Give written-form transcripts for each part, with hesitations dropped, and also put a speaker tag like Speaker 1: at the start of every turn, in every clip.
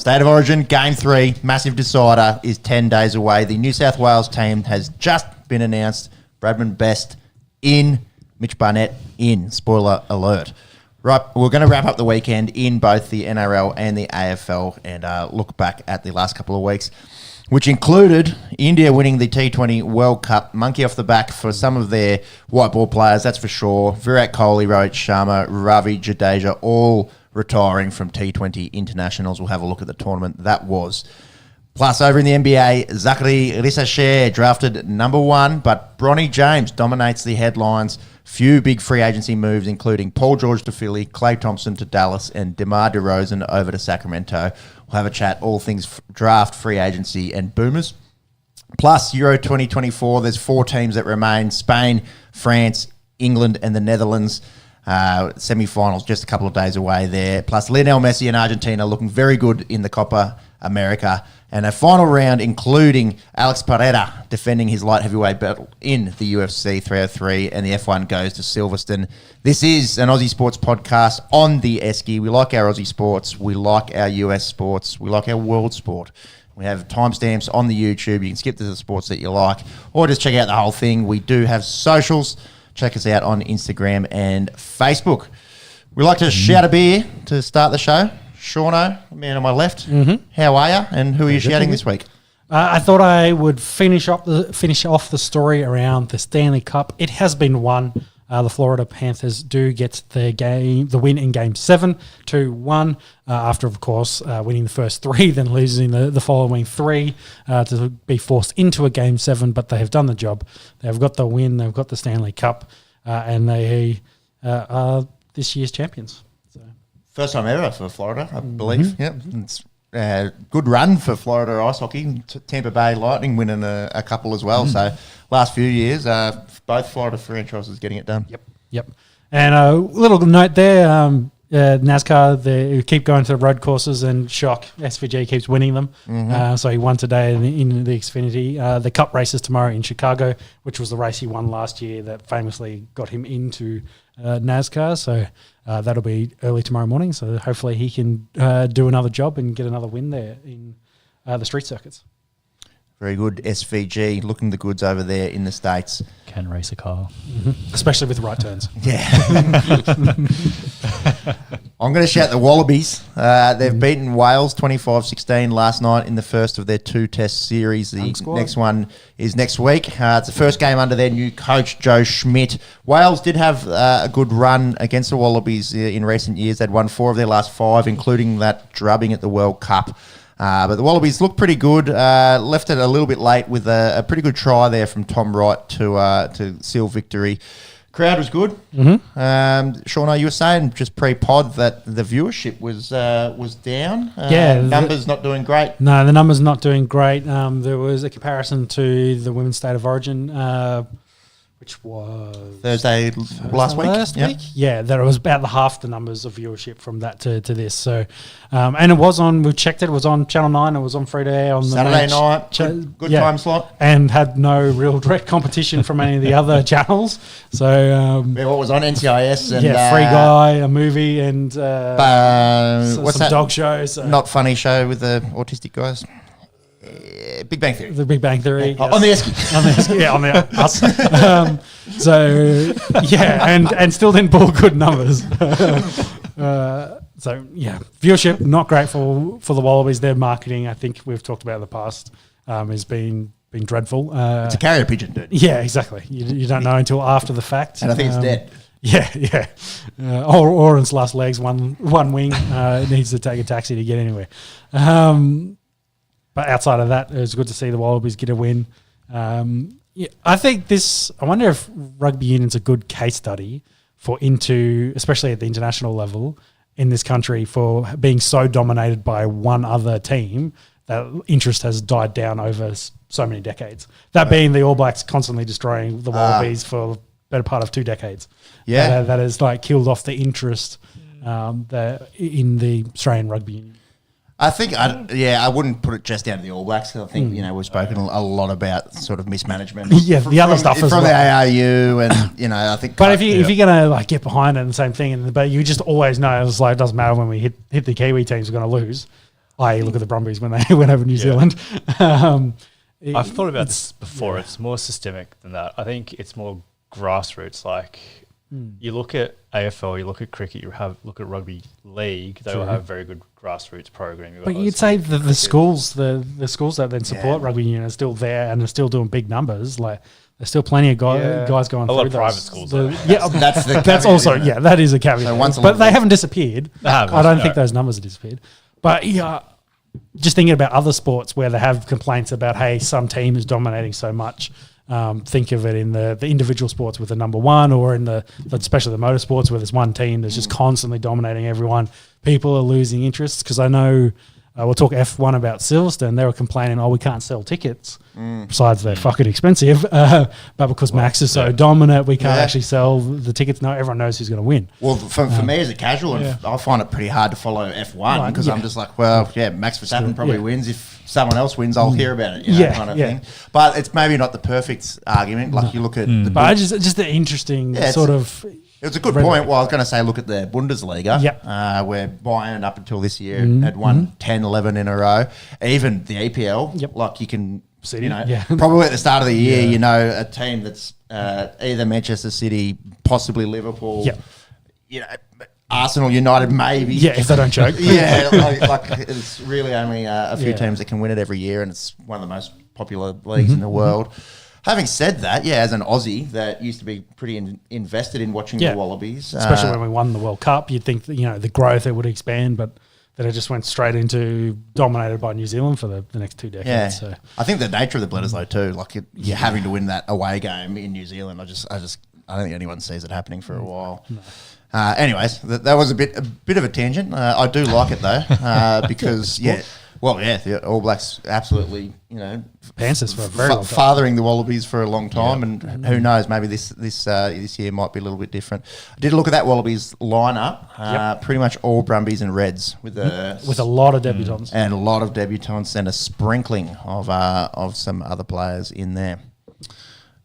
Speaker 1: State of Origin, Game 3, massive decider, is 10 days away. The New South Wales team has just been announced. Bradman Best in, Mitch Barnett in. Spoiler alert. Right, we're going to wrap up the weekend in both the NRL and the AFL and look back at the last couple of weeks, which included India winning the T20 World Cup. Monkey off the back for some of their white ball players, that's for sure. Virat Kohli, Rohit Sharma, Ravi Jadeja, all retiring from T20 internationals. We'll have a look at the tournament that was. Plus, over in the NBA, Zachary Rissacher drafted number 1, but Bronny James dominates the headlines. Few big free agency moves, including Paul George to Philly, Klay Thompson to Dallas, and DeMar DeRozan over to Sacramento. We'll have a chat, all things draft, free agency, and boomers. Plus, Euro 2024, there's 4 teams that remain: Spain, France, England, and the Netherlands. Semi-finals just a couple of days away there. Plus, Lionel Messi and Argentina looking very good in the Copa America. And a final round including Alex Pereira defending his light heavyweight belt in the UFC 303, and the F1 goes to Silverstone. This is an Aussie sports podcast on the Esky. We like our Aussie sports. We like our US sports. We like our world sport. We have timestamps on the YouTube. You can skip to the sports that you like or just check out the whole thing. We do have socials. Check us out on Instagram and Facebook. We like to shout a beer to start the show. Shauno, man on my left, how are you, and who are you shouting this week?
Speaker 2: I thought I would finish off the story around the Stanley Cup. It has been won. The Florida Panthers do get the win in Game 7, 2-1, after, of course, winning the first 3, then losing the following 3 to be forced into a Game 7, but they have done the job. They've got the win, they've got the Stanley Cup, and they are this year's champions.
Speaker 1: First time ever for Florida, I believe. Yep. It's a good run for Florida ice hockey. Tampa Bay Lightning winning a couple as well. So last few years, both Florida franchises getting it done.
Speaker 2: Yep. And a little note there, NASCAR, they keep going to the road courses, and shock, SVG keeps winning them. So he won today in the Xfinity. The Cup races tomorrow in Chicago, which was the race he won last year that famously got him into NASCAR. So that'll be early tomorrow morning. So hopefully he can do another job and get another win there in the street circuits.
Speaker 1: Very good. SVG looking the goods over there in the States.
Speaker 3: Can race a car.
Speaker 2: Especially with right turns.
Speaker 1: Yeah. I'm going to shout the Wallabies. They've beaten Wales 25-16 last night in the first of their 2-test series. The next one is next week. It's the first game under their new coach, Joe Schmidt. Wales did have a good run against the Wallabies in recent years. They'd won 4 of their last 5, including that drubbing at the World Cup. But the Wallabies look pretty good. Left it a little bit late with a pretty good try there from Tom Wright to seal victory. Crowd was good. Sean, you were saying just pre-pod that the viewership was down. Numbers not doing great.
Speaker 2: No, the numbers not doing great. There was a comparison to the Women's State of Origin, which was
Speaker 1: Thursday last week.
Speaker 2: Yeah, that it was about half the numbers of viewership from that to this. So, and it was on. We checked it. It was on Channel 9. It was on free to air on
Speaker 1: Saturday night. Good time slot,
Speaker 2: and had no real direct competition from any of the other channels. So,
Speaker 1: what was on NCIS? And,
Speaker 2: Free Guy, a movie, and what's
Speaker 1: that
Speaker 2: dog show? So.
Speaker 1: Not funny show with the autistic guys. Big Bang Theory.
Speaker 2: The Big Bang Theory.
Speaker 1: Yes. On the Esky.
Speaker 2: On the Esky, yeah, on the us. And still didn't pull good numbers. Viewership not great for the Wallabies. Their marketing, I think we've talked about in the past, has been dreadful.
Speaker 1: It's a carrier pigeon, dude.
Speaker 2: Yeah, exactly. You don't know until after the fact.
Speaker 1: And I think it's dead.
Speaker 2: Yeah. Or its last legs, one wing, needs to take a taxi to get anywhere. But outside of that, it was good to see the Wallabies get a win. I think I wonder if rugby union's a good case study especially at the international level in this country, for being so dominated by one other team that interest has died down over so many decades. That being the All Blacks constantly destroying the Wallabies for the better part of 2 decades. Yeah. That has killed off the interest in the Australian rugby union.
Speaker 1: I think, I wouldn't put it just down to the All Blacks. I think, we've spoken a lot about sort of mismanagement.
Speaker 2: Yeah, the other stuff as well.
Speaker 1: From the ARU and, I think...
Speaker 2: But if you're going to get behind it and the same thing, but you just always know, it doesn't matter when we hit the Kiwi teams, we're going to lose. Look at the Brumbies when they went over New Zealand.
Speaker 3: I've thought about this before. It's more systemic than that. I think it's more grassroots. Like you look at AFL, you look at cricket, look at rugby league. They all have very good grassroots programming.
Speaker 2: But you'd say the schools, the schools that then support rugby union are still there and are still doing big numbers. Like there's still plenty of guys going through
Speaker 3: a lot of
Speaker 2: those.
Speaker 3: private schools.
Speaker 1: That's
Speaker 2: also that is a caveat.
Speaker 1: So
Speaker 2: but they haven't disappeared.
Speaker 3: I
Speaker 2: don't think those numbers have disappeared. But just thinking about other sports where they have complaints about, hey, some team is dominating so much. Think of it in the individual sports with the number one, or in especially the motorsports where there's one team that's just constantly dominating everyone. People are losing interest because I know we'll talk F1 about Silverstone. They were complaining, we can't sell tickets. Besides they're fucking expensive, but because Max is so dominant, we can't actually sell the tickets. No, everyone knows who's going to win.
Speaker 1: Well, for me as a casual, I find it pretty hard to follow F1 because I'm just like, Max Verstappen probably wins. If someone else wins, I'll hear about it, kind of thing. But it's maybe not the perfect argument. Like you look at
Speaker 2: but just the interesting sort of.
Speaker 1: It was a good point. Well, I was going to say, look at the Bundesliga, where Bayern up until this year had won 10, 11 in a row. Even the EPL, like you can, probably at the start of the year, a team that's either Manchester City, possibly Liverpool, Arsenal, United, maybe.
Speaker 2: Yeah, if they don't choke.
Speaker 1: like it's really only a few teams that can win it every year, and it's one of the most popular leagues in the world. Having said that, as an Aussie that used to be pretty invested in watching the Wallabies.
Speaker 2: Especially when we won the World Cup, you'd think that, the growth, it would expand, but then it just went straight into dominated by New Zealand for the next 2 decades.
Speaker 1: Yeah.
Speaker 2: So.
Speaker 1: I think the nature of the Bledisloe too, like you're having to win that away game in New Zealand. I don't think anyone sees it happening for a while. No. Anyways, that was a bit of a tangent. I do like it though, because the All Blacks absolutely,
Speaker 2: Panthers for a very long time.
Speaker 1: Fathering the Wallabies for a long time, and who knows, maybe this year might be a little bit different. I did look at that Wallabies lineup, pretty much all Brumbies and Reds with
Speaker 2: a lot of debutants
Speaker 1: and a lot of debutants and a sprinkling of some other players in there.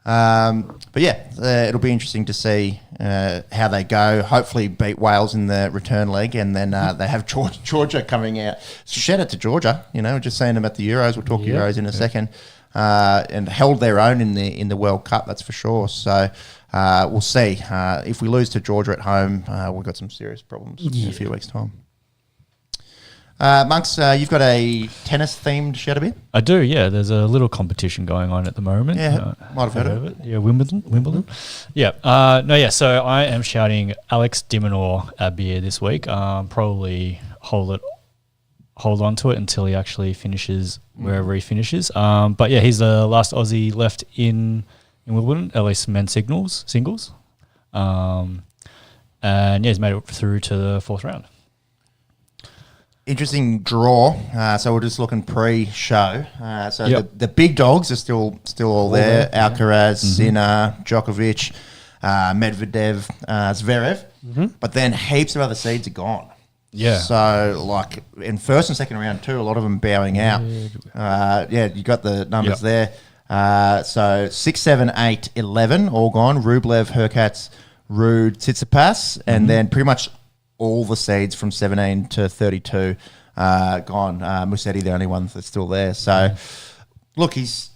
Speaker 1: But it'll be interesting to see how they go. Hopefully beat Wales in the return leg, and then they have Georgia coming out. So shout out to Georgia, just seeing them at the Euros. We'll talk Euros in a second. And held their own in the World Cup, that's for sure. So we'll see. If we lose to Georgia at home, we've got some serious problems in a few weeks' time. Monks, you've got a tennis-themed shout a bit?
Speaker 3: I do, yeah. There's a little competition going on at the moment.
Speaker 1: Yeah, might have heard of it.
Speaker 3: Yeah, Wimbledon. Yeah. So I am shouting Alex de Minaur a beer this week. Probably hold on to it until he actually finishes wherever he finishes. He's the last Aussie left in Wimbledon, at least men's singles. He's made it through to the fourth round.
Speaker 1: Interesting draw. So we're just looking pre-show. The big dogs are still all there. Alcaraz, Sinner, Djokovic, Medvedev, Zverev. But then heaps of other seeds are gone.
Speaker 3: Yeah.
Speaker 1: So like in first and second round too, a lot of them bowing out. You got the numbers there. So 6, 7, 8, 11 all gone. Rublev, Hurkacz, Ruud, Tsitsipas, and then pretty much all the seeds from 17 to 32 gone. Musetti, the only one that's still there. So, look, he's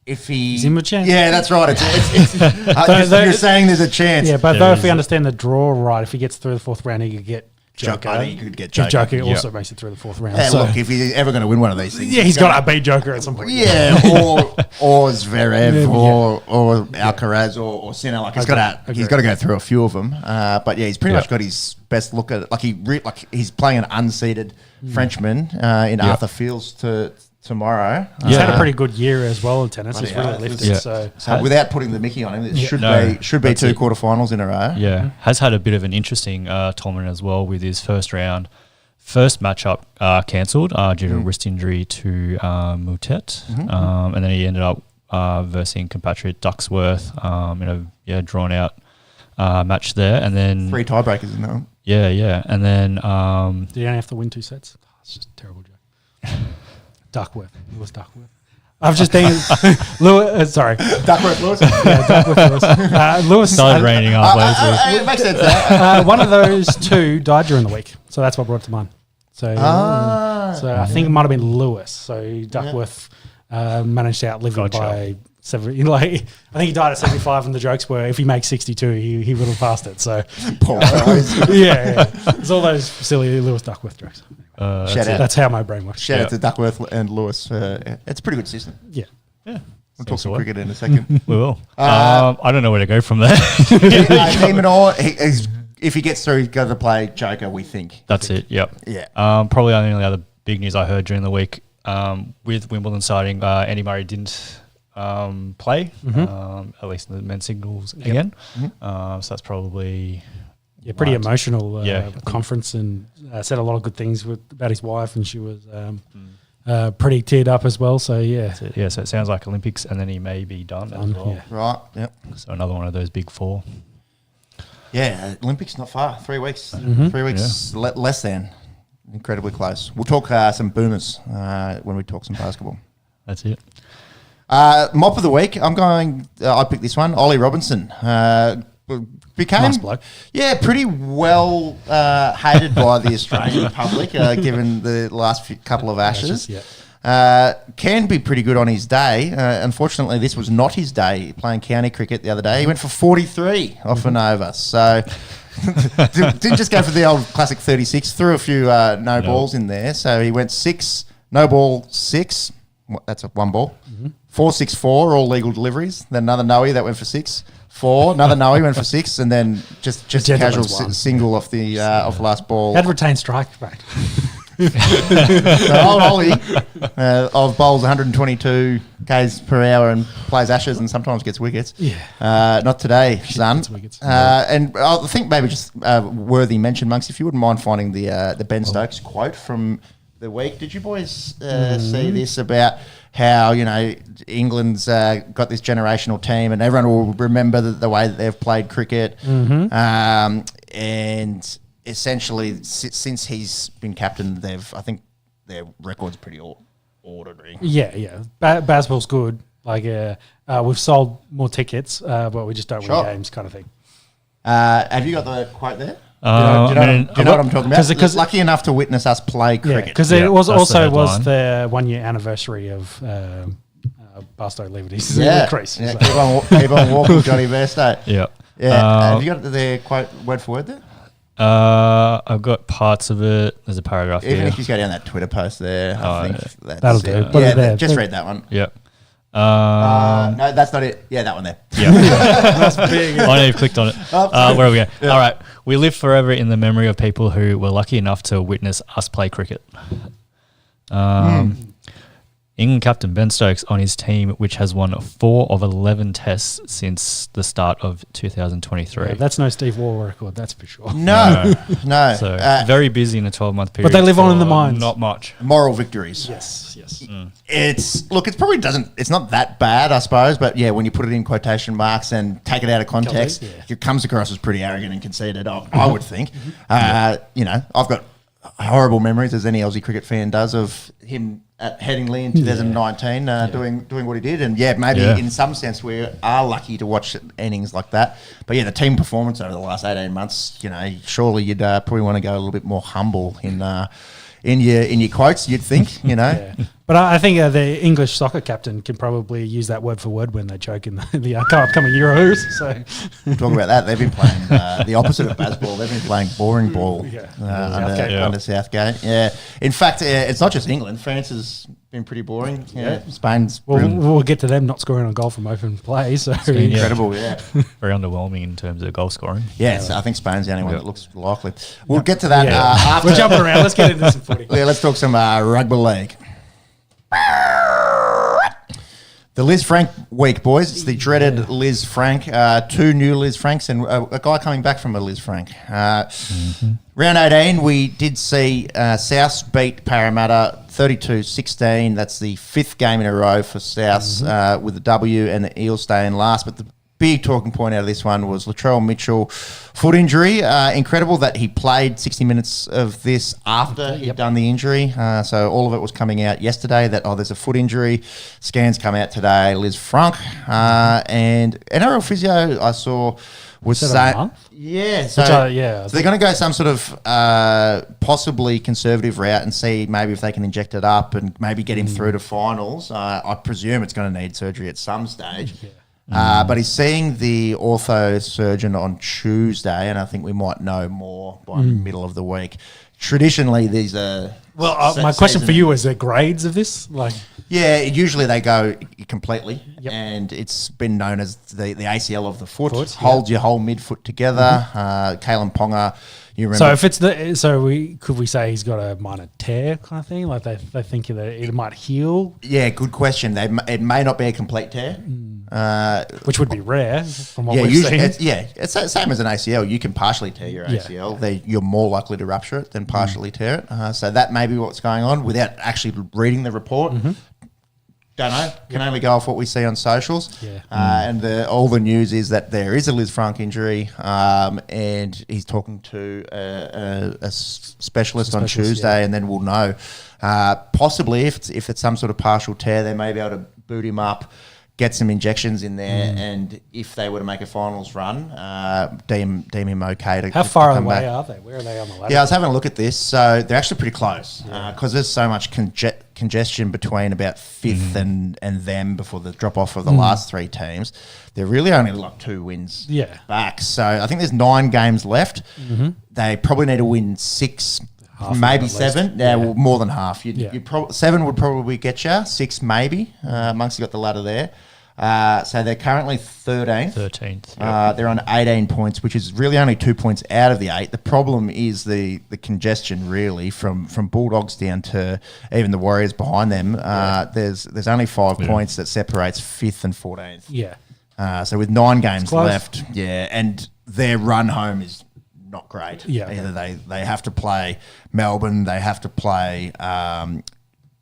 Speaker 2: in with chance.
Speaker 1: Yeah, that's right. You're saying there's a chance.
Speaker 2: Yeah, but if we understand the draw right, if he gets through the fourth round, he could get Joker.
Speaker 1: I think he could get Joker.
Speaker 2: Joker also makes it through the fourth round.
Speaker 1: Yeah, look, if he's ever going to win one of these things,
Speaker 2: he's got to beat Joker at some point.
Speaker 1: Yeah, or Zverev, or Alcaraz, or Sinner. Like he's got to go through a few of them. He's pretty much got his best look at it. Like he's playing an unseeded Frenchman in Arthur Fields tomorrow.
Speaker 2: He's had a pretty good year as well in tennis. He's really lifted. So
Speaker 1: without putting the Mickey on him, it should be two quarterfinals in a row.
Speaker 3: Yeah, has had a bit of an interesting tournament as well with his first matchup cancelled due to a wrist injury to Moutet, and then he ended up versing compatriot Ducksworth in a drawn out match there, and then
Speaker 1: 3 tiebreakers in that one.
Speaker 3: Yeah, and then
Speaker 2: did he only have to win 2 sets? Oh, it's just a terrible joke. Lewis Duckworth. I've just thinking,
Speaker 1: Duckworth Lewis.
Speaker 2: Yeah, Duckworth Lewis.
Speaker 3: Lewis started raining up lately.
Speaker 1: It makes sense.
Speaker 2: One of those 2 died during the week, so that's what brought it to mind. So I think it might have been Lewis. So Duckworth managed to outlive him by 70. Like, I think he died at 75, and the jokes were if he makes 62, he would have passed it. So
Speaker 1: Poor guys.
Speaker 2: yeah. It's all those silly Lewis Duckworth jokes.
Speaker 1: Shout out.
Speaker 2: That's how my brain works.
Speaker 1: Shout out to Duckworth and Lewis. It's a pretty good system.
Speaker 2: Yeah.
Speaker 1: We'll talk some cricket in a second.
Speaker 3: We will. I don't know where to go from there.
Speaker 1: If he gets through, he's got to play Joker, we think.
Speaker 3: That's it, yep.
Speaker 1: Yeah.
Speaker 3: Probably the only other big news I heard during the week with Wimbledon starting, Andy Murray didn't play, at least in the men's singles again. So that's probably...
Speaker 2: Yeah, pretty emotional conference, and said a lot of good things about his wife, and she was pretty teared up as well. So
Speaker 3: so it sounds like Olympics, and then he may be done as well.
Speaker 2: Yeah.
Speaker 1: Right, yep.
Speaker 3: So another one of those big four.
Speaker 1: Yeah, Olympics not far. 3 weeks. 3 weeks less than. Incredibly close. We'll talk some boomers when we talk some basketball.
Speaker 3: That's it.
Speaker 1: Mop of the week. I picked this one. Ollie Robinson. Became
Speaker 2: nice bloke.
Speaker 1: Yeah, pretty well hated by the Australian public, given the last couple of Ashes. Can be pretty good on his day. Unfortunately, this was not his day. Playing county cricket the other day, he went for 43 off an over. So didn't just go for the old classic 36. Threw a few no balls in there. So he went 6, no ball 6. That's a 1 ball. 4, 6, 4, all legal deliveries. Then another no that went for 6. 4, another no went for 6, and then just a casual single off the last ball.
Speaker 2: Had retained strike rate.
Speaker 1: So old Ollie of bowls 122 k's per hour and plays Ashes and sometimes gets wickets. Not today, son. And I think maybe just worthy mention, monks, if you wouldn't mind finding the Ben Stokes quote from the week. Did you boys see this about how, England's got this generational team and everyone will remember the way that they've played cricket. And essentially, since he's been captain, I think their record's pretty ordinary.
Speaker 2: Yeah. Basketball's good. Like, we've sold more tickets, but we just don't win games, kind of thing.
Speaker 1: Have you got the quote there? Do you know what I'm talking about? Because lucky enough to witness us play cricket.
Speaker 2: Because it was the 1 year anniversary of Barstow Liberty's increase.
Speaker 1: Yeah. Keep on walking, Johnny Bairstow.
Speaker 3: Yeah.
Speaker 1: Have you got the quote word for word there?
Speaker 3: I've got parts of it. There's a paragraph here.
Speaker 1: Even if you go down that Twitter post there, I think
Speaker 2: that'll do.
Speaker 1: Just read that one.
Speaker 3: Yep.
Speaker 1: No, that's not it. Yeah, that one there.
Speaker 3: Yeah. That's big. I know you've clicked on it. Where are we going? Yeah. All right. We live forever in the memory of people who were lucky enough to witness us play cricket. England captain Ben Stokes on his team, which has won 4 of 11 tests since the start of 2023.
Speaker 2: Yeah, that's no Steve Waugh record, that's for sure.
Speaker 1: No.
Speaker 3: So very busy in a 12-month period.
Speaker 2: But they live on in the minds.
Speaker 3: Not much.
Speaker 1: Moral victories.
Speaker 2: Yes.
Speaker 1: It's not that bad, I suppose, but yeah, when you put it in quotation marks and take it out of context, it comes across as pretty arrogant and conceited, I would think. I've got horrible memories, as any Aussie cricket fan does, of him at Headingley in 2019 doing what he did. And maybe in some sense we are lucky to watch innings like that. But the team performance over the last 18 months, surely you'd probably want to go a little bit more humble in your quotes, you'd think,
Speaker 2: But I think the English soccer captain can probably use that word for word when they choke in the upcoming Euros. So
Speaker 1: we'll talk about that. They've been playing the opposite of baseball. They've been playing boring ball under Southgate. Yeah. In fact, it's not just England. France has been pretty boring. Spain's
Speaker 2: we'll get to them not scoring a goal from open play. So
Speaker 1: incredible.
Speaker 3: Very underwhelming in terms of goal scoring.
Speaker 1: Yes, I think Spain's the only one that looks likely. We'll get to that after.
Speaker 2: We're jumping around. Let's get into some footy.
Speaker 1: Let's talk some rugby league. The Liz Frank week, boys. It's the dreaded Liz Frank. 2 new Liz Franks and a guy coming back from a Liz Frank. Round 18, we did see South beat Parramatta 32-16. That's the 5th game in a row for South with the W, and the Eels staying last. But the big talking point out of this one was Latrell Mitchell foot injury. Incredible that he played 60 minutes of this after he'd done the injury. So all of it was coming out yesterday that, there's a foot injury. Scans come out today. Liz Frank. And NRL physio I saw was
Speaker 2: Is that a
Speaker 1: saying,
Speaker 2: month?
Speaker 1: yeah, so,
Speaker 2: Yeah.
Speaker 1: so they're going to go some sort of possibly conservative route and see maybe if they can inject it up and maybe get him through to finals. I presume it's going to need surgery at some stage. But he's seeing the ortho surgeon on Tuesday, and I think we might know more by the middle of the week. Traditionally, these are...
Speaker 2: Well, my question for you is: there grades of this? Like,
Speaker 1: yeah, usually they go completely,
Speaker 2: Yep.
Speaker 1: and it's been known as the ACL of the foot.
Speaker 2: Foot,
Speaker 1: Holds your whole midfoot together. Kalen Ponga, you remember?
Speaker 2: so if it's could we say he's got a minor tear kind of thing? Like they think that it might heal,
Speaker 1: Yeah, good question. It may not be a complete tear.
Speaker 2: which would be rare from what
Speaker 1: Yeah,
Speaker 2: we've
Speaker 1: usually
Speaker 2: seen.
Speaker 1: it's the same as an ACL. You can partially tear your
Speaker 2: Yeah.
Speaker 1: ACL. You're more likely to rupture it than partially tear it. So that may be what's going on without actually reading the report. Don't know. Can only go off what we see on socials.
Speaker 2: Yeah.
Speaker 1: And all the news is that there is a Liz Frank injury, and he's talking to a specialist on Tuesday, and then we'll know. Possibly, if it's some sort of partial tear, they may be able to boot him up, get some injections in there, and if they were to make a finals run, deem him okay to
Speaker 2: How far
Speaker 1: come
Speaker 2: away
Speaker 1: back.
Speaker 2: are they? Where are they on the ladder?
Speaker 1: Yeah, I was having a look at this. So they're actually pretty close because there's so much congestion between about fifth and them before the drop off of the last three teams. They're really only like 2 wins back. So I think there's 9 games left. They probably need to win 6,
Speaker 2: Half
Speaker 1: maybe
Speaker 2: at least.
Speaker 1: 7. Yeah, well, more than half.
Speaker 2: Yeah.
Speaker 1: 7 would probably get you. 6 maybe. Monk's got the ladder there. So they're currently 13th.
Speaker 3: 13th.
Speaker 1: They're on 18 points, which is really only 2 points out of the 8. The problem is the congestion, really, from Bulldogs down to even the Warriors behind them. There's only 5 points that separates 5th and 14th.
Speaker 2: Yeah.
Speaker 1: So with 9 games
Speaker 2: close.
Speaker 1: left, and their run home is not great.
Speaker 2: Yeah.
Speaker 1: Either they have to play Melbourne, they have to play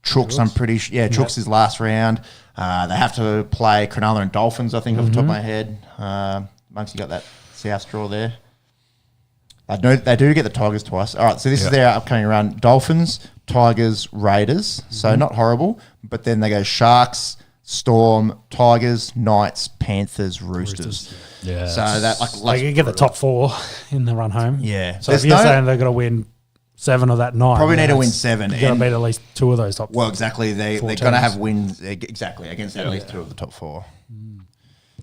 Speaker 1: Chooks. I'm pretty sure. Yeah, Chooks is last round. They have to play Cronulla and Dolphins, I think, off the top of my head. Monks, you got that South draw there. They do get the Tigers twice. All right, so this is their upcoming run. Dolphins, Tigers, Raiders. So not horrible. But then they go Sharks, Storm, Tigers, Knights, Panthers, Roosters.
Speaker 3: Yeah.
Speaker 1: So that
Speaker 2: Like you get the top 4 in the run home.
Speaker 1: Yeah.
Speaker 2: So if
Speaker 1: There's
Speaker 2: you're
Speaker 1: no-
Speaker 2: saying they've got to win 7 of that 9,
Speaker 1: Probably need to
Speaker 2: then
Speaker 1: win
Speaker 2: it's-
Speaker 1: 7.
Speaker 2: You've got to
Speaker 1: and-
Speaker 2: beat at least 2 of those top.
Speaker 1: Well, exactly. They're
Speaker 2: 4
Speaker 1: going to
Speaker 2: teams.
Speaker 1: have wins exactly against at least 2 of the top 4.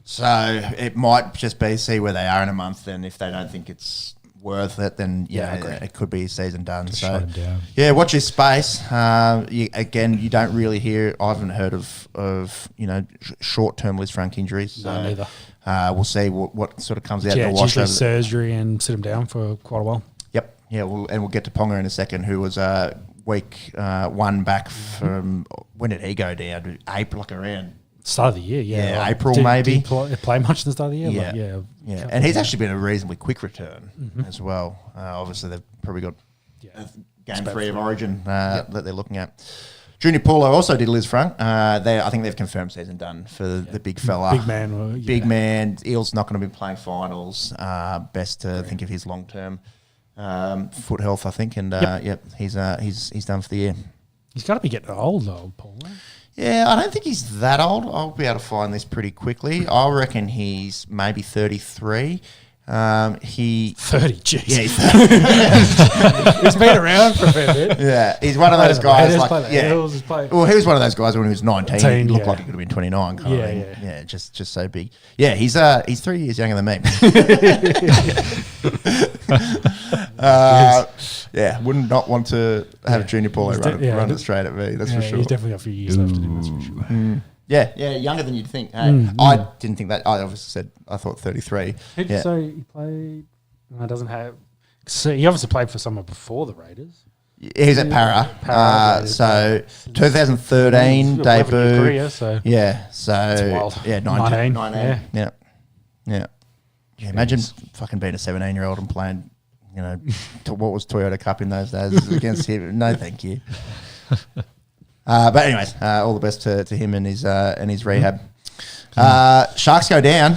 Speaker 1: So it might just be see where they are in a month. And if they don't think it's worth it, then it could be season done.
Speaker 3: Just
Speaker 1: so
Speaker 3: shut 'em down.
Speaker 1: yeah, watch your space. You don't really hear. I haven't heard of short term Liz Frank injuries. So,
Speaker 2: No, neither.
Speaker 1: We'll see what sort of comes out
Speaker 2: Yeah,
Speaker 1: in the
Speaker 2: it's
Speaker 1: wash.
Speaker 2: usually
Speaker 1: over
Speaker 2: surgery and sit them down for quite a while.
Speaker 1: Yep. Yeah, we'll get to Ponga in a second, who was week 1 back from, when did he go down? April, like around.
Speaker 2: Start of the year, yeah.
Speaker 1: Yeah,
Speaker 2: Like,
Speaker 1: April
Speaker 2: did
Speaker 1: maybe.
Speaker 2: he play much at the start of the year?
Speaker 1: Yeah.
Speaker 2: Like,
Speaker 1: Yeah. And he's actually been a reasonably quick return as well. Obviously, they've probably got game 3 of Origin that they're looking at. Junior Paulo also did Liz Frank. I think they've confirmed season done for the big fella.
Speaker 2: Big man.
Speaker 1: Big man. Eel's not going to be playing finals. Best to think of his long-term foot health, I think. And he's done for the year.
Speaker 2: He's got to be getting old, though, Paul.
Speaker 1: Yeah, I don't think he's that old. I'll be able to find this pretty quickly. I reckon he's maybe 33.
Speaker 2: 30, jeez.
Speaker 1: Yeah, he's
Speaker 2: He's been around for a fair bit.
Speaker 1: Yeah, he's one of those guys. Well, he was one of those guys when he was 19. He looked like he could have been 29. Kind of thing. Yeah, just so big. Yeah, he's 3 years younger than me. Yeah, would not want to have Junior Paulo run it straight at me. That's for sure.
Speaker 2: He's definitely got a few years left in him. That's for sure.
Speaker 1: Yeah, younger than you'd think. Hey, I didn't think that. I obviously said I thought 33.
Speaker 2: So he played. No, doesn't have. So he obviously played for someone before the Raiders.
Speaker 1: He's at Para. So 2013 debut.
Speaker 2: Career, so.
Speaker 1: Yeah, so
Speaker 2: wild.
Speaker 1: yeah, 19. Yeah. Imagine fucking being a 17-year-old and playing, what was Toyota Cup in those days against him. No, thank you. But anyways, all the best to him and his rehab. Sharks go down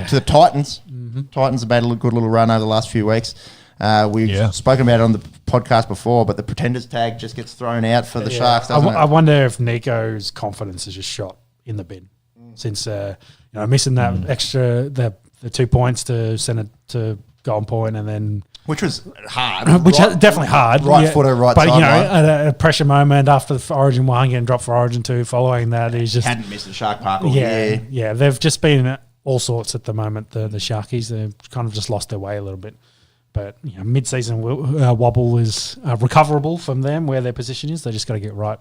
Speaker 1: to the Titans. Titans have made a good little run over the last few weeks. We've spoken about it on the podcast before, but the Pretenders tag just gets thrown out for the Sharks, doesn't it?
Speaker 2: I wonder if Nico's confidence is just shot in the bin since missing that extra the the 2 points to send it to Golden Point, and then
Speaker 1: which was hard.
Speaker 2: Definitely hard.
Speaker 1: Right footer, right
Speaker 2: but
Speaker 1: sideline.
Speaker 2: At a pressure moment after the Origin 1 getting dropped for Origin 2, following that, he's just
Speaker 1: hadn't missed a Shark Park all year.
Speaker 2: Yeah, they've just been all sorts at the moment. The Sharkies, they've kind of just lost their way a little bit. But mid-season wobble is recoverable from them where their position is. They just got to get right.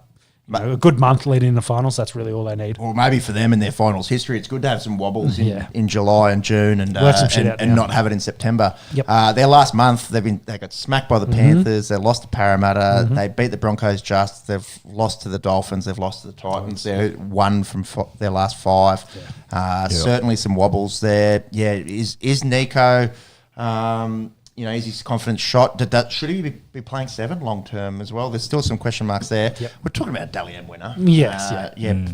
Speaker 2: A good month leading in the finals, that's really all they need.
Speaker 1: Or maybe for them in their finals history, it's good to have some wobbles in July and June and not have it in September.
Speaker 2: Yep.
Speaker 1: Their last month, they got smacked by the Panthers. They lost to Parramatta. They beat the Broncos just. They've lost to the Dolphins. They've lost to the Titans. They're one from their last 5. Certainly some wobbles there. Yeah, is Nico... is his confidence shot? Should he be playing 7 long term as well? There's still some question marks there.
Speaker 2: Yep.
Speaker 1: We're talking about a Dally M winner.
Speaker 2: Yes,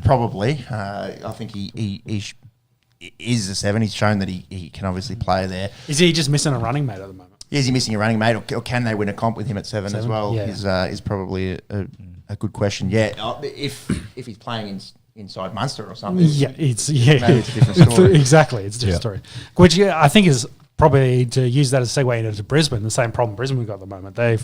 Speaker 1: Probably. I think he is a 7. He's shown that he can obviously play there.
Speaker 2: Is he just missing a running mate at the moment?
Speaker 1: Is he missing a running mate, or can they win a comp with him at 7 as well?
Speaker 2: Yeah.
Speaker 1: Is probably a good question. Yeah, if he's playing inside Munster or something.
Speaker 2: Maybe it's a
Speaker 1: different story.
Speaker 2: Exactly, it's a different story. Which I think is probably, to use that as a segue into Brisbane, the same problem Brisbane got at the moment. They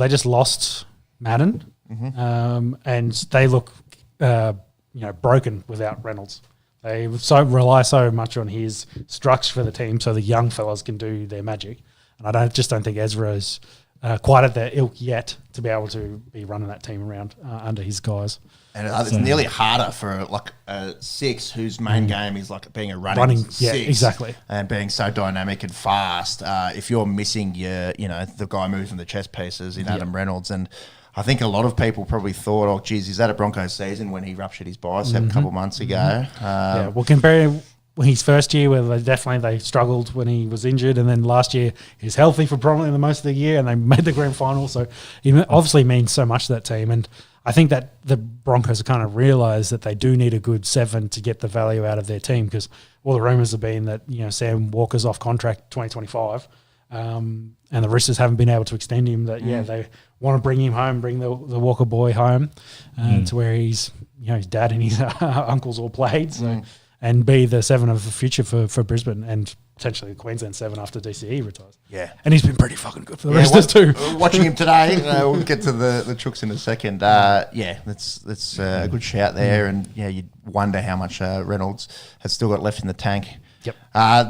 Speaker 2: just lost Madden, and they look broken without Reynolds. They rely so much on his structure for the team, so the young fellas can do their magic. And I don't think Ezra's quite at their ilk yet to be able to be running that team around under his guys.
Speaker 1: And it's nearly harder for like a 6 whose main game is like being a running 6.
Speaker 2: Yeah, exactly.
Speaker 1: And being so dynamic and fast. If you're missing the guy moving the chess pieces in Adam Reynolds. And I think a lot of people probably thought, oh, geez, is that a Broncos season when he ruptured his bicep a couple of months ago?
Speaker 2: Compare his first year where they struggled when he was injured, and then last year he was healthy for probably the most of the year and they made the grand final. So he obviously means so much to that team. And I think that the Broncos have kind of realised that they do need a good 7 to get the value out of their team, because all the rumours have been that Sam Walker's off contract 2025, and the Roosters haven't been able to extend him. They want to bring him home, bring the Walker boy home to where he's his dad and his uncles all played, and be the 7 of the future for Brisbane and potentially the Queensland 7 after DCE retires.
Speaker 1: Yeah.
Speaker 2: And he's been pretty fucking good for the Roosters too.
Speaker 1: Watching him today, we'll get to the Chooks in a second. That's a good shout there. And you'd wonder how much Reynolds has still got left in the tank.
Speaker 2: Yep.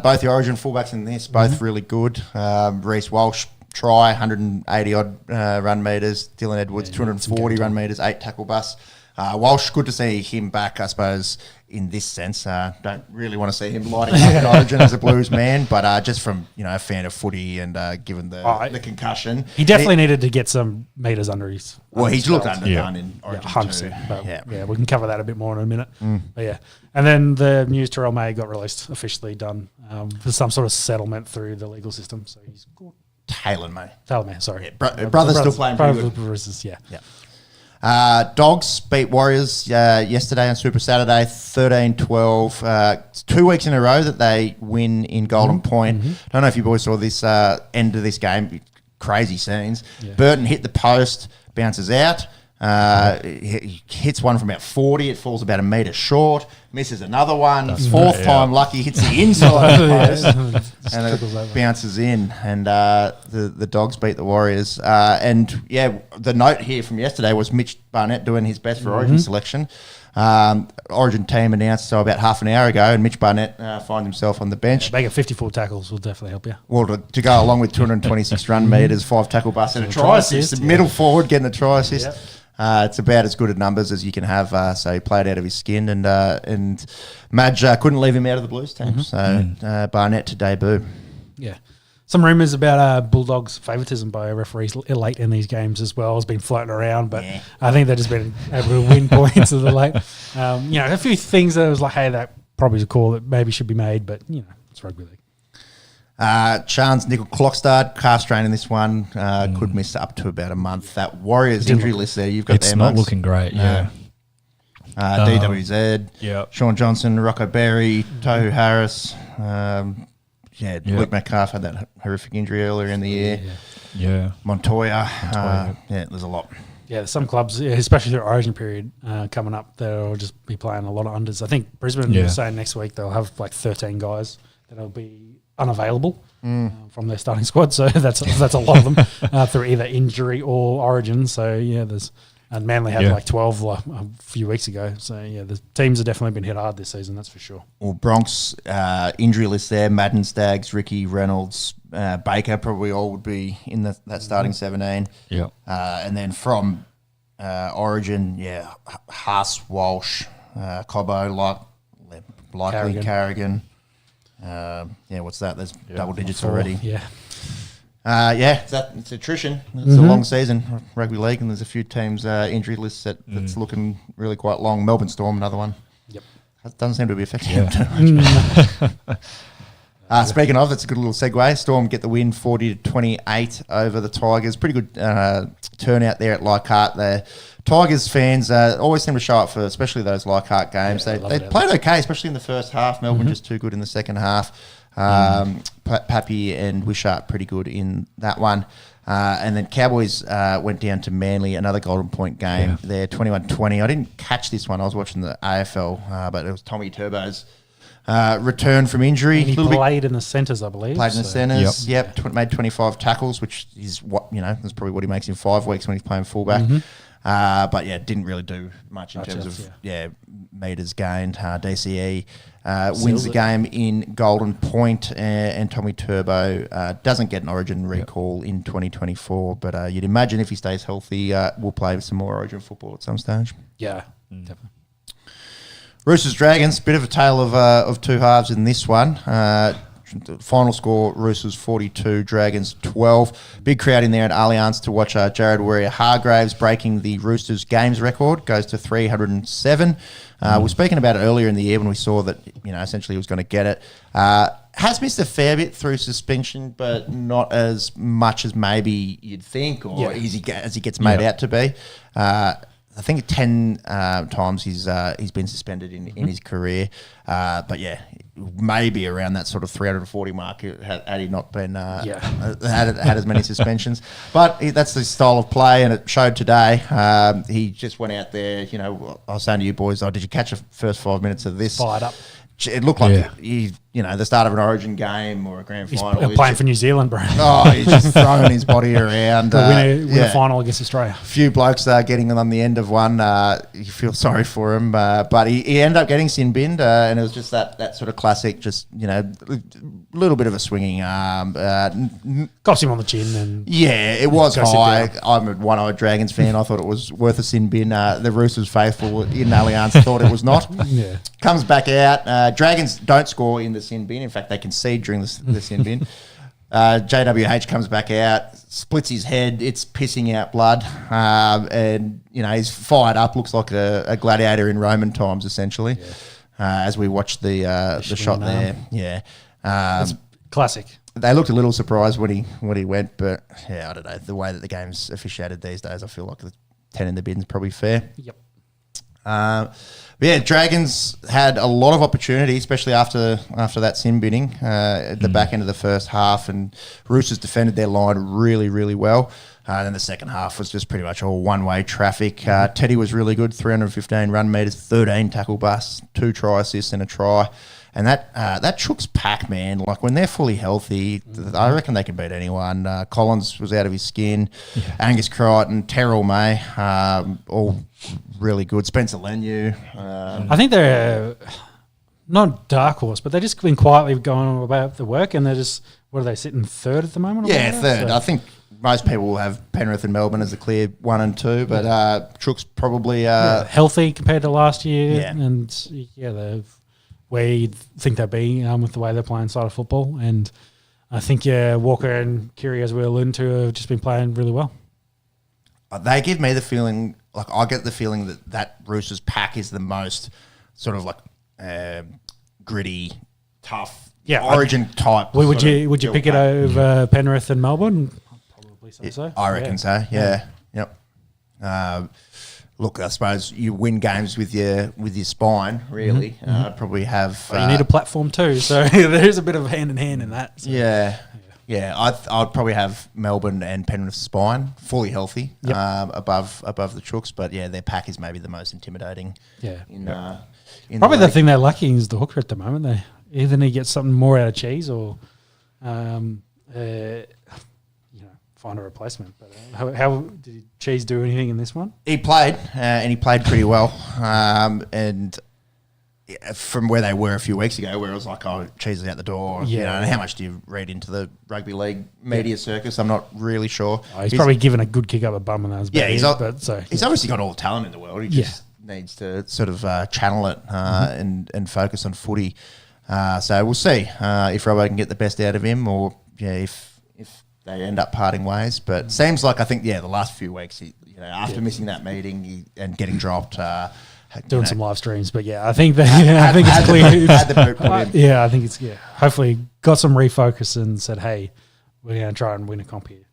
Speaker 1: Both the Origin fullbacks in this, both really good. Reece Walsh, try, 180-odd run metres. Dylan Edwards, 240 run metres, 8 tackle busts. Walsh, good to see him back, I suppose, in this sense. Don't really want to see him lighting up in Origin as a Blues man, but just from a fan of footy and given the concussion.
Speaker 2: He definitely needed to get some metres under his...
Speaker 1: Well, he's looked underdone in Origin
Speaker 2: 100%. But we can cover that a bit more in a minute. But and then the news Terrell May got released, officially done, for some sort of settlement through the legal system. So he's good.
Speaker 1: Taylor May,
Speaker 2: sorry.
Speaker 1: Brother's still playing pretty good.
Speaker 2: Brothers, yeah.
Speaker 1: Dogs beat Warriors yesterday on Super Saturday, 13-12. It's 2 weeks in a row that they win in Golden Point. Don't know if you boys saw this end of this game. Crazy scenes. Burton hit the post, bounces out. He hits one from about 40. It falls about a metre short. Misses another one. Fourth time lucky, hits the inside of the post. And it bounces in. And the Dogs beat the Warriors. The note here from yesterday was Mitch Barnett doing his best for Origin selection. Origin team announced about half an hour ago, and Mitch Barnett finds himself on the bench.
Speaker 2: Making 54 tackles will definitely help you.
Speaker 1: Well, to go along with 226 run metres, 5 tackle busts, and a try assist. Middle forward getting a try assist.
Speaker 2: Yep.
Speaker 1: It's about as good at numbers as you can have. So he played out of his skin, and Madge couldn't leave him out of the Blues team. So Barnett to debut.
Speaker 2: Yeah. Some rumours about Bulldogs' favouritism by referees late in these games as well has been floating around, but I think they've just been able to win points of the late. A few things that was like, hey, that probably is a call that maybe should be made, but it's rugby league.
Speaker 1: Chance Nickel Clockstad, calf strain in this one, could miss up to about a month. That Warriors injury list there, you've got
Speaker 3: it's
Speaker 1: there,
Speaker 3: not
Speaker 1: Mugs.
Speaker 3: looking great,
Speaker 1: DWZ, Sean Johnson, Rocco Berry, Tohu Harris. Luke Metcalf had that horrific injury earlier in the year. Montoya. There's a lot.
Speaker 2: Yeah, there's some clubs, especially through Origin period coming up, they'll just be playing a lot of unders. I think Brisbane was saying next week they'll have like 13 guys that'll be unavailable from their starting squad. So that's a lot of them through either injury or origin. So and Manly had like 12 a few weeks ago. So the teams have definitely been hit hard this season. That's for sure.
Speaker 1: Well, Bronx injury list there: Madden, Staggs, Ricky, Reynolds, Baker probably all would be in that starting 17.
Speaker 3: Yeah,
Speaker 1: and then from origin, Haas, Walsh, Cobbo, likely Carrigan. What's that? There's double digits already.
Speaker 2: Yeah.
Speaker 1: It's attrition. It's a long season, rugby league, and there's a few teams injury lists that's looking really quite long. Melbourne Storm, another one.
Speaker 2: Yep.
Speaker 1: That doesn't seem to be affecting them too much. Speaking of, that's a good little segue. Storm get the win, 40-28 over the Tigers. Pretty good turnout there at Leichhardt. The Tigers fans always seem to show up for, especially those Leichhardt games. They played okay, especially in the first half. Melbourne just too good in the second half. Pappy and Wishart pretty good in that one. And then Cowboys went down to Manly, another Golden Point game there, 21-20. I didn't catch this one. I was watching the AFL, but it was Tommy Turbo's return from injury.
Speaker 2: And he played in the centres, I believe.
Speaker 1: Played in the centres, made 25 tackles, which is that's probably what he makes in 5 weeks when he's playing fullback. But didn't really do much in terms of metres gained. DCE wins the game in Golden Point, and Tommy Turbo doesn't get an Origin recall in 2024. But you'd imagine if he stays healthy, we'll play some more Origin football at some stage.
Speaker 2: Yeah, definitely.
Speaker 1: Roosters Dragons, bit of a tale of two halves in this one. Final score, Roosters 42, Dragons 12. Big crowd in there at Allianz to watch Jared Warrior-Hargraves breaking the Roosters games record, goes to 307. We were speaking about it earlier in the year when we saw that, essentially he was going to get it. Has missed a fair bit through suspension, but not as much as maybe you'd think or as he gets made out to be. I think 10 times he's been suspended in his career. But maybe around that sort of 340 mark had he not been had as many suspensions. But that's the style of play, and it showed today. He just went out there. I was saying to you boys, did you catch the first 5 minutes of this?
Speaker 2: Fired up.
Speaker 1: It looked like the start of an Origin game or a grand final.
Speaker 2: He's playing for New Zealand, bro.
Speaker 1: He's just throwing his body around.
Speaker 2: Win a final against Australia.
Speaker 1: A few blokes getting on the end of one. You feel sorry for him, but he ended up getting sin binned, and it was just that sort of classic, just a little bit of a swinging arm.
Speaker 2: Cops him on the chin, and
Speaker 1: it was high. I'm a one-eyed Dragons fan. I thought it was worth a sin bin. The Roosters faithful in Allianz thought it was not. Comes back out. Dragons don't score in the sin bin. In fact, they concede during the sin bin. JWH comes back out, splits his head. It's pissing out blood. And, he's fired up. Looks like a gladiator in Roman times, essentially, as we watch the shot there.
Speaker 2: It's classic.
Speaker 1: They looked a little surprised when he went, but, I don't know. The way that the game's officiated these days, I feel like the 10 in the bin's probably fair.
Speaker 2: Yep.
Speaker 1: Dragons had a lot of opportunity, especially after that sin binning at the back end of the first half, and Roosters defended their line really, really well. Then the second half was just pretty much all one-way traffic. Teddy was really good, 315 run metres, 13 tackle busts, 2 try assists and a try. And that Chooks pack, man, like when they're fully healthy, I reckon they can beat anyone. Collins was out of his skin. Angus Crichton, Terrell May, all really good. Spencer Leniu.
Speaker 2: I think they're not dark horse, but they've just been quietly going about the work, and they're just, what are they, sitting third at the moment?
Speaker 1: Third. I think most people will have Penrith and Melbourne as the clear 1 and 2, but Chooks probably...
Speaker 2: healthy compared to last year, and they've... where you'd think they'd be with the way they're playing side of football. And I think, Walker and Kiri, as we alluded to, have just been playing really well.
Speaker 1: They give me the feeling, like I get the feeling that Roosters pack is the most sort of like gritty, tough, Origin type.
Speaker 2: Would you pick it over Penrith and Melbourne? I'd probably say so.
Speaker 1: I reckon so, Yep. Look, I suppose you win games with your spine, really. I'd probably have...
Speaker 2: you need a platform too, so there's a bit of hand-in-hand in that. So.
Speaker 1: I'd probably have Melbourne and Penrith's spine fully healthy above the Chooks, but their pack is maybe the most intimidating.
Speaker 2: Yeah.
Speaker 1: In
Speaker 2: probably
Speaker 1: the
Speaker 2: thing they're lacking is the hooker at the moment. either need to get something more out of Cheese or, find a replacement. But how did Cheese do anything in this one?
Speaker 1: He played, and he played pretty well. And from where they were a few weeks ago, where it was like, oh, Cheese is out the door.
Speaker 2: Yeah.
Speaker 1: And how much do you read into the rugby league media circus? I'm not really sure.
Speaker 2: He's probably given a good kick up a bum when that was
Speaker 1: he's
Speaker 2: obviously
Speaker 1: got all the talent in the world. He just needs to sort of channel it and focus on footy. So we'll see if Robbo can get the best out of him, or if they end up parting ways. But seems like, I think, the last few weeks, after missing that meeting and getting dropped,
Speaker 2: doing some live streams. But I think I think it's clear.
Speaker 1: Had the boot put in.
Speaker 2: I think it's hopefully got some refocus and said, hey, we're going to try and win a comp here.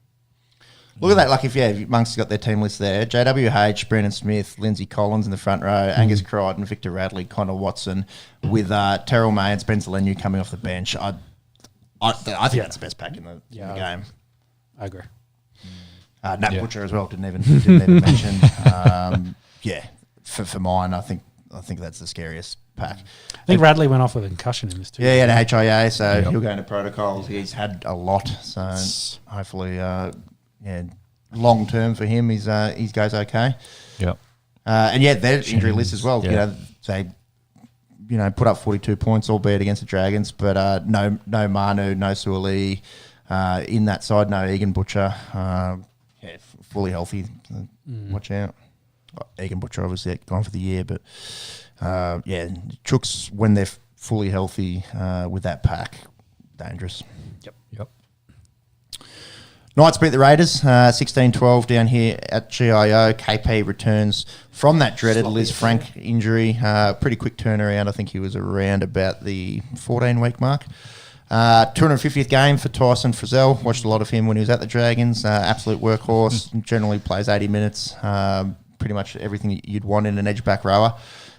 Speaker 1: Look at that. Like, if Monk's got their team list there, JWH, Brendan Smith, Lindsay Collins in the front row, Angus Crichton, Victor Radley, Connor Watson, with Terrell May and Spencer Lenu coming off the bench. I think that's the best pack in the game.
Speaker 2: I agree.
Speaker 1: Nat Butcher as well. Didn't even mention. For mine, I think that's the scariest pack.
Speaker 2: I think Radley went off with a concussion in this too.
Speaker 1: Yeah, he had a HIA, so he'll go into protocols. He's had a lot, so hopefully, long term for him, he goes okay.
Speaker 3: Yep.
Speaker 1: And their injury list as well.
Speaker 3: Yeah.
Speaker 1: They put up 42 points, albeit against the Dragons, but no Manu, no Suoli in that side, no Egan Butcher. Fully healthy. Watch out. Egan Butcher obviously gone for the year, but Chooks, when they're fully healthy with that pack, dangerous.
Speaker 3: Yep.
Speaker 1: Knights beat the Raiders 16-12 down here at GIO. KP returns from that dreaded Liz Frank injury. Pretty quick turnaround. I think he was around about the 14-week mark. 250th game for Tyson Frizzell. Watched a lot of him when he was at the Dragons. Absolute workhorse. Generally plays 80 minutes. Pretty much everything you'd want in an edge back rower.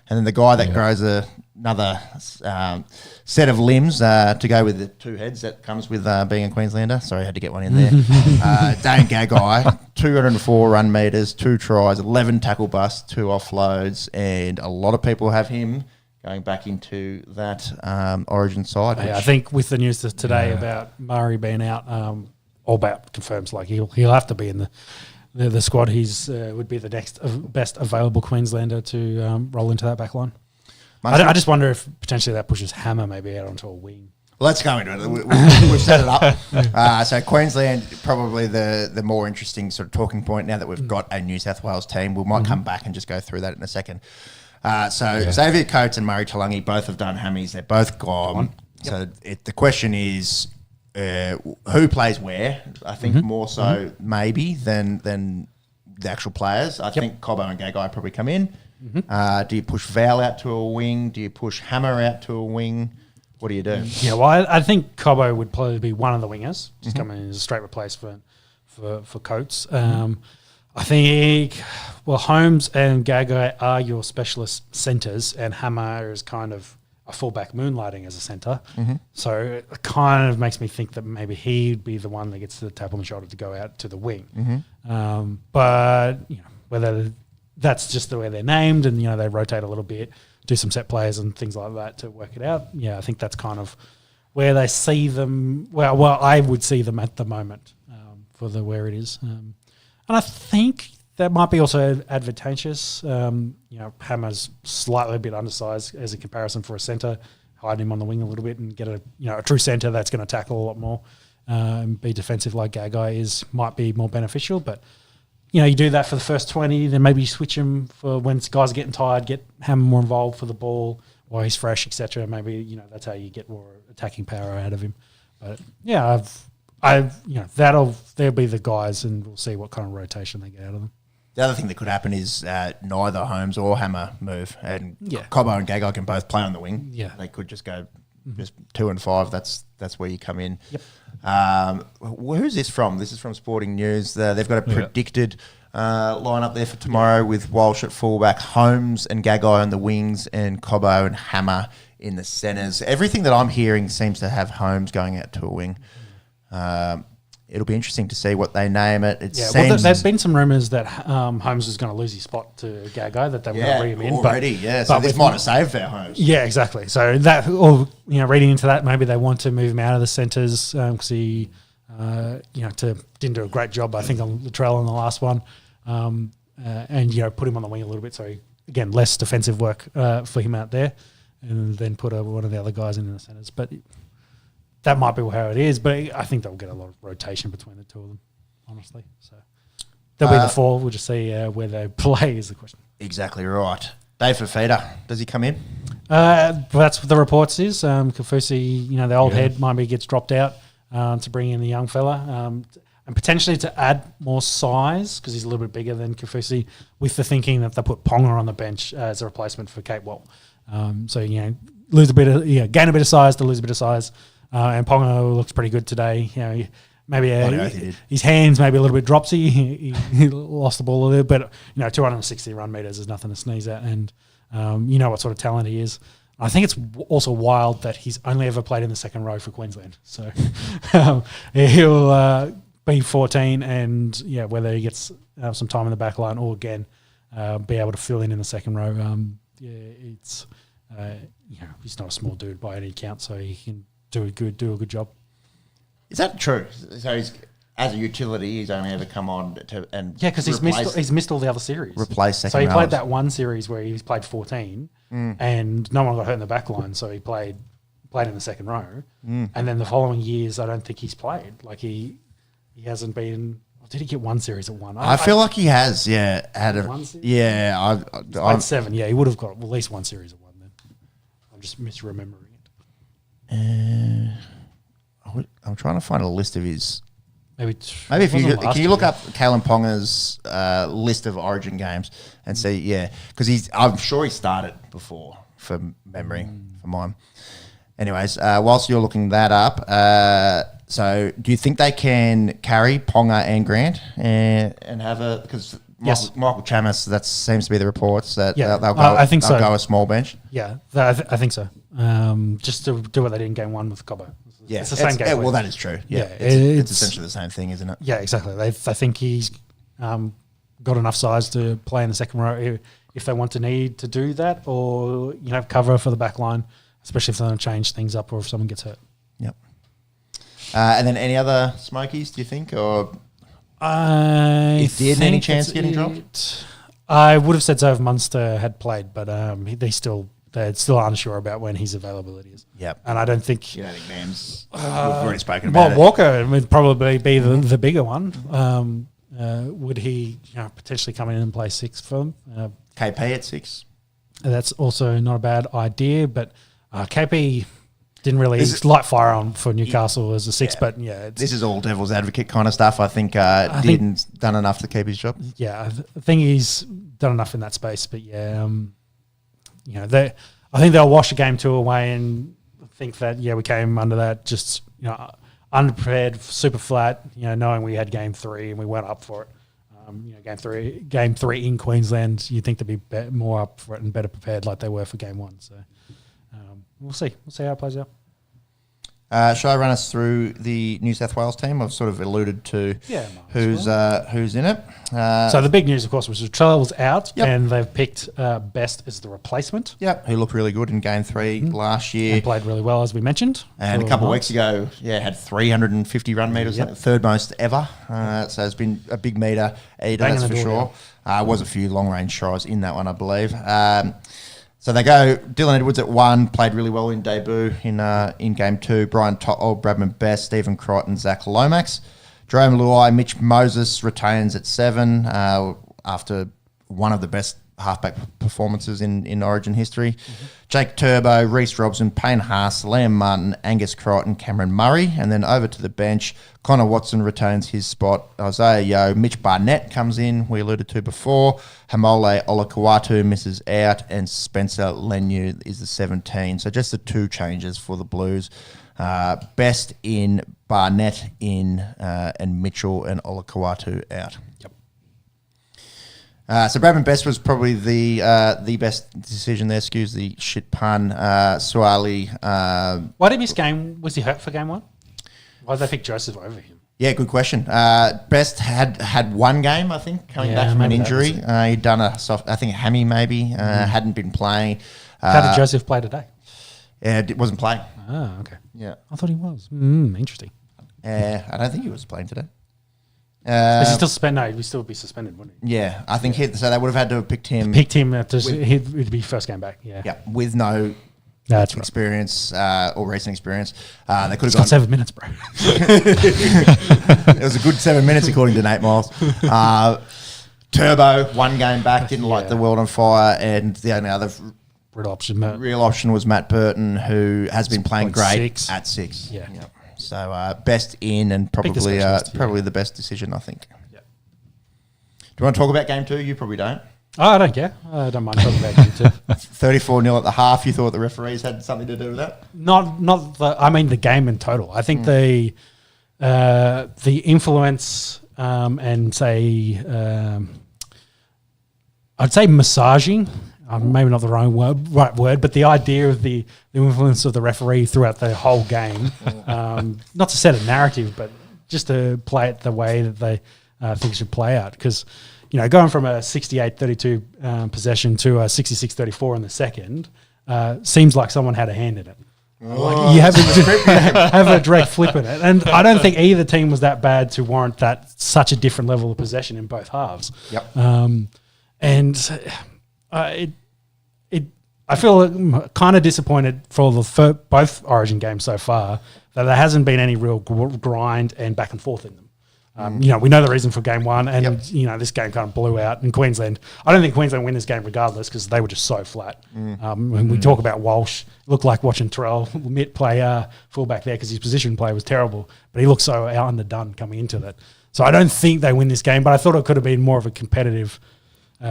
Speaker 1: And then the guy that grows another set of limbs to go with the two heads that comes with being a Queenslander. Sorry, I had to get one in there. Dane Gagai, 204 run meters, 2 tries, 11 tackle busts, 2 offloads, and a lot of people have him going back into that Origin side.
Speaker 2: I think with the news today about Murray being out, all but confirms like he'll have to be in the squad. He's would be the next best available Queenslander to roll into that back line. I just wonder if potentially that pushes Hammer maybe out onto a wing.
Speaker 1: Let's go into it. We've set it up. So Queensland, probably the more interesting sort of talking point now that we've got a New South Wales team. We might come back and just go through that in a second. Xavier Coates and Murray Talangi both have done hammies. They're both gone. So the question is, who plays where? I think more so maybe than the actual players. I think Cobbo and Gagai probably come in. Do you push Val out to a wing? Do you push Hammer out to a wing? What do you do?
Speaker 2: Yeah, well, I think Cobbo would probably be one of the wingers, just coming in as a straight replacement for Coates. I think, Holmes and Gagai are your specialist centres, and Hammer is kind of a fullback moonlighting as a centre. So it kind of makes me think that maybe he'd be the one that gets the tap on the shoulder to go out to the wing. But whether that's just the way they're named and they rotate a little bit, do some set plays and things like that to work it out. Yeah, I think that's kind of where they see them. Well, I would see them at the moment for where it is. And I think that might be also advantageous. Hammer's slightly a bit undersized as a comparison for a centre. Hide him on the wing a little bit and get a true centre that's going to tackle a lot more and be defensive like Gagai might be more beneficial. But you do that for the first 20, then maybe you switch him for when guys are getting tired, get Hammer more involved for the ball while he's fresh, etc. Maybe that's how you get more attacking power out of him. But they'll be the guys, and we'll see what kind of rotation they get out of them.
Speaker 1: The other thing that could happen is neither Holmes or Hammer move, and Cobbo and Gagai can both play on the wing. Yeah, they could just go just 2 and 5. That's where you come in. Who's this from? This is from Sporting News. They've got a predicted line up there for tomorrow with Walsh at fullback, Holmes and Gagai on the wings, and Cobbo and Hammer in the centres. Everything that I'm hearing seems to have Holmes going out to a wing. it'll be interesting to see what they name it. It
Speaker 2: Yeah,
Speaker 1: seems
Speaker 2: well, there's been some rumours that Holmes was going to lose his spot to Gago, that they were going to bring him in.
Speaker 1: Already, so this might have saved our Holmes.
Speaker 2: Yeah, exactly. So that, or reading into that, maybe they want to move him out of the centres because he, didn't do a great job, I think, on Latrell in the last one, and put him on the wing a little bit. So again, less defensive work for him out there, and then put one of the other guys in the centres. But that might be how it is. But I think they'll get a lot of rotation between the two of them, honestly. So they'll be the four. We'll just see where they play is the question.
Speaker 1: Exactly right. Dave Fafita, does he come in?
Speaker 2: That's what the reports is. Kafusi, the old head, maybe gets dropped out to bring in the young fella, and potentially to add more size because he's a little bit bigger than Kafusi, with the thinking that they put Ponga on the bench as a replacement for Kate Wall. Lose a bit of gain a bit of size to lose a bit of size, and Ponga looks pretty good today. Maybe his hands maybe a little bit dropsy. He lost the ball a little bit, but 260 run meters is nothing to sneeze at, and what sort of talent he is. I think it's also wild that he's only ever played in the second row for Queensland. So he'll be 14, and whether he gets some time in the back line or again be able to fill in the second row. It's he's not a small dude by any count, so he can do a good job.
Speaker 1: Is that true? So he's, as a utility, he's only ever come on
Speaker 2: because he's missed all the other series.
Speaker 1: Replace second.
Speaker 2: So he
Speaker 1: rowers.
Speaker 2: played that one series where he's played 14, and no one got hurt in the back line, so he played in the second row. And then the following years, I don't think he's played. Like he hasn't been. Did he get one series at one?
Speaker 1: I feel like he has. Yeah, had a
Speaker 2: one series?
Speaker 1: Yeah.
Speaker 2: Played 7. Yeah, he would have got at least one series at one. Then I'm just misremembering it.
Speaker 1: I'm trying to find a list of his.
Speaker 2: Maybe
Speaker 1: if you look up Kalen Ponga's list of Origin games and see, because I'm sure he started before from memory for mine. Anyways, whilst you're looking that up, so do you think they can carry Ponga and Grant and have a because Michael Chamis, that seems to be the reports that they'll go.
Speaker 2: I think
Speaker 1: they'll
Speaker 2: so.
Speaker 1: go a small bench.
Speaker 2: Yeah, I think so. Just to do what they did in game 1 with Cobbo.
Speaker 1: Yeah,
Speaker 2: it's the same game.
Speaker 1: Well, that is true. Yeah, it's essentially the same thing, isn't it?
Speaker 2: Yeah, exactly. I think he's got enough size to play in the second row if they want to need to do that, or cover for the back line, especially if they want to change things up or if someone gets hurt.
Speaker 1: Yep. And then any other Smokies, do you think, or
Speaker 2: if
Speaker 1: did any chance of getting dropped?
Speaker 2: I would have said so if Munster had played, but they're still unsure about when his availability is.
Speaker 1: Yep.
Speaker 2: And I don't think...
Speaker 1: You don't think Mams... we've already spoken about it.
Speaker 2: Walker would probably be the bigger one. Would he potentially come in and play 6 for them?
Speaker 1: KP at 6?
Speaker 2: That's also not a bad idea, but KP didn't really light fire on for Newcastle as a 6, but
Speaker 1: this is all devil's advocate kind of stuff. I think Dearden's done enough to keep his job.
Speaker 2: Yeah, I think he's done enough in that space, but I think they'll wash a game 2 away and think that we came under that just underprepared, super flat. Knowing we had game 3 and we went up for it. Game three in Queensland, you'd think they'd be more up for it and better prepared like they were for game 1. So we'll see. We'll see how it plays out.
Speaker 1: Shall I run us through the New South Wales team? I've sort of alluded to who's in it.
Speaker 2: So the big news, of course, was Latrell's out, and they've picked Best as the replacement.
Speaker 1: Yep, who looked really good in Game 3 last year.
Speaker 2: And played really well, as we mentioned.
Speaker 1: And a couple of weeks ago, had 350 run metres, third most ever. So it's been a big meter eater, that's for sure. Was a few long-range tries in that one, I believe. So they go, Dylan Edwards at 1, played really well in debut in Game 2. Brian To'o, Bradman Best, Stephen Crichton, Zach Lomax. Jerome Luai, Mitch Moses retains at 7 after one of the best halfback performances in Origin history. Jake Turbo, Reece Robson, Payne Haas, Liam Martin, Angus Crichton, Cameron Murray. And then over to the bench, Connor Watson retains his spot. Isaiah Yeo, Mitch Barnett comes in, we alluded to before. Hamole Olakawatu misses out, and Spencer Lenu is the 17. So just the 2 changes for the Blues. Best in, Barnett in, and Mitchell and Olakawatu out.
Speaker 2: Yep.
Speaker 1: So Bradman Best was probably the best decision there. Excuse the shit pun. Suali.
Speaker 2: Why did he miss game? Was he hurt for game 1? Why did they pick Joseph over him?
Speaker 1: Yeah, good question. Best had one game, I think, coming back from an injury. He'd done a soft, I think a hammy maybe, hadn't been playing.
Speaker 2: How did Joseph play today?
Speaker 1: Yeah, wasn't playing.
Speaker 2: Oh, okay.
Speaker 1: Yeah.
Speaker 2: I thought he was. Interesting.
Speaker 1: I don't think he was playing today.
Speaker 2: Is he still suspended? No, he'd still be suspended, wouldn't he?
Speaker 1: Yeah, I think so they would have had to have picked him.
Speaker 2: He'd be first game back, yeah.
Speaker 1: Yeah, with no
Speaker 2: That's
Speaker 1: experience or racing experience. They could have
Speaker 2: got 7 minutes, bro.
Speaker 1: It was a good 7 minutes according to Nate Miles. Turbo, one game back, didn't light the world on fire, and the only other real option was Matt Burton, who has been playing great at 6.
Speaker 2: Yeah.
Speaker 1: Yep. So best in and probably the best decision, I think.
Speaker 2: Yeah.
Speaker 1: Do you want to talk about game 2? You probably don't.
Speaker 2: Oh, I don't care. I don't mind talking about game 2.
Speaker 1: 34-0 at the half. You thought the referees had something to do with that?
Speaker 2: I mean the game in total. I think the influence and say I'd say massaging. Maybe not the right word, but the idea of the influence of the referee throughout the whole game, not to set a narrative, but just to play it the way that they think it should play out. Because, going from a 68-32 possession to a 66-34 in the second seems like someone had a hand in it. Like you have a direct flip in it. And I don't think either team was that bad to warrant such a different level of possession in both halves.
Speaker 1: Yep.
Speaker 2: I feel kind of disappointed for both Origin games so far that there hasn't been any real grind and back and forth in them. We know the reason for game 1, and this game kind of blew out in Queensland. I don't think Queensland win this game regardless because they were just so flat. When we talk about Walsh, it looked like watching Terrell Mitt play fullback there because his position play was terrible, but he looked so underdone coming into that. So I don't think they win this game, but I thought it could have been more of a competitive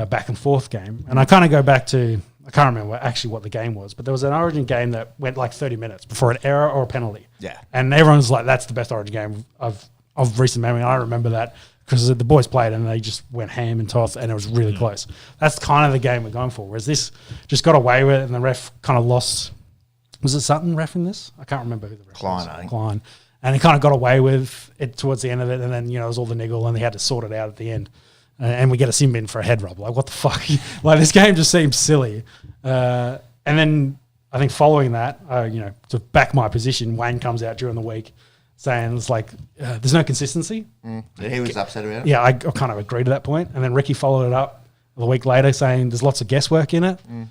Speaker 2: back and forth game. And I kind of go back to, I can't remember actually what the game was, but there was an Origin game that went like 30 minutes before an error or a penalty.
Speaker 1: Yeah.
Speaker 2: And everyone's like, that's the best Origin game of recent memory. And I remember that because the boys played and they just went ham and toss and it was really close. That's kind of the game we're going for. Whereas this just got away with it and the ref kind of lost. Was it Sutton ref in this? I can't remember who the ref was. Klein. And he kind of got away with it towards the end of it. And then, it was all the niggle and they had to sort it out at the end. And we get a sin bin for a head rub. Like, what the fuck? Like, this game just seems silly. And then I think following that, to back my position, Wayne comes out during the week saying it's like, there's no consistency.
Speaker 1: He was upset about it.
Speaker 2: Yeah, I kind of agree to that point. And then Ricky followed it up a week later saying there's lots of guesswork in it. And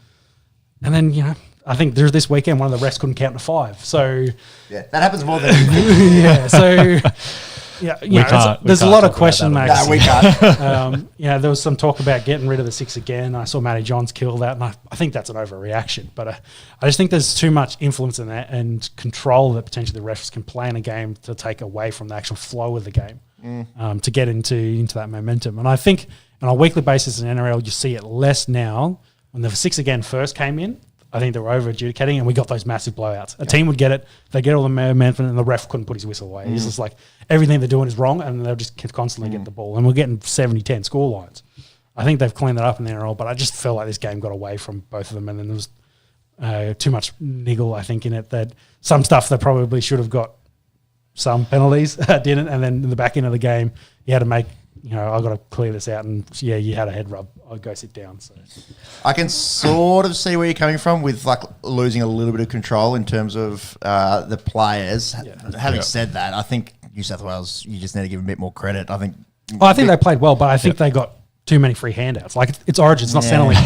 Speaker 2: then, I think there's this weekend one of the refs couldn't count to 5. So
Speaker 1: yeah, that happens more than
Speaker 2: yeah. So there's a lot of question marks.
Speaker 1: No, we can't.
Speaker 2: There was some talk about getting rid of the 6 again. I saw Matty Johns kill that, and I think that's an overreaction. But I just think there's too much influence in that and control that potentially the refs can play in a game to take away from the actual flow of the game to get into that momentum. And I think on a weekly basis in NRL, you see it less now. When the 6 again first came in, I think they were over adjudicating and we got those massive blowouts. A team would get it, they get all the momentum and the ref couldn't put his whistle away. It's just like everything they're doing is wrong and they'll just constantly get the ball. And we're getting 70-10 score lines. I think they've cleaned that up in the NRL, but I just felt like this game got away from both of them and then there was too much niggle, I think, in it that some stuff they probably should have got some penalties, didn't. And then in the back end of the game, you had to make, I've got to clear this out. And yeah, you had a head rub. I'll go sit down. So
Speaker 1: I can sort of see where you're coming from with like losing a little bit of control in terms of the players. Yeah. Having said that, I think New South Wales, you just need to give them a bit more credit. I think
Speaker 2: they played well, but I think they got too many free handouts. Like it's Origin, it's not Centrelink.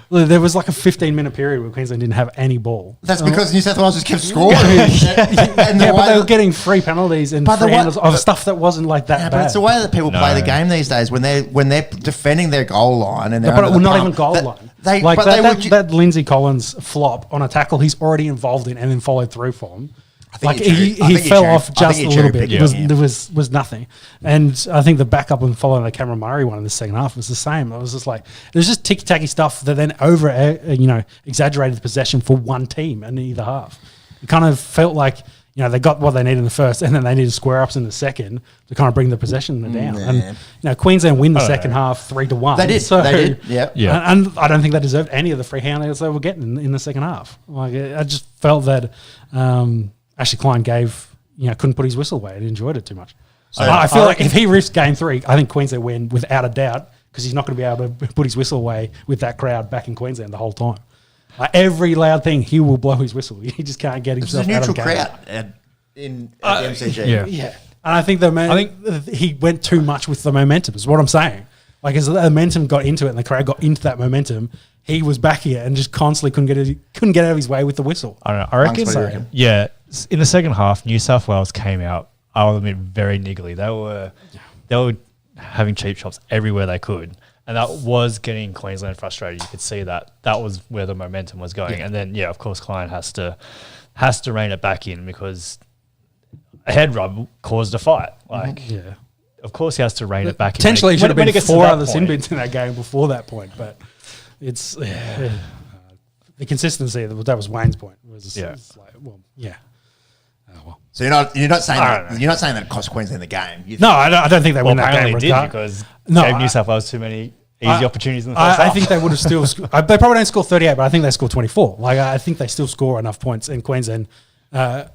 Speaker 2: So, there was like a 15-minute period where Queensland didn't have any ball.
Speaker 1: That's because New South Wales just kept scoring.
Speaker 2: But they were getting free penalties and free handles of stuff that wasn't like that bad.
Speaker 1: But it's the way that people play the game these days when they're defending their goal line and they're
Speaker 2: but we're not even goal line. That Lindsay Collins flop on a tackle he's already involved in and then followed through for him. Like he fell off just a little bit. There was nothing. And I think the backup and following the Cameron Murray one in the second half was the same. It was just like it was just ticky-tacky stuff that then exaggerated the possession for one team in either half. It kind of felt like they got what they needed in the first and then they needed square ups in the second to kind of bring the possession down. And Queensland win the second half 3-1.
Speaker 1: They did. Yeah.
Speaker 2: And I don't think they deserved any of the free handouts they were getting in the second half. Like I just felt that Ashley Klein gave couldn't put his whistle away. He enjoyed it too much.
Speaker 1: So
Speaker 2: I feel like if he risked game 3, I think Queensland win without a doubt because he's not going to be able to put his whistle away with that crowd back in Queensland the whole time. Like every loud thing, he will blow his whistle. He just can't get
Speaker 1: It's
Speaker 2: himself
Speaker 1: a
Speaker 2: out of
Speaker 1: neutral
Speaker 2: the game.
Speaker 1: crowd at the MCG.
Speaker 2: Yeah. And I think he went too much with the momentum is what I'm saying. Like as the momentum got into it and the crowd got into that momentum, he was back here and just constantly couldn't get out of his way with the whistle.
Speaker 3: I don't know. I reckon,
Speaker 1: What do you reckon?
Speaker 3: yeah, in the second half, New South Wales came out, I will admit, very niggly. They were having cheap shots everywhere they could. And that was getting Queensland frustrated. You could see that was where the momentum was going. And then, of course, Klein has to rein it back in because a head rub caused a fight. Like, of course, he has to rein it back in.
Speaker 2: Potentially, it should have
Speaker 3: when
Speaker 2: been
Speaker 3: it gets
Speaker 2: 4
Speaker 3: to that
Speaker 2: other sin
Speaker 3: point.
Speaker 2: bins in that game before that point. But it's the consistency. That was Wayne's point. It's like, well, yeah. Oh, well.
Speaker 1: So you're not saying
Speaker 3: I don't know.
Speaker 1: you're not saying that it cost Queensland the game.
Speaker 2: No, I don't think they
Speaker 3: Well,
Speaker 2: win that game.
Speaker 3: apparently it did because gave New South Wales too many easy opportunities in the first half.
Speaker 2: I think they would have still. They probably don't score 38, but I think they score 24. Like I think they still score enough points in Queensland. I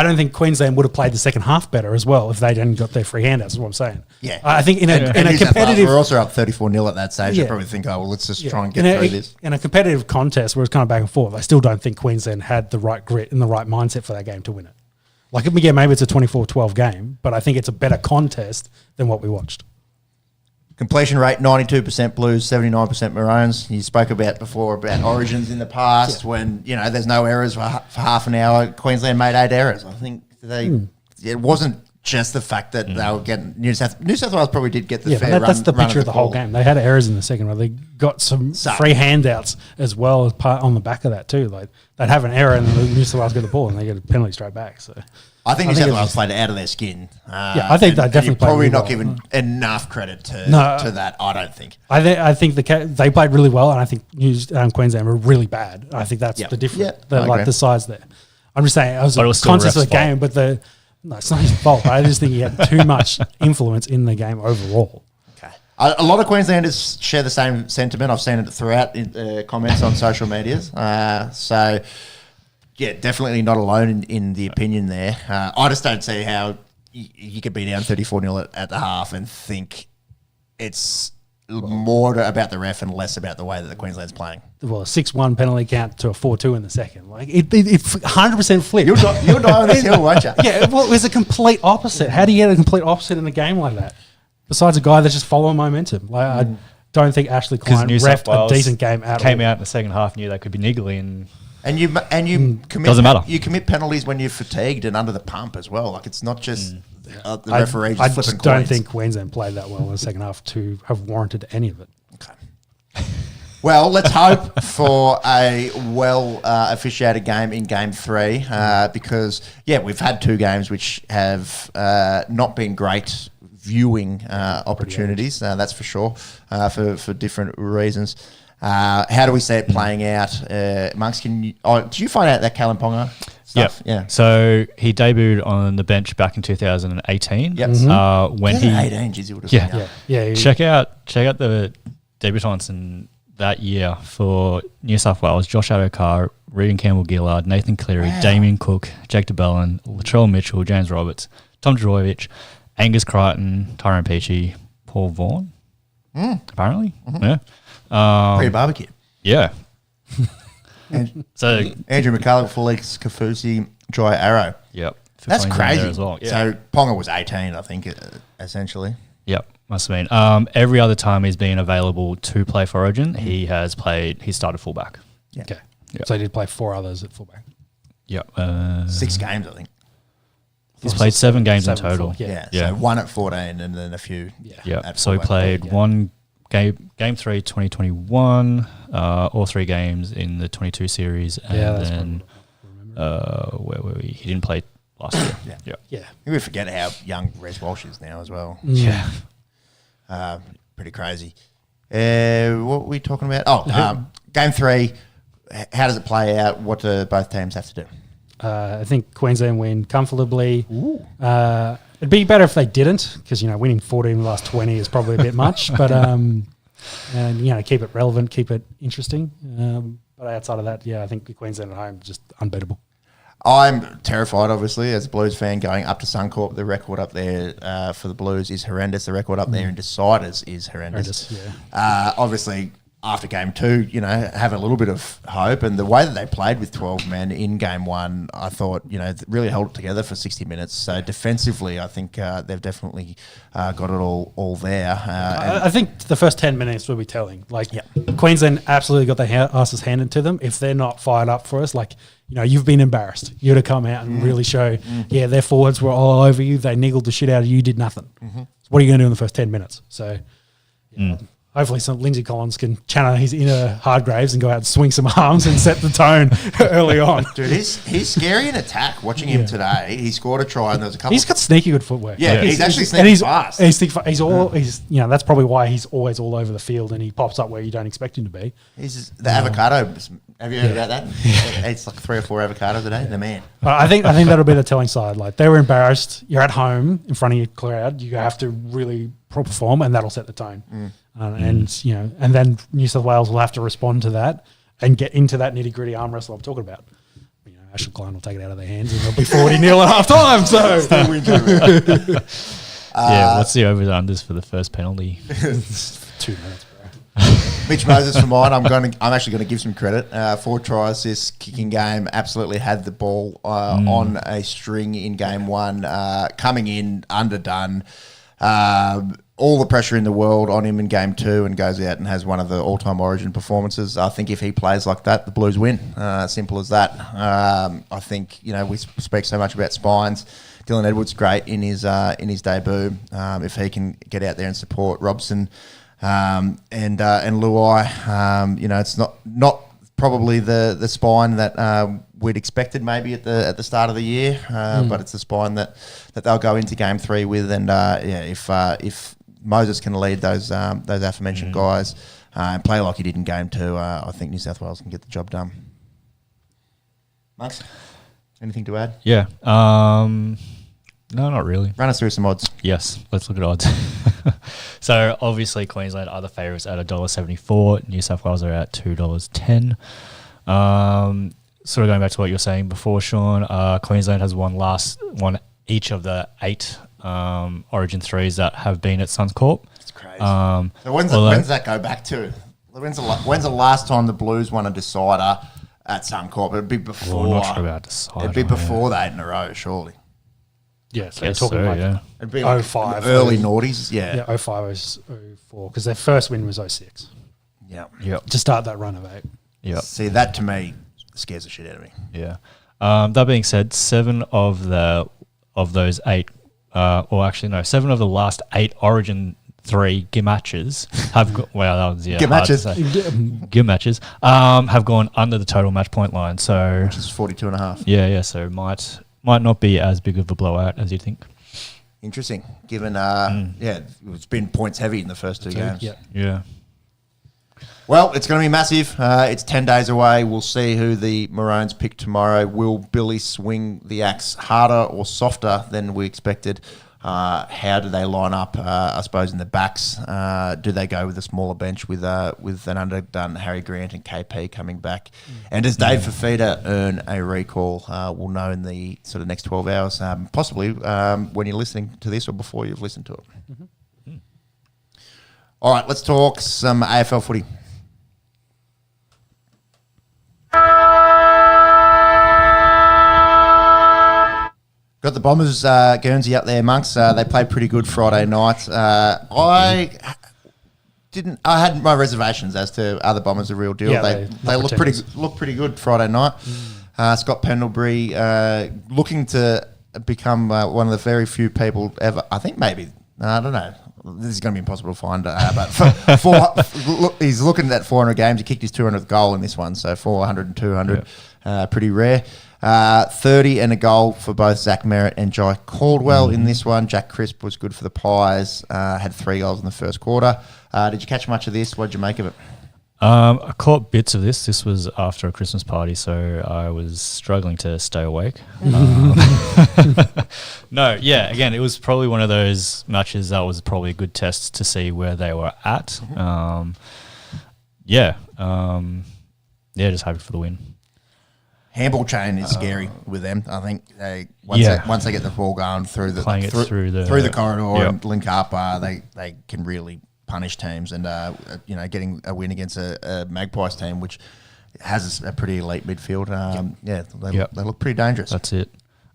Speaker 2: don't think Queensland would have played the second half better as well if they didn't got their free handouts. Is what I'm saying.
Speaker 1: Yeah,
Speaker 2: I think in a
Speaker 1: New South Wales,
Speaker 2: competitive,
Speaker 1: we're also up 34-0 at that stage.
Speaker 2: Yeah.
Speaker 1: You probably think, oh well, let's just
Speaker 2: yeah,
Speaker 1: try and get through this.
Speaker 2: In a competitive contest where it's kind of back and forth, I still don't think Queensland had the right grit and the right mindset for that game to win it. Like, yeah, maybe it's a 24-12 game, but I think it's a better contest than what we watched.
Speaker 1: Completion rate 92% Blues, 79% Maroons. You spoke about before about Origins in the past when there's no errors for half an hour. Queensland made 8 errors. I think it wasn't just the fact that they were getting New South Wales probably did get the fair run.
Speaker 2: That's the
Speaker 1: run
Speaker 2: picture of the whole
Speaker 1: ball.
Speaker 2: game. They had errors in the second one. They got some free handouts as well as part on the back of that too. Like they'd have an error and then New South Wales get the ball and they get a penalty straight back. So
Speaker 1: I think New South Wales played out of their skin.
Speaker 2: I think they definitely
Speaker 1: you're
Speaker 2: played
Speaker 1: probably
Speaker 2: really
Speaker 1: not
Speaker 2: well.
Speaker 1: giving enough credit to that. I don't think.
Speaker 2: I think they played really well, and I think Queensland were really bad. I think that's the difference.
Speaker 1: Yeah, I agree.
Speaker 2: The size there. I'm just saying, I was
Speaker 3: But it was still
Speaker 2: conscious of
Speaker 3: ref's
Speaker 2: the game, but it's not his fault. But I just think he had too much influence in the game overall.
Speaker 1: Okay. A lot of Queenslanders share the same sentiment. I've seen it throughout comments on social medias. So, yeah, definitely not alone in the opinion there. I just don't see how you could be down 34-0 at the half and think it's more about the ref and less about the way that the Queensland's playing.
Speaker 2: Well, a 6-1 penalty count to a 4-2 in the second. Like it 100% flipped.
Speaker 1: You'll die on this hill, won't you?
Speaker 2: Yeah, well, it was a complete opposite. How do you get a complete opposite in a game like that? Besides a guy that's just following momentum. Like I don't think Ashley Klein
Speaker 3: New South
Speaker 2: refed a
Speaker 3: Wales
Speaker 2: decent game at
Speaker 3: came
Speaker 2: all.
Speaker 3: out in the second half, knew they could be niggly, and
Speaker 1: you commit,
Speaker 3: Doesn't matter.
Speaker 1: You commit penalties when you're fatigued and under the pump as well. Like it's not just the referee
Speaker 2: I
Speaker 1: just
Speaker 2: just
Speaker 1: flipping
Speaker 2: don't
Speaker 1: coins.
Speaker 2: think Queensland played that well in the second half to have warranted any of it.
Speaker 1: Okay. Well, let's hope for a well officiated game in Game 3 because, we've had 2 games which have not been great viewing opportunities, that's for sure, for different reasons. How do we see it playing out? Monks, did you find out that Callum Ponga stuff? Yeah.
Speaker 3: So he debuted on the bench back in 2018.
Speaker 1: Yep.
Speaker 3: When he
Speaker 1: 18, geez, he would have been young.
Speaker 2: Yeah.
Speaker 3: check out the debutants in that year for New South Wales: Josh Adokar, Regan Campbell-Gillard, Nathan Cleary, Damien Cook, Jake DeBellin, Latrell Mitchell, James Roberts, Tom Dvojevic, Angus Crichton, Tyrone Peachy, Paul Vaughan. Apparently,
Speaker 1: Pre-barbecue.
Speaker 3: yeah. So
Speaker 1: Andrew McCullough, Felix Kafusi, Joy Arrow.
Speaker 3: yep,
Speaker 1: That's
Speaker 3: Queensland
Speaker 1: crazy.
Speaker 3: there as well. Yeah.
Speaker 1: So Ponga was 18, I think, essentially.
Speaker 3: Yep, must have been. Every other time he's been available to play for Origin, he started fullback.
Speaker 1: Yeah.
Speaker 2: Okay.
Speaker 3: Yep.
Speaker 2: So he did play 4 others at fullback.
Speaker 3: Yep.
Speaker 1: 6 games, I think.
Speaker 3: He's played 7 games in
Speaker 2: 7
Speaker 3: total.
Speaker 2: full,
Speaker 1: Yeah.
Speaker 3: Yeah.
Speaker 1: So 1 at 14 and then a few.
Speaker 3: Yeah.
Speaker 1: at
Speaker 3: So he
Speaker 1: fullback.
Speaker 3: played
Speaker 2: Yeah.
Speaker 3: one game 3, 2021, all 3 games in the 22 series, and
Speaker 2: That's
Speaker 3: then where were we? He didn't play last year.
Speaker 1: Yeah.
Speaker 2: Yeah.
Speaker 1: We forget how young Rez Walsh is now as well.
Speaker 3: Yeah.
Speaker 1: Pretty crazy. What were we talking about? Game 3. How does it play out? What do both teams have to do?
Speaker 2: I think Queensland win comfortably. It'd be better if they didn't because, winning 14 in the last 20 is probably a bit much. But, keep it relevant, keep it interesting. But outside of that, I think Queensland at home is just unbeatable.
Speaker 1: I'm terrified, obviously, as a Blues fan, going up to Suncorp. The record up there for the Blues is horrendous. The record up there in deciders is horrendous. Obviously, after game 2, have a little bit of hope. And the way that they played with 12 men in game 1, I thought, really held it together for 60 minutes. So defensively, I think they've definitely got it all there.
Speaker 2: I think the first 10 minutes will be telling. Queensland absolutely got their asses handed to them. If they're not fired up for us, you've been embarrassed. You got to come out and really show, their forwards were all over you. They niggled the shit out of you, did nothing. So what are you going to do in the first 10 minutes? So, hopefully Lindsay Collins can channel his inner Hardgraves and go out and swing some arms and set the tone early on.
Speaker 1: Dude, he's scary in attack. Watching him today, he scored a try and there was a couple.
Speaker 2: He's got sneaky good footwork.
Speaker 1: Yeah, he's actually sneaky fast.
Speaker 2: He's that's probably why he's always all over the field and he pops up where you don't expect him to be.
Speaker 1: He's the avocado. Have you heard about that? He eats like 3 or 4 avocados a day. The man.
Speaker 2: I think that'll be the telling side. They were embarrassed. You're at home in front of your crowd. You have to really perform, and that'll set the tone. And then New South Wales will have to respond to that and get into that nitty gritty arm wrestle I'm talking about. Ashley Klein will take it out of their hands and they'll be 40-0 at half time. So
Speaker 3: what's the overs unders for the first penalty?
Speaker 2: 2 minutes, bro.
Speaker 1: Mitch Moses for mine. I'm actually going to give some credit. 4 tries this kicking game. Absolutely had the ball on a string in game 1. Coming in underdone. All the pressure in the world on him in game 2 and goes out and has one of the all-time Origin performances. I think if he plays like that, the Blues win. Simple as that. I think, we speak so much about spines. Dylan Edwards great in his debut. If he can get out there and support Robson and Luai, it's not probably the spine that we'd expected maybe at the start of the year, but it's the spine that they'll go into game 3 with. And if Moses can lead those aforementioned guys and play like he did in game 2, I think New South Wales can get the job done. Max, anything to add?
Speaker 3: Yeah. No, not really.
Speaker 1: Run us through some odds.
Speaker 3: Yes, let's look at odds. So obviously Queensland are the favourites at $1.74. New South Wales are at $2.10. Sort of going back to what you were saying before, Sean, Queensland has won each of the 8 Origin 3s that have been at Suncorp.
Speaker 1: It's crazy. So when's that go back to? When's the last time the Blues won a decider at Suncorp? It'd be before.
Speaker 3: I'm not sure about decider.
Speaker 1: It'd be before the 8 in a row, surely.
Speaker 2: Yeah, so you're talking
Speaker 1: it'd be like
Speaker 2: 05.
Speaker 1: Early noughties,
Speaker 2: Yeah, 05, 04, because their first win was 06.
Speaker 1: Yeah.
Speaker 2: To start that run of 8.
Speaker 3: Yeah.
Speaker 1: See, that to me scares the shit out of me.
Speaker 3: Yeah. That being said, 7 of those 8, 7 of the last 8 Origin 3 game matches have that was
Speaker 1: game matches.
Speaker 3: Game matches have gone under the total match point line. So
Speaker 1: which is 42.5.
Speaker 3: Yeah. So might not be as big of a blowout as you think.
Speaker 1: Interesting, given it's been points heavy in the first 2 games.
Speaker 3: Yeah.
Speaker 1: Well, it's going to be massive. It's 10 days away. We'll see who the Maroons pick tomorrow. Will Billy swing the axe harder or softer than we expected? How do they line up, I suppose, in the backs? Do they go with a smaller bench with an underdone Harry Grant and KP coming back? And does Dave Fafita earn a recall? We'll know in the sort of next 12 hours, possibly when you're listening to this or before you've listened to it. All right, let's talk some AFL footy. Got the Bombers Guernsey up there, monks. They played pretty good Friday night. I had my reservations as to are the Bombers the real deal.
Speaker 2: Yeah,
Speaker 1: they look pretty good Friday night. Scott Pendlebury looking to become one of the very few people ever. I think maybe I don't know. This is going to be impossible to find, but he's looking at 400 games. He kicked his 200th goal in this one, so 400 and 200, pretty rare. 30 and a goal for both Zach Merritt and Jai Caldwell in this one. Jack Crisp was good for the Pies, had 3 goals in the first quarter. Did you catch much of this? What did you make of it?
Speaker 3: I caught bits of this. This was after a Christmas party, so I was struggling to stay awake. Again, it was probably one of those matches that was probably a good test to see where they were at.
Speaker 1: Mm-hmm.
Speaker 3: Just happy for the win.
Speaker 1: Handball chain is scary with them. I think once they get the ball going through the through the corridor and link up, they can really punish teams. And getting a win against a Magpies team, which has a pretty elite midfield. They look pretty dangerous.
Speaker 3: That's it.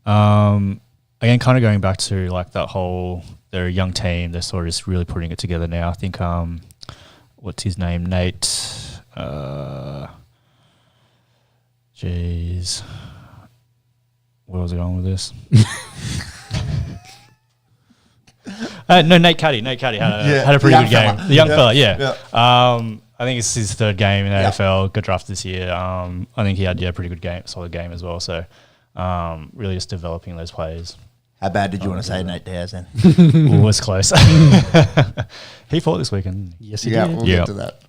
Speaker 3: Again, kind of going back to like that whole, they're a young team. They're sort of just really putting it together now. I think, what's his name? Nate. Jeez. Where was I going with this? No, Nate Cuddy. Nate Cuddy had a pretty good game. The young fella, I think it's his third game in the AFL. Got drafted this year. I think he had a pretty good game, solid game as well. So really just developing those players.
Speaker 1: How bad did you want to say Nate Dowers then?
Speaker 3: It was close. He fought this weekend.
Speaker 2: Yes, he did.
Speaker 1: We'll get to that.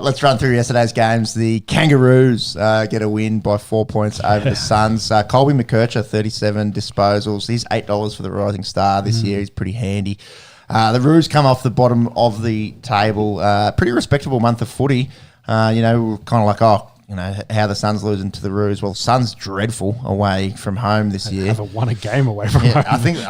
Speaker 1: Let's run through yesterday's games. The Kangaroos get a win by 4 points over the Suns. Colby McKercher, 37 disposals. He's $8 for the Rising Star this year. He's pretty handy. The Roos come off the bottom of the table. Pretty respectable month of footy. We're kind of like, how the Suns losing to the Roos. Well, Suns dreadful away from home this year.
Speaker 2: Haven't won a game away from home.
Speaker 1: I think they're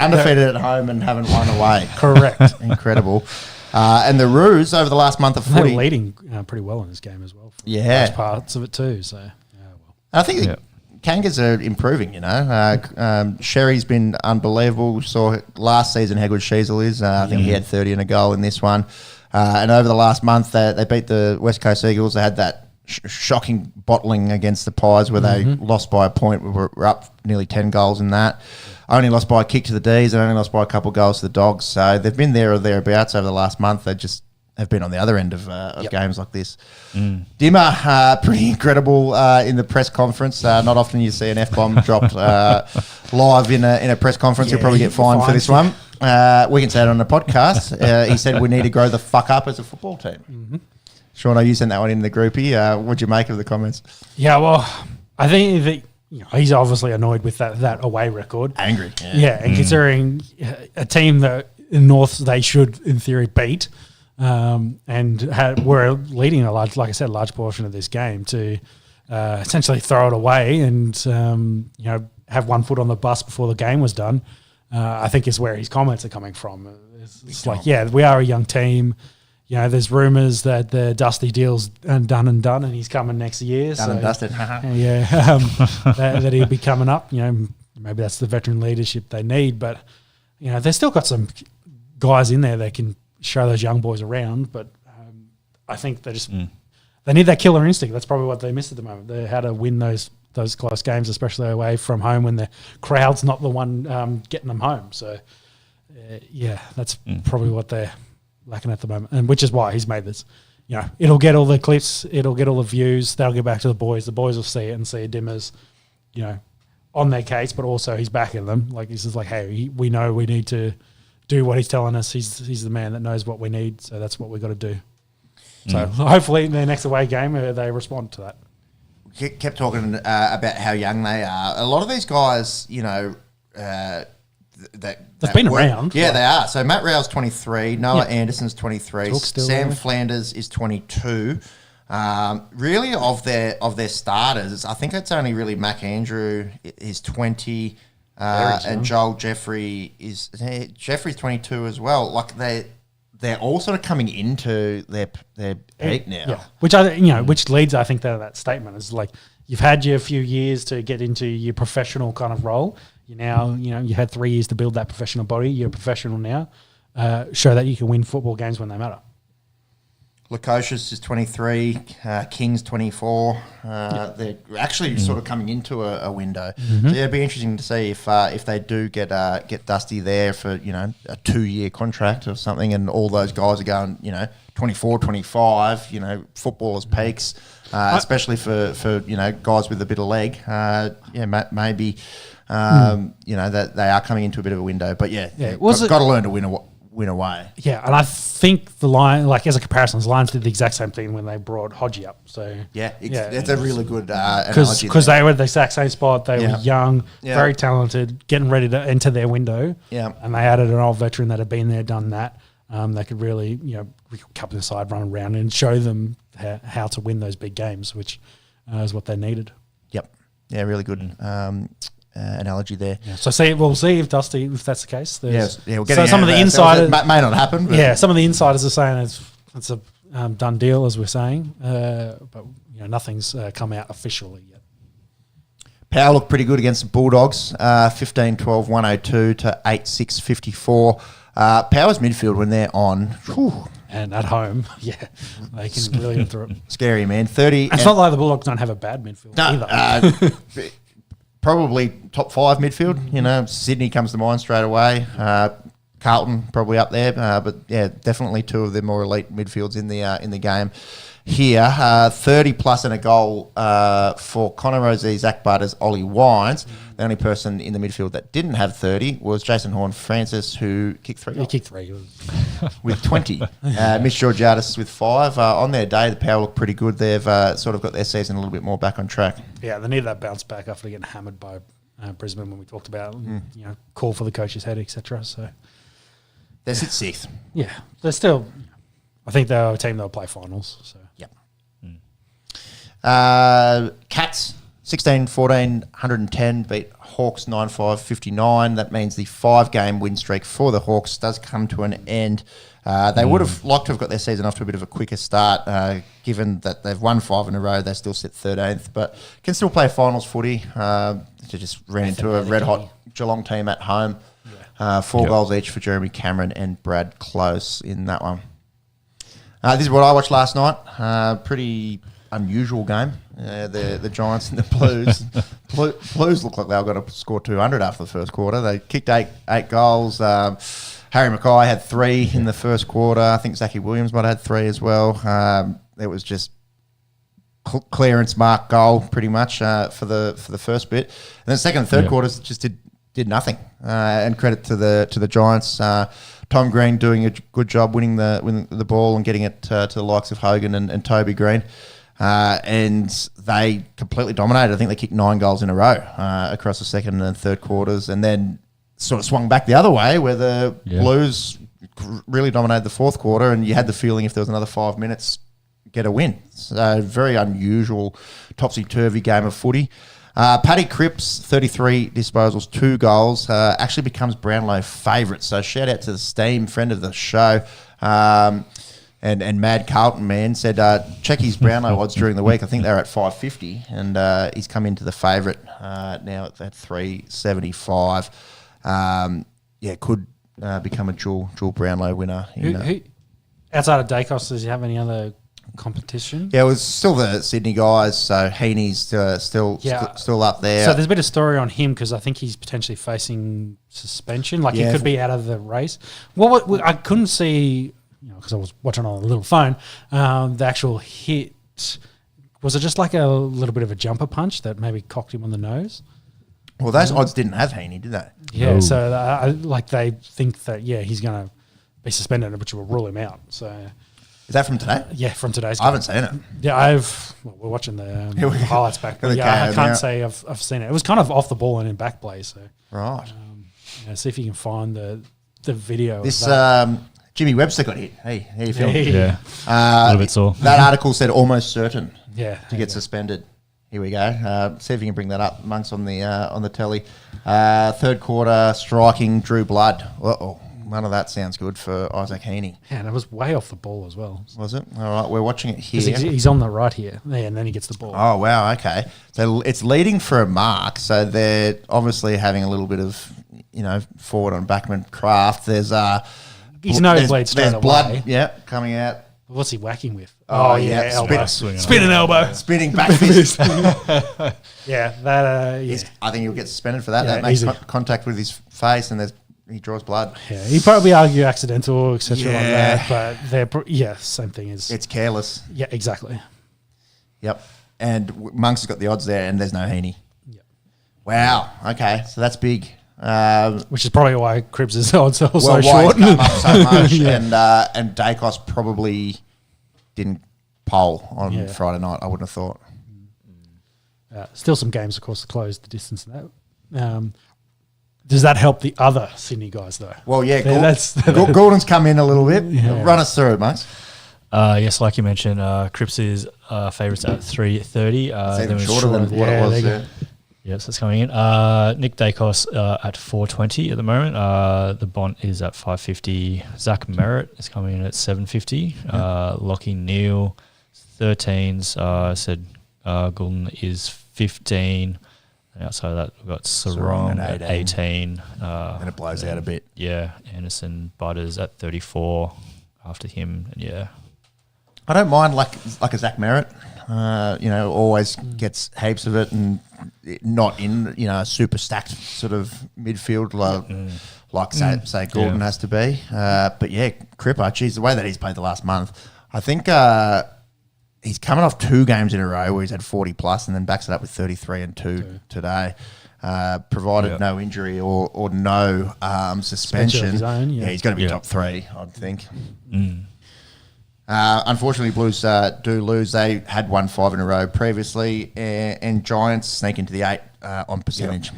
Speaker 1: undefeated at home and haven't won away.
Speaker 2: Correct.
Speaker 1: Incredible. And the Roos over the last month of footy.
Speaker 2: They're leading pretty well in this game as well. Large parts of it too. So,
Speaker 1: I think the Kangas are improving, Sherry's been unbelievable. We saw last season how good Sheasel is. I think he had 30 and a goal in this one. And over the last month, they beat the West Coast Eagles. They had that shocking bottling against the Pies where they lost by a point. We were up nearly 10 goals in that. Only lost by a kick to the D's and only lost by a couple of goals to the Dogs. So they've been there or thereabouts over the last month. They just have been on the other end of games like this. Dimmer, pretty incredible in the press conference. Not often you see an F-bomb dropped live in a press conference. You'll probably get fined for this one. We can say it on the podcast. He said we need to grow the fuck up as a football team. Sean, you sent that one in the groupie. What'd you make of the comments?
Speaker 2: Yeah, well, I think that he's obviously annoyed with that away record.
Speaker 1: Angry.
Speaker 2: And considering a team that in North they should, in theory, beat, and were leading a large portion of this game to essentially throw it away and have one foot on the bus before the game was done. I think is where his comments are coming from. It's like, we are a young team. There's rumours that the Dusty deal's done and he's coming next year.
Speaker 1: Done and dusted.
Speaker 2: That he'll be coming up. Maybe that's the veteran leadership they need. But, they've still got some guys in there that can show those young boys around. But I think they just they need that killer instinct. That's probably what they miss at the moment. They how to win those close games, especially away from home when the crowd's not the one getting them home. So, that's probably what they're lacking at the moment, and which is why he's made this. It'll get all the clips, it'll get all the views. They'll get back to the boys. The boys will see it and see Dimmer's, on their case, but also he's backing them. Like this is like, hey, we know we need to do what he's telling us. He's the man that knows what we need, so that's what we got to do. So hopefully in their next away game they respond to that.
Speaker 1: Kept talking about how young they are. A lot of these guys, they've been around. Yeah, they are. So Matt Rowe's 23, Noah Anderson's 23, Sam Flanders is 22. Really, of their starters, I think it's only really Mac Andrew is 20, and Joel Jeffrey Jeffrey's 22 as well. Like they're all sort of coming into their peak now. Yeah.
Speaker 2: Which leads, I think, to that statement is like you've had your few years to get into your professional kind of role. You now, you had 3 years to build that professional body. You're a professional now. Show that you can win football games when they matter.
Speaker 1: Lukosius is 23, King's 24. They're actually sort of coming into a window. So it'd be interesting to see if they do get Dusty there for a 2-year contract or something, and all those guys are going 24, 25. Footballers' peaks, especially for guys with a bit of leg. Maybe that they are coming into a bit of a window. But got to learn to win away.
Speaker 2: Yeah, and I think the Lions, like as a comparison, the Lions did the exact same thing when they brought Hodgie up. So
Speaker 1: it's a really good analogy.
Speaker 2: Because they were at the exact same spot. They were young, very talented, getting ready to enter their window.
Speaker 1: Yeah,
Speaker 2: and they added an old veteran that had been there, done that. They could really, cup the side, run around, and show them how to win those big games, which is what they needed.
Speaker 1: Yep. Yeah, really good analogy there.
Speaker 2: Yeah. So we'll see if that's the case.
Speaker 1: Yes. Yeah, we're
Speaker 2: so
Speaker 1: getting
Speaker 2: some of the insiders
Speaker 1: may not happen. But
Speaker 2: some of the insiders are saying it's a done deal, as we're saying, but nothing's come out officially yet.
Speaker 1: Power looked pretty good against the Bulldogs, 15-12, 102 to 8-6, 54. Power's midfield when they're on,
Speaker 2: and at home, they can really get through it.
Speaker 1: Scary, man. 30.
Speaker 2: It's not like the Bulldogs don't have a bad midfield either.
Speaker 1: Probably top 5 midfield. Sydney comes to mind straight away. Carlton probably up there, but yeah, definitely 2 of the more elite midfields in the game. Here, 30 plus and a goal for Connor Rozee, Zach Butters, Ollie Wines. The only person in the midfield that didn't have 30 was Jason Horne-Francis, who kicked 3 goals.
Speaker 2: He kicked 3.
Speaker 1: With 20. Mitch Georgiadis with 5. On their day, the Power looked pretty good. They've sort of got their season a little bit more back on track.
Speaker 2: Yeah, they needed that bounce back after getting hammered by Brisbane when we talked about call for the coach's head, etc. So
Speaker 1: they're sit 6th.
Speaker 2: Yeah, they're still. I think they're a team that'll play finals. So.
Speaker 1: Yep. Cats 16-14, 110 beat Hawks 9-5, 59. That means the 5-game win streak for the Hawks does come to an end. They would have liked to have got their season off to a bit of a quicker start, given that they've won 5 in a row. They still sit 13th, but can still play finals footy. They just ran into a red-hot Geelong team at home. 4 goals each for Jeremy Cameron and Brad Close in that one. This is what I watched last night. Pretty unusual game. The Giants and the Blues. Blues look like they were going to score 200 after the first quarter. They kicked eight goals. Harry Mackay had 3 in the first quarter. I think Zachy Williams might have had 3 as well. It was just clearance mark goal pretty much for the first bit. And then second and third quarters just did nothing. And credit to the Giants. Tom Green doing a good job winning the ball and getting it to the likes of Hogan and Toby Green. And they completely dominated. I think they kicked 9 goals in a row across the second and third quarters, and then sort of swung back the other way where the Blues really dominated the fourth quarter, and you had the feeling if there was another 5 minutes, get a win. So very unusual, topsy-turvy game of footy. Paddy Cripps, 33 disposals, 2 goals, actually becomes Brownlow favourite. So shout out to the Steam, friend of the show. And Mad Carlton, man, said check his Brownlow odds during the week. I think they're at 550, and he's come into the favourite now at 375. Could become a dual Brownlow winner.
Speaker 2: Who, outside of Dacos, does he have any other competition?
Speaker 1: Yeah, it was still the Sydney guys, so Heaney's still up there.
Speaker 2: So there's a bit of story on him because I think he's potentially facing suspension. He could be out of the race. Well, I couldn't see, because I was watching on a little phone, the actual hit. Was it just like a little bit of a jumper punch that maybe cocked him on the nose?
Speaker 1: Well, those odds didn't have Heaney, did they?
Speaker 2: Yeah, so they think that, he's going to be suspended, which will rule him out. So
Speaker 1: is that from today?
Speaker 2: Yeah, from today's game.
Speaker 1: I haven't seen it.
Speaker 2: Yeah, we're watching the highlights back. But I can't say I've seen it. It was kind of off the ball and in back play. So
Speaker 1: right.
Speaker 2: See if you can find the video.
Speaker 1: This Jimmy Webster got hit. Hey, how you feeling?
Speaker 3: Yeah, a little bit sore.
Speaker 1: That article said almost certain to get suspended. Here we go. See if you can bring that up. Monk's on the telly. Third quarter striking drew blood. Uh-oh. None of that sounds good for Isaac Heaney.
Speaker 2: Yeah, and it was way off the ball as well.
Speaker 1: Was it? All right, we're watching it here.
Speaker 2: He's on the right here, and then he gets the ball.
Speaker 1: Oh, wow, okay. So it's leading for a mark, so they're obviously having a little bit of, forward on backman craft. There's
Speaker 2: his nose bleeds straight away.
Speaker 1: Blood, coming out.
Speaker 2: What's he whacking with?
Speaker 1: Oh yeah,
Speaker 2: elbow.
Speaker 3: Spinning
Speaker 2: elbow.
Speaker 1: Spinning back fist.
Speaker 2: Yeah, that.
Speaker 1: I think he'll get suspended for that. That makes contact with his face, and he draws blood.
Speaker 2: Yeah, he'd probably argue accidental, etc. like that. But same thing as
Speaker 1: it's careless.
Speaker 2: Yeah, exactly.
Speaker 1: Yep. And Monks has got the odds there, and there's no Heaney.
Speaker 2: Yep.
Speaker 1: Wow. Okay, so that's big.
Speaker 2: Which is probably why Cribs' odds are so
Speaker 1: why
Speaker 2: short.
Speaker 1: It's come up so much, and Dacos probably didn't poll on Friday night. I wouldn't have thought.
Speaker 2: Still some games, of course, to close the distance. Does that help the other Sydney guys though?
Speaker 1: Well, Gordon's come in a little bit.
Speaker 2: Yeah.
Speaker 1: Run us through it, mate.
Speaker 3: Yes, like you mentioned, Cripps is favourites at 3:30.
Speaker 1: It's even shorter than what it was. Yeah.
Speaker 3: Yes, it's coming in. Nick Dacos at 4:20 at the moment. The Bont is at 5:50. Zach Merritt is coming in at 7:50. Lockie Neal, 13s. Said Goulden is 15. And outside of that, we've got Sarong at 18.
Speaker 1: And it blows out a bit.
Speaker 3: Yeah, Anderson Butters at 34 after him. And yeah.
Speaker 1: I don't mind like a Zach Merritt. Always gets heaps of it and not in, a super stacked sort of midfield like say Gordon has to be. But yeah, Cripper, geez, the way that he's played the last month, I think he's coming off 2 games in a row where he's had 40 plus and then backs it up with 33 and 2 today. Provided no injury or no suspension. He's going to be top 3, I'd think. Unfortunately, Blues do lose. They had won 5 in a row previously, and Giants sneak into the 8 on percentage.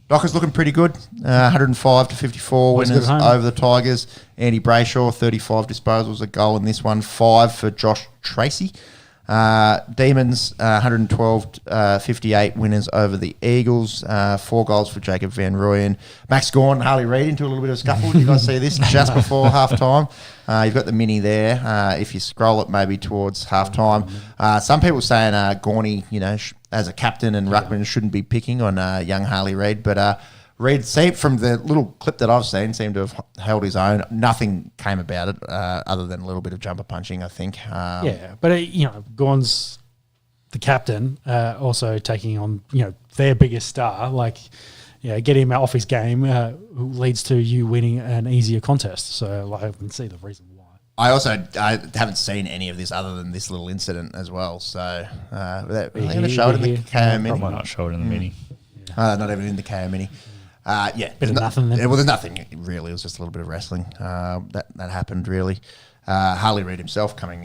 Speaker 1: Dockers looking pretty good. 105 to 54 winners over the Tigers. Andy Brayshaw, 35 disposals, a goal in this one. 5 for Josh Tracy. Demons, 112 58 winners over the Eagles. 4 goals for Jacob Van Rooyen. Max Gawn, Harley Reid into a little bit of scuffle. Did you guys see this just before half time? You've got the mini there. If you scroll it maybe towards half time. Some people saying Gawny, as a captain and ruckman shouldn't be picking on young Harley Reid, but Reid, from the little clip that I've seen, seemed to have held his own. Nothing came about it other than a little bit of jumper punching, I think.
Speaker 2: But Gawn's the captain, also taking on their biggest star. Get him off his game leads to you winning an easier contest. So I can see the reason why. I haven't seen any of this other than this little incident as well. So are they going to show it in the KO Mini?
Speaker 3: Probably not show it in the Mini.
Speaker 1: Not even in the KO Mini.
Speaker 2: Bit of nothing then.
Speaker 1: Well, there's nothing really. It was just a little bit of wrestling that happened really. Harley Reid himself coming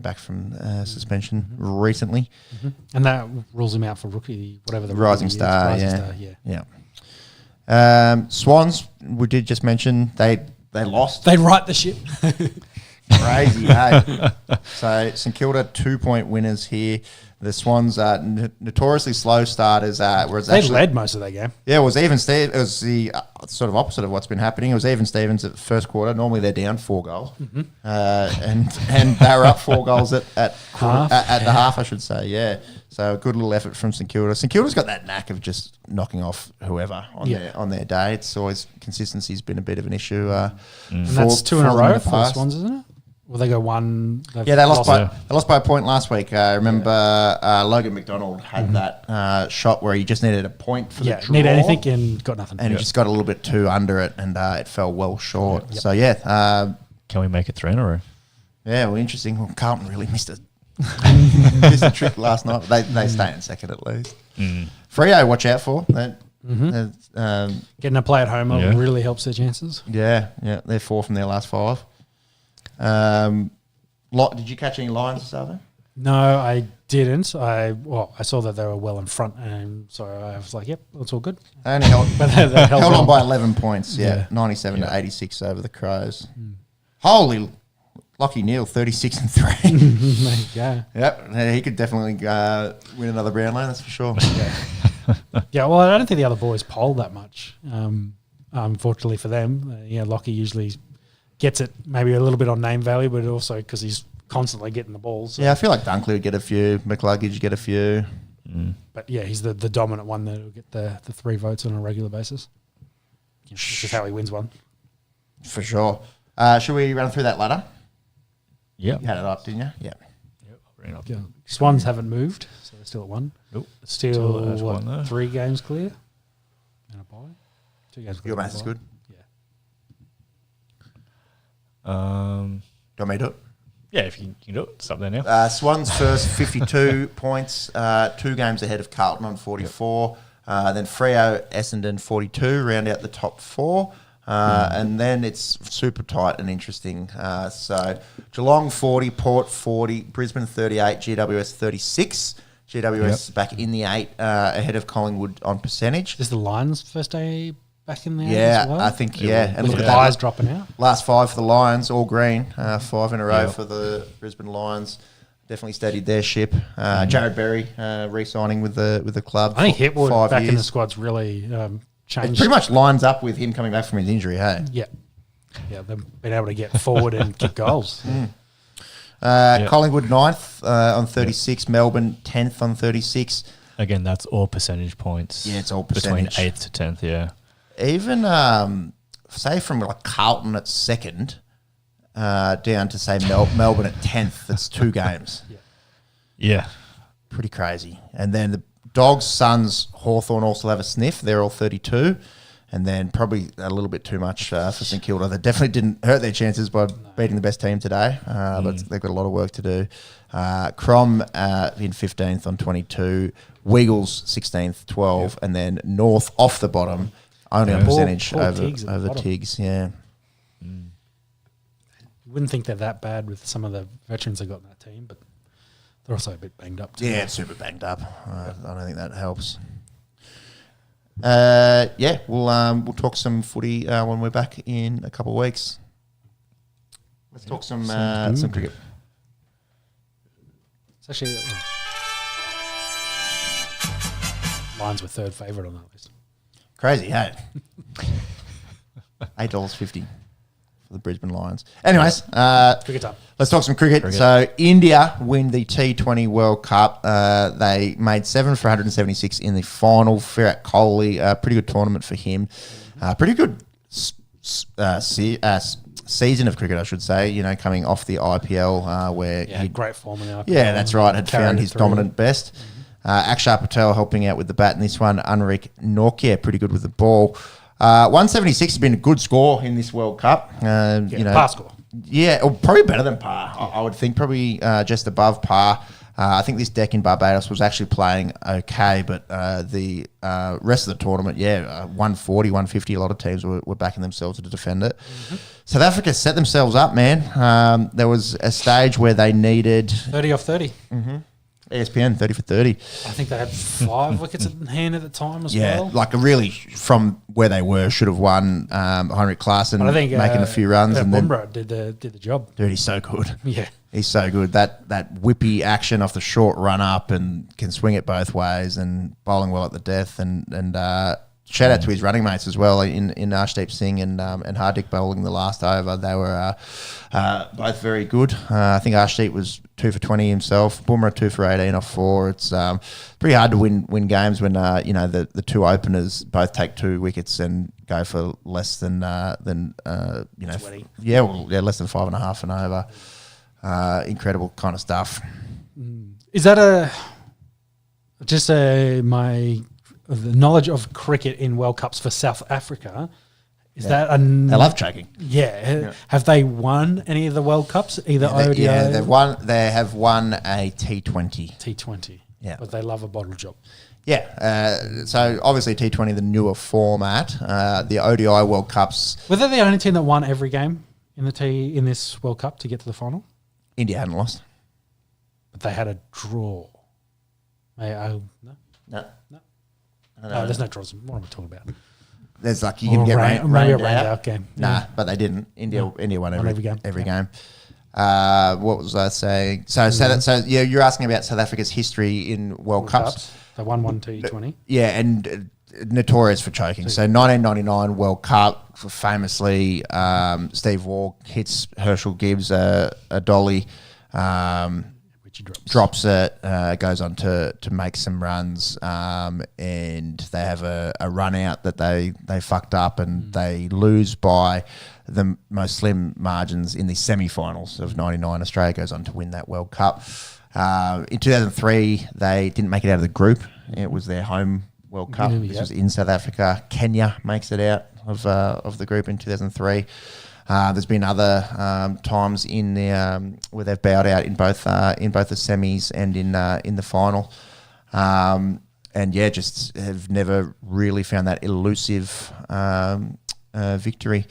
Speaker 1: back from suspension recently,
Speaker 2: and that rules him out for rookie, whatever the
Speaker 1: Rising Star. Swans, we did just mention they lost.
Speaker 2: They right the ship.
Speaker 1: Crazy, hey. So St Kilda 2-point winners here. The Swans are notoriously slow starters. Whereas
Speaker 2: they led most of that game.
Speaker 1: Yeah, it was even. It was the sort of opposite of what's been happening. It was even Stevens at the first quarter. Normally they're down 4 goals, and they were up 4 goals at the half, I should say. Yeah, so a good little effort from St Kilda. St Kilda's got that knack of just knocking off whoever on their day. It's always consistency's been a bit of an issue.
Speaker 2: And that's 2 in a row for the Swans, isn't it? Well, they go one.
Speaker 1: They lost by a point last week. I remember Logan McDonald had that shot where he just needed a point for the draw.
Speaker 2: Need anything and got nothing.
Speaker 1: And he just got a little bit too under it, and it fell well short.
Speaker 2: Yep.
Speaker 1: So
Speaker 3: can we make it 3 in a row?
Speaker 1: Yeah, well, interesting. Well, Carlton really missed a trick last night. They stay in second at least. Freo, watch out for.
Speaker 2: Getting a play at home really helps their chances.
Speaker 1: Yeah, they're 4 from their last 5. Did you catch any Lions this afternoon?
Speaker 2: No, I didn't. I saw that they were well in front, and so I was like, "Yep, that's all good."
Speaker 1: They only held on by 11 points. 97 to 86 over the Crows. Holy, Lockie Neal, 36 and 3.
Speaker 2: There you go.
Speaker 1: Yep, he could definitely win another Brownlow. That's for sure.
Speaker 2: Well, I don't think the other boys polled that much. Unfortunately for them, Lockie usually gets it maybe a little bit on name value, but also because he's constantly getting the balls. So.
Speaker 1: Yeah, I feel like Dunkley would get a few, McCluggage get a few.
Speaker 2: But he's the dominant one that will get the 3 votes on a regular basis. Which is how he wins one.
Speaker 1: For sure. Should we run through that ladder?
Speaker 3: Yeah.
Speaker 1: You had it up, didn't you? Yeah.
Speaker 3: Yep, I'll bring it up.
Speaker 2: Yeah. Swans haven't moved, so they're still at 1.
Speaker 3: Nope.
Speaker 2: Still 3 games clear? And a bye? 2 games clear.
Speaker 1: Your math is good.
Speaker 3: Do
Speaker 1: you want me to do it?
Speaker 3: Yeah, if you can do it. Stop there now.
Speaker 1: Swans first, 52 points, 2 games ahead of Carlton on 44. Then Freo, Essendon, 42, round out the top 4. And then it's super tight and interesting. So Geelong, 40, Port, 40, Brisbane, 38, GWS, 36. GWS back in the 8 ahead of Collingwood on percentage.
Speaker 2: Is the Lions first day back in there
Speaker 1: Yeah,
Speaker 2: as well?
Speaker 1: I think, yeah. And
Speaker 2: With
Speaker 1: look
Speaker 2: the
Speaker 1: at
Speaker 2: buys
Speaker 1: that.
Speaker 2: dropping out.
Speaker 1: Last 5 for the Lions, all green. 5 in a row
Speaker 3: Yep.
Speaker 1: for the Brisbane Lions. Definitely steadied their ship. Jared Berry re-signing with the club.
Speaker 2: I think Hitwood
Speaker 1: 5
Speaker 2: back in the
Speaker 1: years.
Speaker 2: squad's really
Speaker 1: It
Speaker 2: changed.
Speaker 1: pretty much lines up with him coming back from his injury, hey?
Speaker 2: Yeah. Yeah, they've been able to get forward and kick goals.
Speaker 1: Collingwood 9th on 36. Melbourne 10th on 36.
Speaker 3: Again, that's all percentage points.
Speaker 1: Yeah, it's all
Speaker 3: between
Speaker 1: percentage.
Speaker 3: 8th to 10th. Yeah.
Speaker 1: Even, say, from like Carlton at 2nd down to, say, Melbourne at 10th, that's 2 games.
Speaker 3: Yeah.
Speaker 1: Pretty crazy. And then the Dogs, Suns, Hawthorn also have a sniff. They're all 32. And then probably a little bit too much for St Kilda. They definitely didn't hurt their chances by beating the best team today, but they've got a lot of work to do. Crom in 15th on 22. Wiggles 16th, 12. And then North off the bottom, only on percentage
Speaker 2: Poor
Speaker 1: over
Speaker 2: Tiggs at the bottom.
Speaker 1: Tiggs, yeah.
Speaker 2: You wouldn't think they're that bad with some of the veterans they got in that team, but they're also a bit banged up too.
Speaker 1: Yeah, it's super banged up. I don't think that helps. We'll talk some footy when we're back in a couple of weeks. Let's talk some cricket.
Speaker 2: It's actually Lions were third favourite on that list.
Speaker 1: Crazy, hey? $8.50 for the Brisbane Lions. Anyways,
Speaker 2: Cricket time.
Speaker 1: let's talk some cricket. So India win the T20 World Cup. They made 7 for 176 in the final. Virat Kohli, pretty good tournament for him. Pretty good season of cricket, I should say. You know, coming off the IPL where
Speaker 2: Yeah, great form in the IPL.
Speaker 1: yeah, that's right. Had
Speaker 2: Carried
Speaker 1: found
Speaker 2: it
Speaker 1: his
Speaker 2: through.
Speaker 1: dominant best. Akshar Patel helping out with the bat in this one. Anrik Nortje, pretty good with the ball. 176 has been a good score in this World Cup.
Speaker 2: Par score.
Speaker 1: Yeah, or probably better than par, I would think. Probably just above par. I think this deck in Barbados was actually playing okay, but the rest of the tournament, 140, 150, a lot of teams were backing themselves to defend it. South Africa set themselves up, man. There was a stage where they needed
Speaker 2: 30 off 30.
Speaker 1: ESPN 30 for 30.
Speaker 2: I think they had 5 wickets in hand at the time as
Speaker 1: Yeah,
Speaker 2: well.
Speaker 1: like a really from where they were should have won. Heinrich Klaassen
Speaker 2: But I think
Speaker 1: making a few runs, and then
Speaker 2: Bumrah did the job.
Speaker 1: dude, he's so good.
Speaker 2: Yeah.
Speaker 1: He's so good. That whippy action off the short run up and can swing it both ways and bowling well at the death and shout out to his running mates as well in Arshdeep Singh and Hardik bowling the last over. They were both very good. I think Arshdeep was 2 for 20 himself. Bumrah 2 for 18 off 4. It's pretty hard to win games when the 2 openers both take 2 wickets and go for less than
Speaker 2: 20.
Speaker 1: less than 5.5 and over. Incredible kind of stuff.
Speaker 2: Is that the knowledge of cricket in World Cups for South Africa? Is that
Speaker 1: I love tracking.
Speaker 2: Yeah. Have they won any of the World Cups? Either ODI
Speaker 1: They've won. They have won a T20.
Speaker 2: T20.
Speaker 1: Yeah.
Speaker 2: But they love a bottle job.
Speaker 1: Yeah. So obviously T20, the newer format. The ODI World Cups.
Speaker 2: Were they the only team that won every game in this World Cup to get to the final?
Speaker 1: India hadn't lost.
Speaker 2: But they had a draw. No,
Speaker 1: No.
Speaker 2: there's no draws. What am I talking about?
Speaker 1: There's like you can get
Speaker 2: maybe a
Speaker 1: rained
Speaker 2: rained
Speaker 1: out.
Speaker 2: out game.
Speaker 1: Nah,
Speaker 2: Yeah.
Speaker 1: but they didn't. India won every game.
Speaker 2: Yeah.
Speaker 1: Game. What was I saying? So you're asking about South Africa's history in World Cups.
Speaker 2: They won 1 T20.
Speaker 1: Yeah, and notorious for choking. So 1999 World Cup, famously, Steve Waugh hits Herschel Gibbs a dolly,
Speaker 2: Which he
Speaker 1: drops it, goes on to make some runs, and they have a run out that they fucked up and they lose by the most slim margins in the semi-finals of 99. Australia goes on to win that World Cup. In 2003, they didn't make it out of the group. It was their home World Cup. This was in South Africa. Kenya makes it out of the group in 2003. There's been other times in the where they've bowed out in both the semis and in the final, just have never really found that elusive victory.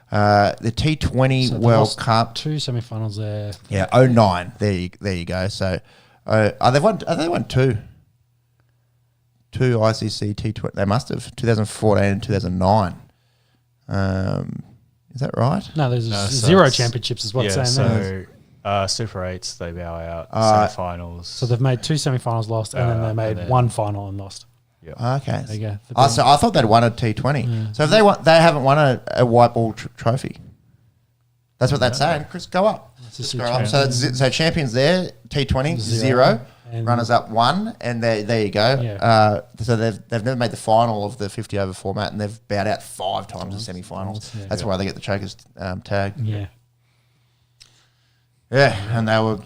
Speaker 1: The T20 World Cup,
Speaker 2: 2 semi-finals there.
Speaker 1: yeah, 09. There you go. So, they've won 2 ICC T20. They must have 2014 and 2009. Is that right?
Speaker 2: No, there's
Speaker 3: No, so
Speaker 2: zero
Speaker 3: it's-
Speaker 2: championships is what it's
Speaker 3: Yeah,
Speaker 2: saying there.
Speaker 3: so Super 8s, they bow out. Semi-finals.
Speaker 2: So they've made 2 semi-finals, lost, and then they
Speaker 3: and
Speaker 2: made
Speaker 3: then-
Speaker 2: 1 final and lost.
Speaker 1: Okay.
Speaker 2: There you go.
Speaker 1: Oh, so I thought they'd won a T20. So if they haven't won a white ball trophy. That's what that's saying. Chris, go up.
Speaker 2: Just
Speaker 1: Scroll up. So champions there, T20, 0.
Speaker 2: Zero. And-
Speaker 1: Runners up 1, and there you go.
Speaker 2: Yeah.
Speaker 1: So they've never made the final of the 50 over format, and they've bowed out 5 times in semi-finals.
Speaker 2: Yeah.
Speaker 1: That's why they get the Chokers tag.
Speaker 2: Yeah.
Speaker 1: Yeah, and they were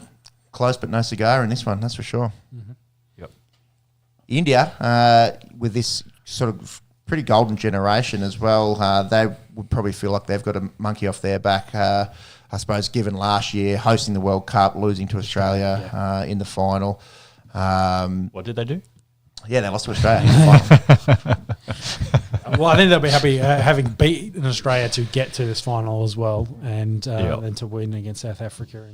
Speaker 1: close but no cigar in this one, that's for sure.
Speaker 3: Yep.
Speaker 1: India, with this sort of pretty golden generation as well, they would probably feel like they've got a monkey off their back, I suppose, given last year, hosting the World Cup, losing to Australia in the final.
Speaker 3: What did they do?
Speaker 1: Yeah, they lost to Australia in the final.
Speaker 2: Well, I think they'll be happy having beaten Australia to get to this final as well, and then to win against South Africa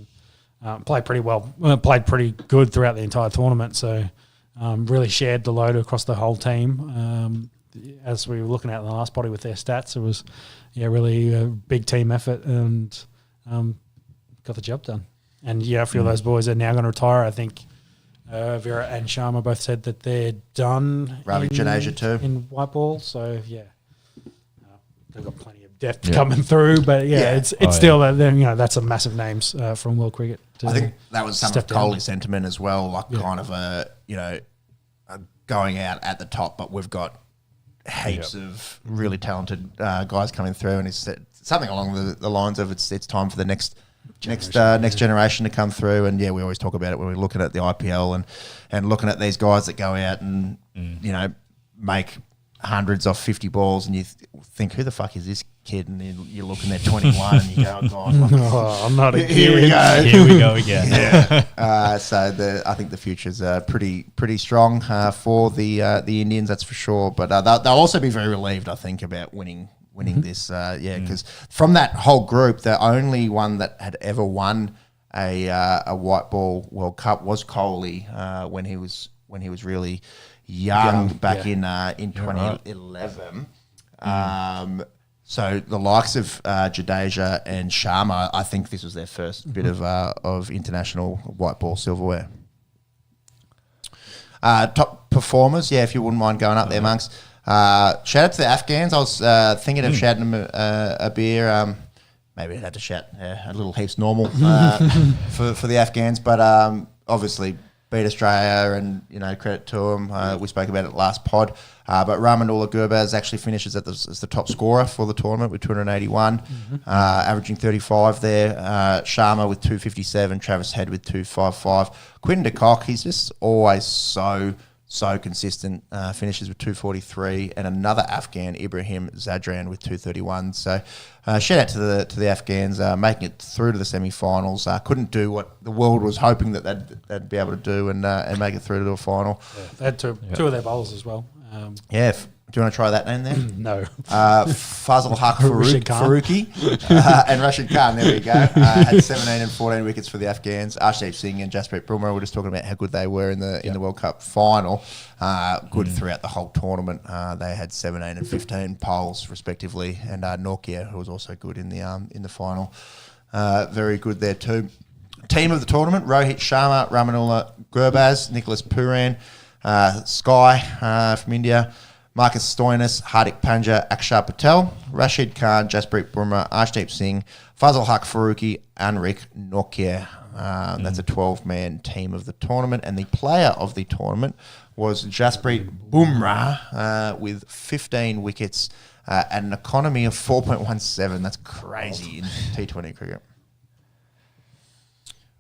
Speaker 2: and played pretty well, played pretty good throughout the entire tournament. So really shared the load across the whole team. As we were looking at in the last potty with their stats, it was really a big team effort and got the job done. And a few of those boys are now going to retire. I think Vera and Sharma both said that they're done.
Speaker 1: Ravi Jadeja too.
Speaker 2: In white ball. So, they've got plenty of depth coming through. But, it's still, that's a massive names from world cricket.
Speaker 1: I think that was some of Kohli's sentiment as well, like kind of going out at the top, but we've got heaps of really talented guys coming through, and it's something along the lines of it's time for the next generation to come through. And we always talk about it when we're looking at the IPL and looking at these guys that go out and make hundreds off 50 balls, and you think, who the fuck is this kid? And you look and they're 21 and you go, oh God,
Speaker 2: I'm not a
Speaker 1: here we go.
Speaker 3: Here we go again.
Speaker 1: So I think the future's pretty strong for the Indians, that's for sure. But they'll also be very relieved, I think, about winning this. Because from that whole group, the only one that had ever won a white ball World Cup was Kohli when he was really young back in 2011. So the likes of Jadeja and Sharma, I think this was their first bit of international white ball silverware. Top performers, if you wouldn't mind going up there, monks. Shout out to the Afghans. I was thinking of shouting them a beer. Maybe I'd have to shout a little heaps normal for the Afghans, but obviously beat Australia, and credit to them. We spoke about it last pod, but Rahmanullah Gurbaz actually finishes as the top scorer for the tournament with 281, averaging 35 there. Sharma with 257, Travis Head with 255. Quinton de Kock, he's just always so consistent, finishes with 243, and another Afghan, Ibrahim Zadran, with 231. So shout out to the Afghans making it through to the semi-finals. Couldn't do what the world was hoping that they'd be able to do and make it through to a final.
Speaker 2: They had two of their bowlers as well.
Speaker 1: Do you want to try that name there?
Speaker 2: No.
Speaker 1: Fazal Haq Faruqi and Rashid Khan, there we go. Had 17 and 14 wickets for the Afghans. Arshdeep Singh and Jasprit Bumrah were just talking about how good they were in the World Cup final. Good throughout the whole tournament. They had 17 and 15 poles respectively, and Norkia, who was also good in the final. Very good there too. Team of the tournament: Rohit Sharma, Rahmanullah Gurbaz, Nicholas Puran, Sky from India, Marcus Stoinis, Hardik Pandya, Akshar Patel, Rashid Khan, Jasprit Bumrah, Arshdeep Singh, Fazal Haq Faruqi, Anrik Norkia. That's a 12-man team of the tournament, and the player of the tournament was Jasprit Bumrah with 15 wickets at an economy of 4.17. That's crazy in T20 cricket.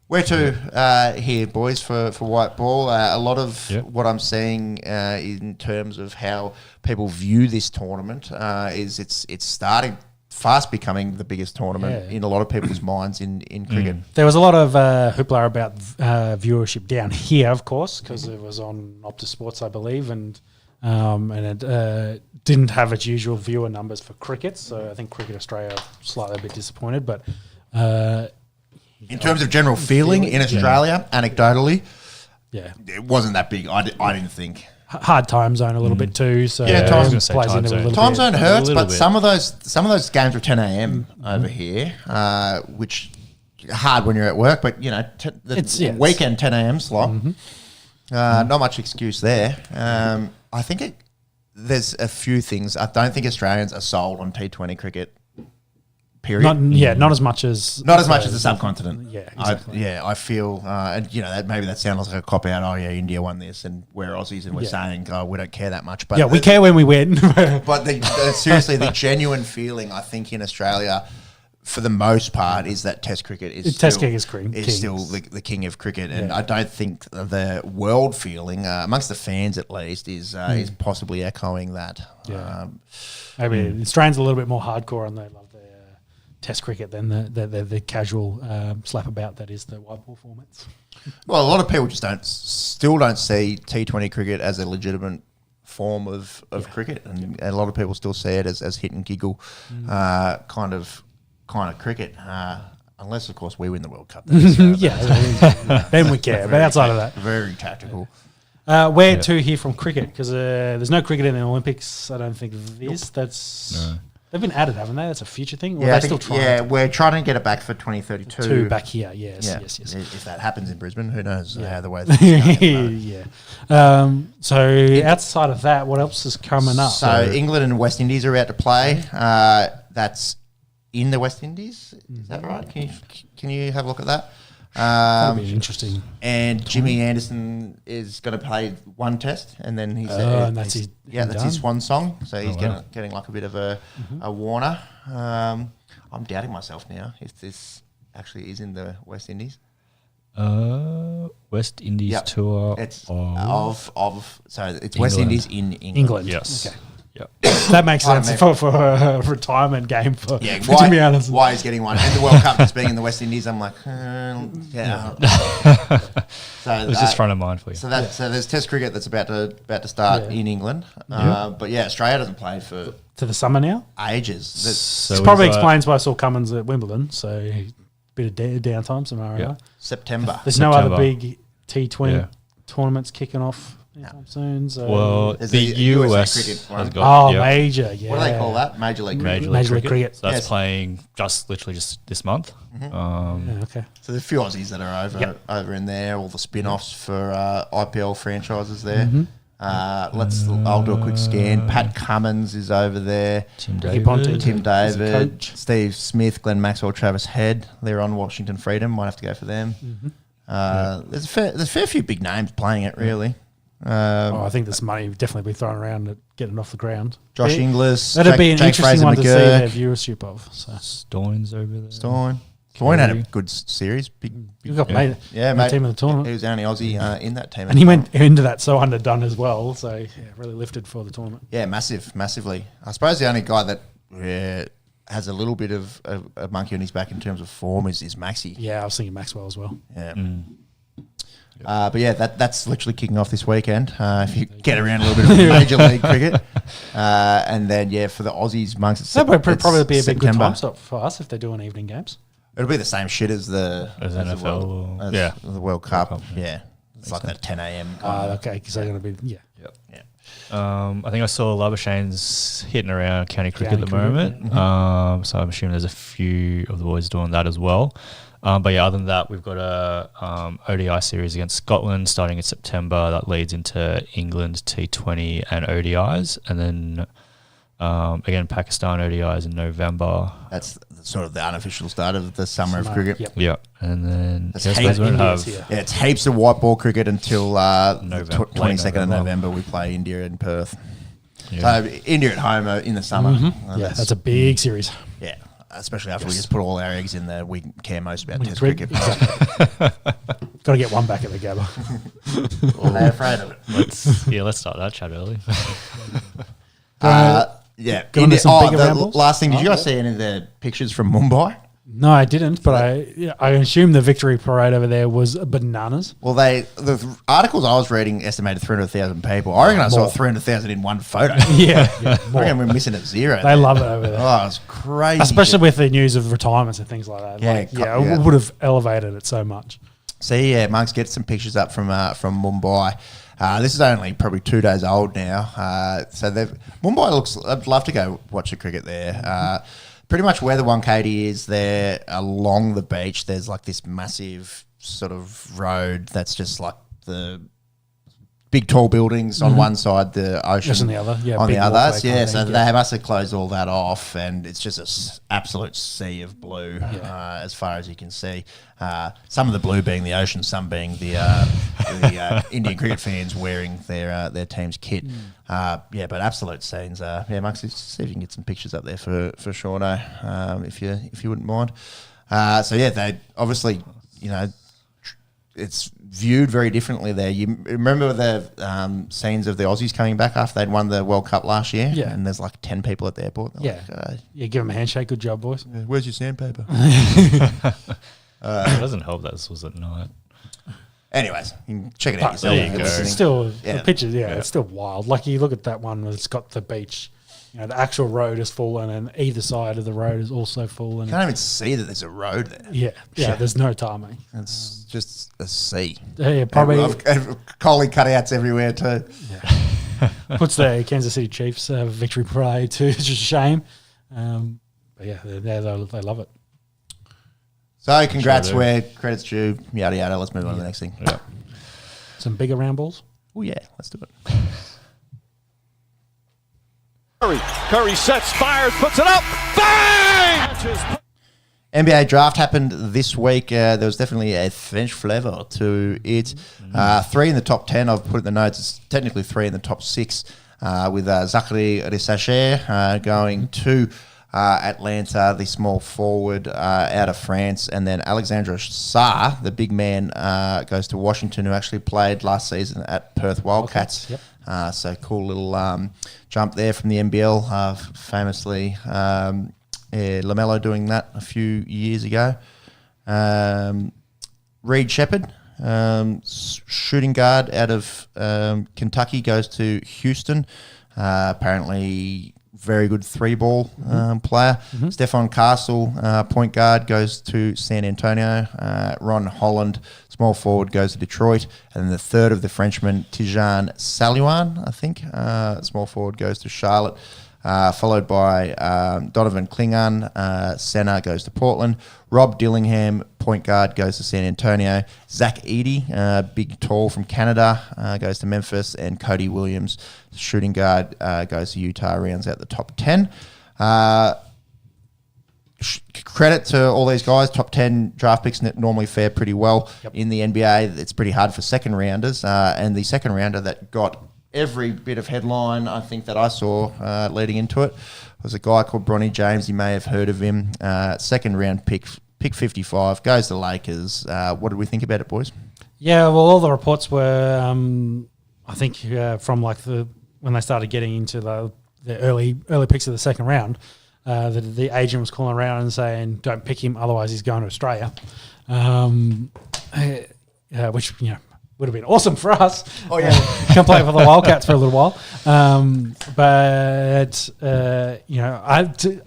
Speaker 1: Where to here, boys, for white ball? A lot of what I'm seeing in terms of how people view this tournament is it's starting fast becoming the biggest tournament in a lot of people's minds in cricket.
Speaker 2: There was a lot of hoopla about viewership down here, of course, because it was on Optus Sports, I believe, and it didn't have its usual viewer numbers for cricket. So I think Cricket Australia are slightly a bit disappointed, but
Speaker 1: in terms of general feeling in Australia, anecdotally, it wasn't that big. I didn't think.
Speaker 2: hard time zone a little bit too. So
Speaker 1: Yeah,
Speaker 3: I was gonna say
Speaker 2: plays
Speaker 3: time
Speaker 2: into it a
Speaker 3: zone.
Speaker 2: little
Speaker 1: Time
Speaker 2: bit.
Speaker 1: zone hurts,
Speaker 3: little
Speaker 1: but
Speaker 3: bit.
Speaker 1: some of those games are 10 a.m. over here, which hard when you're at work. But the weekend 10 a.m. slot, not much excuse there. I think there's a few things. I don't think Australians are sold on T20 cricket. Period.
Speaker 2: Not as much as
Speaker 1: the subcontinent.
Speaker 2: Yeah, exactly.
Speaker 1: I feel, and that maybe that sounds like a cop out. Oh yeah, India won this, and we're Aussies, and we're saying, oh, we don't care that much. But
Speaker 2: we care when we win.
Speaker 1: but seriously, the genuine feeling I think in Australia, for the most part, is that Test cricket is still the king of cricket, and I don't think the world feeling amongst the fans at least is possibly echoing that.
Speaker 2: Yeah. Maybe Australians are a little bit more hardcore, and they love their Test cricket than the casual slap about that is the white ball formats.
Speaker 1: Well, a lot of people just still don't see T20 cricket as a legitimate form of cricket, and a lot of people still see it as hit and giggle kind of cricket, unless of course we win the World Cup.
Speaker 2: Then we care. But outside of that,
Speaker 1: very tactical.
Speaker 2: where to here from cricket? Because there's no cricket in the Olympics. I don't think they've been added, haven't they? That's a future thing. Or
Speaker 1: Yeah,
Speaker 2: still trying.
Speaker 1: yeah, we're trying to get it back for 2032.
Speaker 2: Two back here. Yes.
Speaker 1: If that happens in Brisbane, who knows how the way things go.
Speaker 2: So outside of that, what else is coming up?
Speaker 1: So England and West Indies are out to play. That's in the West Indies. Is that right? Can you have a look at that?
Speaker 2: That'll be interesting.
Speaker 1: And Jimmy Anderson is going to play one test, and then
Speaker 2: that's
Speaker 1: his swan song. So he's getting like a bit of a warner. I'm doubting myself now if this actually is in the West Indies.
Speaker 3: West Indies tour.
Speaker 1: It's so it's West
Speaker 3: England.
Speaker 1: Indies in England.
Speaker 3: Yes.
Speaker 2: Okay.
Speaker 3: Yep.
Speaker 2: That makes sense for a retirement game for Jimmy Anderson.
Speaker 1: Why he's getting one, and the World Cup just being in the West Indies, I'm like, So
Speaker 3: it was just front of mind for you.
Speaker 1: So there's Test cricket that's about to start in England, but Australia doesn't play for
Speaker 2: to the summer now.
Speaker 1: Ages.
Speaker 2: This probably explains why I saw Cummins at Wimbledon. So a bit of downtime scenario.
Speaker 1: September.
Speaker 2: There's no other big T20 tournaments kicking off anytime soon. So
Speaker 3: well, the US has got
Speaker 2: major. Yeah.
Speaker 1: What do they call that? Major League
Speaker 2: Cricket.
Speaker 3: So that's playing literally this month.
Speaker 2: Okay.
Speaker 1: So there's a few Aussies that are over in there. All the spin-offs for IPL franchises there. I'll do a quick scan. Pat Cummins is over there.
Speaker 3: Tim David,
Speaker 1: Steve Smith, Glenn Maxwell, Travis Head. They're on Washington Freedom. Might have to go for them. There's a fair few big names playing it, really.
Speaker 2: I think this money definitely be thrown around at getting off the ground.
Speaker 1: Josh Inglis.
Speaker 2: That'd be an
Speaker 1: Jake
Speaker 2: interesting
Speaker 1: Fraser
Speaker 2: one
Speaker 1: McGurk.
Speaker 2: to see their viewership of. So.
Speaker 3: Stone's over there.
Speaker 1: Stone had a good series.
Speaker 2: You got made team of the tournament.
Speaker 1: He was the only Aussie in that team.
Speaker 2: And he went into that so underdone as well. So really lifted for the tournament.
Speaker 1: Yeah, massively. I suppose the only guy that has a little bit of a monkey on his back in terms of form is Maxi.
Speaker 2: Yeah, I was thinking Maxwell as well.
Speaker 1: Yeah. But yeah, that's literally kicking off this weekend. If you get around a little bit of Major League cricket, and then for the Aussies, monks,
Speaker 2: that would probably be a big good
Speaker 1: September.
Speaker 2: time stop for us if they're doing evening games.
Speaker 1: It'll be the same shit as the
Speaker 3: NFL
Speaker 1: the World Cup.
Speaker 3: Cup,
Speaker 1: Yeah, it's like that 10 a.m.
Speaker 2: Okay, because they're going to be
Speaker 3: I think I saw Labuschagne's hitting around county cricket at the moment. So I'm assuming there's a few of the boys doing that as well. But other than that, we've got a ODI series against Scotland starting in September. That leads into England T20 and ODIs, and then again Pakistan ODIs in November.
Speaker 1: That's sort of the unofficial start of the summer of cricket.
Speaker 3: Yeah, and then
Speaker 1: it's heaps of white ball cricket until
Speaker 3: November,
Speaker 1: 22nd of November. We play India in Perth. So India at home in the summer.
Speaker 2: That's a big series.
Speaker 1: Yeah. Especially after we just put all our eggs in there, we care most about Test cricket.
Speaker 2: Got to get one back at the Gabba.
Speaker 1: Or they're afraid of it.
Speaker 3: Let's start that chat early.
Speaker 1: Last thing, did you guys see any of the pictures from Mumbai?
Speaker 2: No, I didn't, but I assume the victory parade over there was bananas.
Speaker 1: Well, the articles I was reading estimated 300,000 people. I reckon I saw 300,000 in one photo.
Speaker 2: I
Speaker 1: reckon we're missing at zero.
Speaker 2: They love it over there.
Speaker 1: Oh, it's crazy.
Speaker 2: Especially with the news of retirements and things like that. It would have elevated it so much.
Speaker 1: See, Monks, get some pictures up from Mumbai. This is only probably 2 days old now. So Mumbai looks. I'd love to go watch the cricket there. Pretty much where the 180 is there along the beach, there's like this massive sort of road that's just like the big tall buildings on one side, the ocean
Speaker 2: Just on the other, yeah,
Speaker 1: on
Speaker 2: big
Speaker 1: the other.
Speaker 2: walkway kind
Speaker 1: Yeah,
Speaker 2: of
Speaker 1: so
Speaker 2: thing,
Speaker 1: they must have closed all that off, and it's just an absolute sea of blue as far as you can see. Some of the blue being the ocean, some being the Indian cricket fans wearing their team's kit. But absolute scenes. Max, see if you can get some pictures up there for Shauno, if you wouldn't mind. They obviously, it's viewed very differently there. You remember the scenes of the Aussies coming back after they'd won the World Cup last year?
Speaker 2: Yeah.
Speaker 1: And there's like 10 people at the airport. They're
Speaker 2: Give them a handshake. Good job, boys.
Speaker 1: where's your sandpaper?
Speaker 3: It doesn't help that this was at night.
Speaker 1: Anyways, you can check it out yourself.
Speaker 3: there you go.
Speaker 2: It's still,
Speaker 1: Yeah.
Speaker 2: the pictures, it's still wild. Like you look at that one where it's got the beach, the actual road is full, and then either side of the road is also full. And
Speaker 1: You can't even see that there's a road there.
Speaker 2: there's no tarmac.
Speaker 1: It's just a sea.
Speaker 2: Yeah, probably
Speaker 1: And Coley cutouts everywhere too.
Speaker 2: puts the Kansas City Chiefs victory parade to shame. They love it.
Speaker 1: So congrats
Speaker 3: Sure do.
Speaker 1: where credit's due, yada yada. Let's move on to the next thing.
Speaker 3: Yeah.
Speaker 2: Some bigger round balls.
Speaker 1: Oh yeah, let's do it.
Speaker 4: Curry sets, fires, puts it up, bang!
Speaker 1: NBA draft happened this week. There was definitely a French flavour to it. 3 in the top 10. I've put it in the notes. It's technically 3 in the top 6 with Zachary Rissacher going to Atlanta, the small forward out of France. And then Alexandre Sarr, the big man, goes to Washington, who actually played last season at Perth Wildcats.
Speaker 2: Yep.
Speaker 1: So cool little jump there from the NBL. Famously, LaMelo doing that a few years ago. Reed Shepherd, shooting guard out of Kentucky, goes to Houston. Apparently very good 3-ball player. Stephon Castle, point guard, goes to San Antonio. Ron Holland, small forward, goes to Detroit. And then the third of the Frenchmen, Tijan Saluan, I think, small forward, goes to Charlotte. Followed by Donovan Klingon, center, goes to Portland. Rob Dillingham, point guard, goes to San Antonio. Zach Edey, big tall from Canada, goes to Memphis. And Cody Williams, shooting guard, goes to Utah, rounds out the top 10. Credit to all these guys. Top 10 draft picks normally fare pretty well in the NBA. It's pretty hard for second rounders. And the second rounder that got every bit of headline I think that I saw leading into it was a guy called Bronny James. You may have heard of him. Second round pick 55, goes to Lakers. What did we think about it, boys?
Speaker 2: Yeah, well, all the reports were, I think, from like when they started getting into the early picks of the second round, the agent was calling around and saying, "Don't pick him, otherwise he's going to Australia," which would have been awesome for us.
Speaker 1: Oh yeah,
Speaker 2: Come play for the Wildcats for a little while.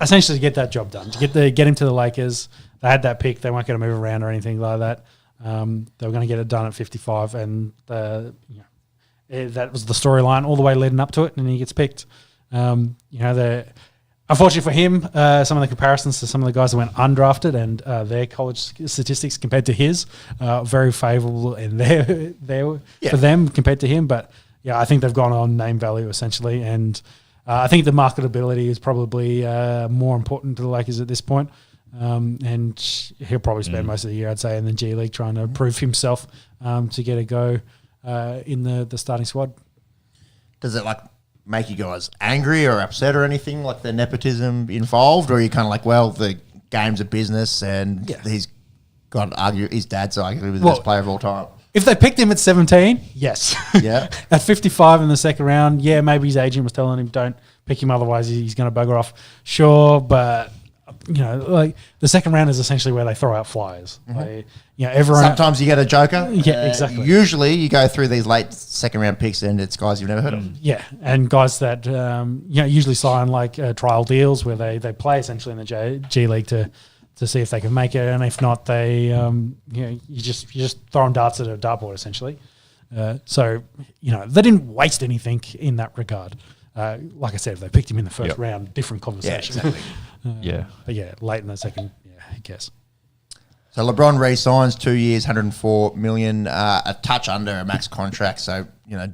Speaker 2: Essentially to get that job done, to get him to the Lakers. They had that pick. They weren't going to move around or anything like that. They were going to get it done at 55, and that was the storyline all the way leading up to it. And he gets picked. Unfortunately for him, some of the comparisons to some of the guys that went undrafted and their college statistics compared to his very favourable in for them compared to him. But I think they've gone on name value essentially, and I think the marketability is probably more important to the Lakers at this point. And he'll probably spend most of the year, I'd say, in the G League trying to prove himself to get a go in the starting squad.
Speaker 1: Does it make you guys angry or upset or anything, like the nepotism involved, or are you kind of like, well, the game's a business and he's got his dad's arguably the best player of all time?
Speaker 2: If they picked him at 17, yes.
Speaker 1: Yeah.
Speaker 2: At 55 in the second round, maybe his agent was telling him don't pick him, otherwise he's going to bugger off. Sure, but the second round is essentially where they throw out flyers. Everyone.
Speaker 1: Sometimes you get a joker.
Speaker 2: Yeah, exactly.
Speaker 1: Usually you go through these late second round picks and it's guys you've never heard of.
Speaker 2: Yeah, and guys that usually sign trial deals where they play essentially in the G League to see if they can make it, and if not, they you just throwing darts at a dartboard essentially. So, they didn't waste anything in that regard. Like I said, if they picked him in the first round, different conversation.
Speaker 1: Yeah, exactly.
Speaker 2: But late in the second, who cares?
Speaker 1: So LeBron re-signs 2 years, $104 million, a touch under a max contract. So,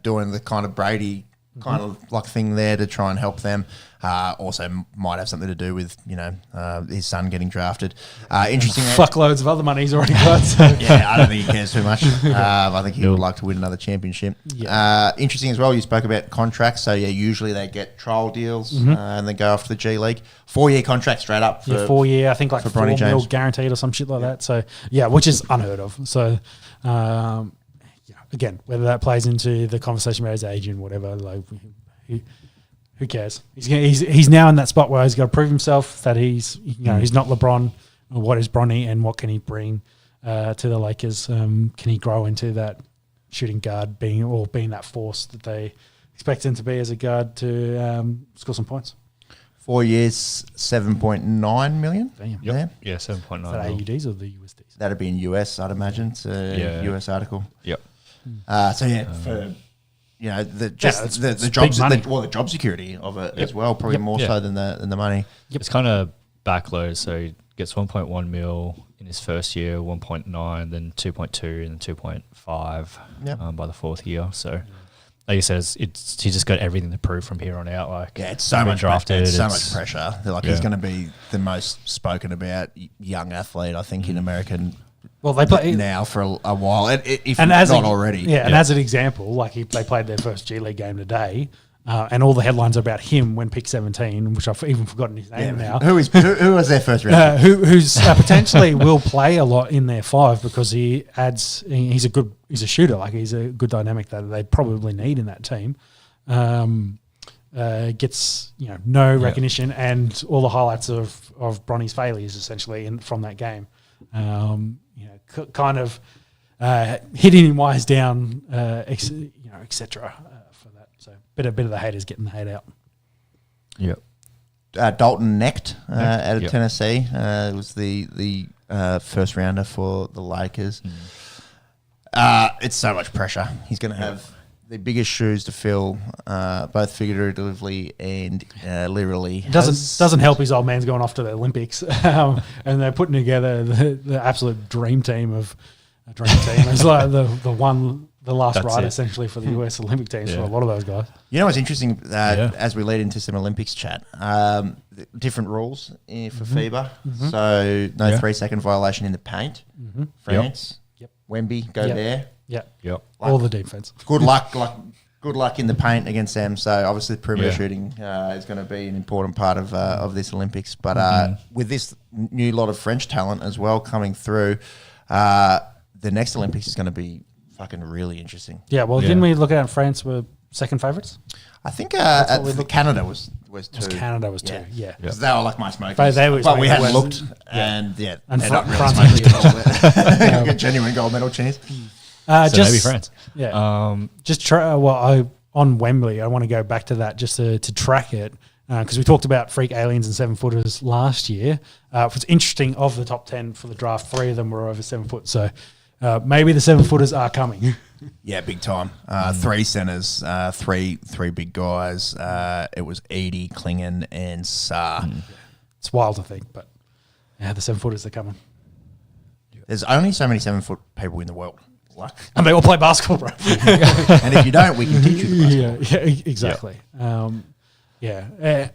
Speaker 1: doing the kind of Brady kind of like thing there to try and help them. Also might have something to do with, his son getting drafted. Interesting.
Speaker 2: Fuckloads of other money he's already got. So.
Speaker 1: Yeah, I don't think he cares too much. I think he would like to win another championship.
Speaker 2: Yeah.
Speaker 1: Interesting as well, you spoke about contracts. So, usually they get trial deals and then go off to the G League. 4-year contract straight up. For,
Speaker 2: 4 year, I think like
Speaker 1: for
Speaker 2: $4
Speaker 1: Bronny
Speaker 2: million
Speaker 1: James.
Speaker 2: guaranteed or some shit like that. So, which is unheard of. So, again, whether that plays into the conversation about his age and whatever, like, who cares? He's now in that spot where he's got to prove himself that he's not LeBron. Or what is Bronny and what can he bring to the Lakers? Can he grow into that shooting guard being that force that they expect him to be as a guard to score some points?
Speaker 1: 4 years, $7.9 million.
Speaker 2: Damn.
Speaker 1: Yep.
Speaker 3: Yeah, 7.9.
Speaker 2: Is that AUDs or the USDs?
Speaker 1: That'd be in US, I'd imagine. It's a US article.
Speaker 3: Yep.
Speaker 1: For the
Speaker 2: it's
Speaker 1: jobs,
Speaker 2: big money.
Speaker 1: the job security of it as well, probably more so than the money.
Speaker 3: It's kind of backloaded, so he gets 1.1 mil in his first year, 1.9, then 2.2, and then 2.5 by the fourth year. So, like you said, he's just got everything to prove from here on out. Like,
Speaker 1: It's so much
Speaker 3: drafted.
Speaker 1: It's so much pressure. He's going to be the most spoken about young athlete, I think, in American.
Speaker 2: Well, they play
Speaker 1: now for a while, if
Speaker 2: and
Speaker 1: not already.
Speaker 2: And as an example, like they played their first G League game today, and all the headlines are about him when pick 17, which I've even forgotten his name now.
Speaker 1: Who was their first round?
Speaker 2: Who's potentially will play a lot in their five because he's a shooter, like he's a good dynamic that they probably need in that team. Gets no recognition and all the highlights of Bronny's failures essentially from that game. Kind of hitting him while he's down, etc. For that. So bit of the haters getting the hate out.
Speaker 3: Yep.
Speaker 1: Dalton Knecht out of Tennessee was the first rounder for the Lakers. It's so much pressure. He's going to have the biggest shoes to fill, both figuratively and literally.
Speaker 2: It doesn't help his old man's going off to the Olympics, and they're putting together the absolute dream team. It's like the last ride essentially for the US Olympic teams for a lot of those guys.
Speaker 1: You know what's interesting as we lead into some Olympics chat, different rules for FIBA. So no 3-second violation in the paint. France, Wemby, go there.
Speaker 2: Yep. All the defense.
Speaker 1: Good luck in the paint against them. So obviously perimeter shooting is going to be an important part of this Olympics. But with this new lot of French talent as well coming through, the next Olympics is going to be fucking really interesting.
Speaker 2: Yeah. Well, didn't we look at France were second favourites?
Speaker 1: I think Canada was two.
Speaker 2: Canada was two. Yeah.
Speaker 1: Because they were like my smokers.
Speaker 2: But
Speaker 1: we hadn't looked, and they're not really
Speaker 2: France
Speaker 1: smoking. Get genuine gold medal chance.
Speaker 3: Maybe France.
Speaker 2: Yeah. On Wembley, I want to go back to that just to track it because we talked about freak aliens and 7-footers last year. What's interesting, of the top 10 for the draft, 3 of them were over 7 foot. So maybe the 7-footers are coming.
Speaker 1: Yeah, big time. 3 centers, three big guys. It was Edie, Klingon, and Saar.
Speaker 2: It's wild to think, but the 7-footers are coming.
Speaker 1: There's only so many 7-foot people in the world.
Speaker 2: And they all play basketball, bro.
Speaker 1: And if you don't, we can teach you the basketball.
Speaker 2: Yeah, exactly.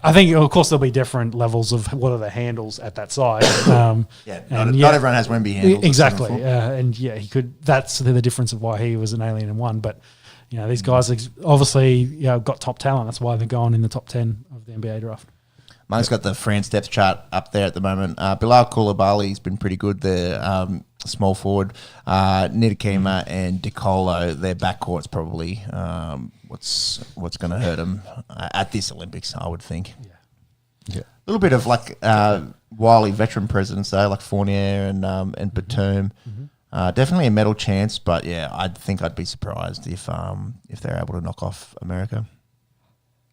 Speaker 2: I think, of course, there'll be different levels of what are the handles at that size.
Speaker 1: Not everyone has Wemby handles.
Speaker 2: Exactly. He could. That's the difference of why he was an alien in one. But, these guys obviously got top talent. That's why they're going in the top 10 of the NBA draft.
Speaker 1: Mike's got the France depth chart up there at the moment. Bilal Koulibaly's been pretty good there. Small forward. Nidakima and DiColo, their backcourt's probably what's going to hurt them at this Olympics, I would think. Yeah. A little bit of wily veteran presidents though, like Fournier and Batum. Definitely a medal chance, but I think I'd be surprised if they're able to knock off America.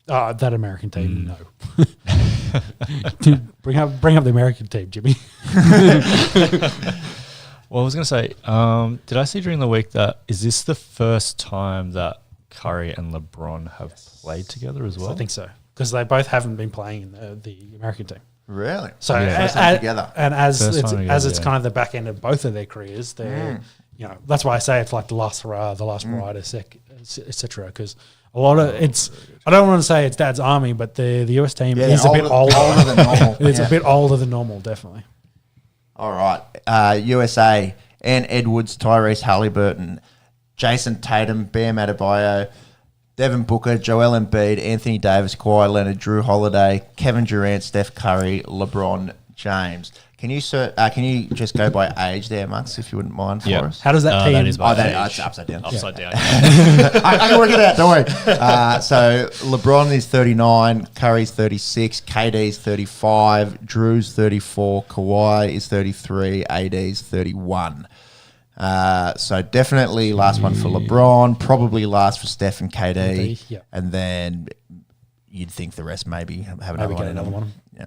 Speaker 2: That American team, no. Bring up the American team, Jimmy.
Speaker 3: Well, I was going to say, did I see during the week that is this the first time that Curry and LeBron have played together as well?
Speaker 2: I think so, because they both haven't been playing in the American team.
Speaker 1: Really?
Speaker 2: So
Speaker 1: First time together.
Speaker 2: And as
Speaker 3: First
Speaker 2: it's
Speaker 3: time together,
Speaker 2: kind of the back end of both of their careers, they're that's why I say it's like the last hurrah, the last ride, etc. Because a lot of I don't want to say it's Dad's army, but the US team is a bit older
Speaker 1: than normal.
Speaker 2: It's a bit older than normal, definitely.
Speaker 1: All right. USA, Ann Edwards, Tyrese Halliburton, Jason Tatum, Bam Adebayo, Devin Booker, Joel Embiid, Anthony Davis, Kawhi Leonard, Drew Holiday, Kevin Durant, Steph Curry, LeBron James. Can you just go by age there, Max, if you wouldn't mind for us?
Speaker 2: How does that team?
Speaker 3: That is by
Speaker 1: it's
Speaker 3: age.
Speaker 1: upside down.
Speaker 3: Upside down.
Speaker 1: I can work it out, don't worry. So LeBron is 39, Curry's 36, KD's 35, Drew's 34, Kawhi is 33, AD's 31. So definitely last one for LeBron, probably last for Steph and KD,
Speaker 2: yeah.
Speaker 1: And then you'd think the rest maybe have another
Speaker 2: Maybe
Speaker 1: one.
Speaker 2: get another one.
Speaker 1: Yeah.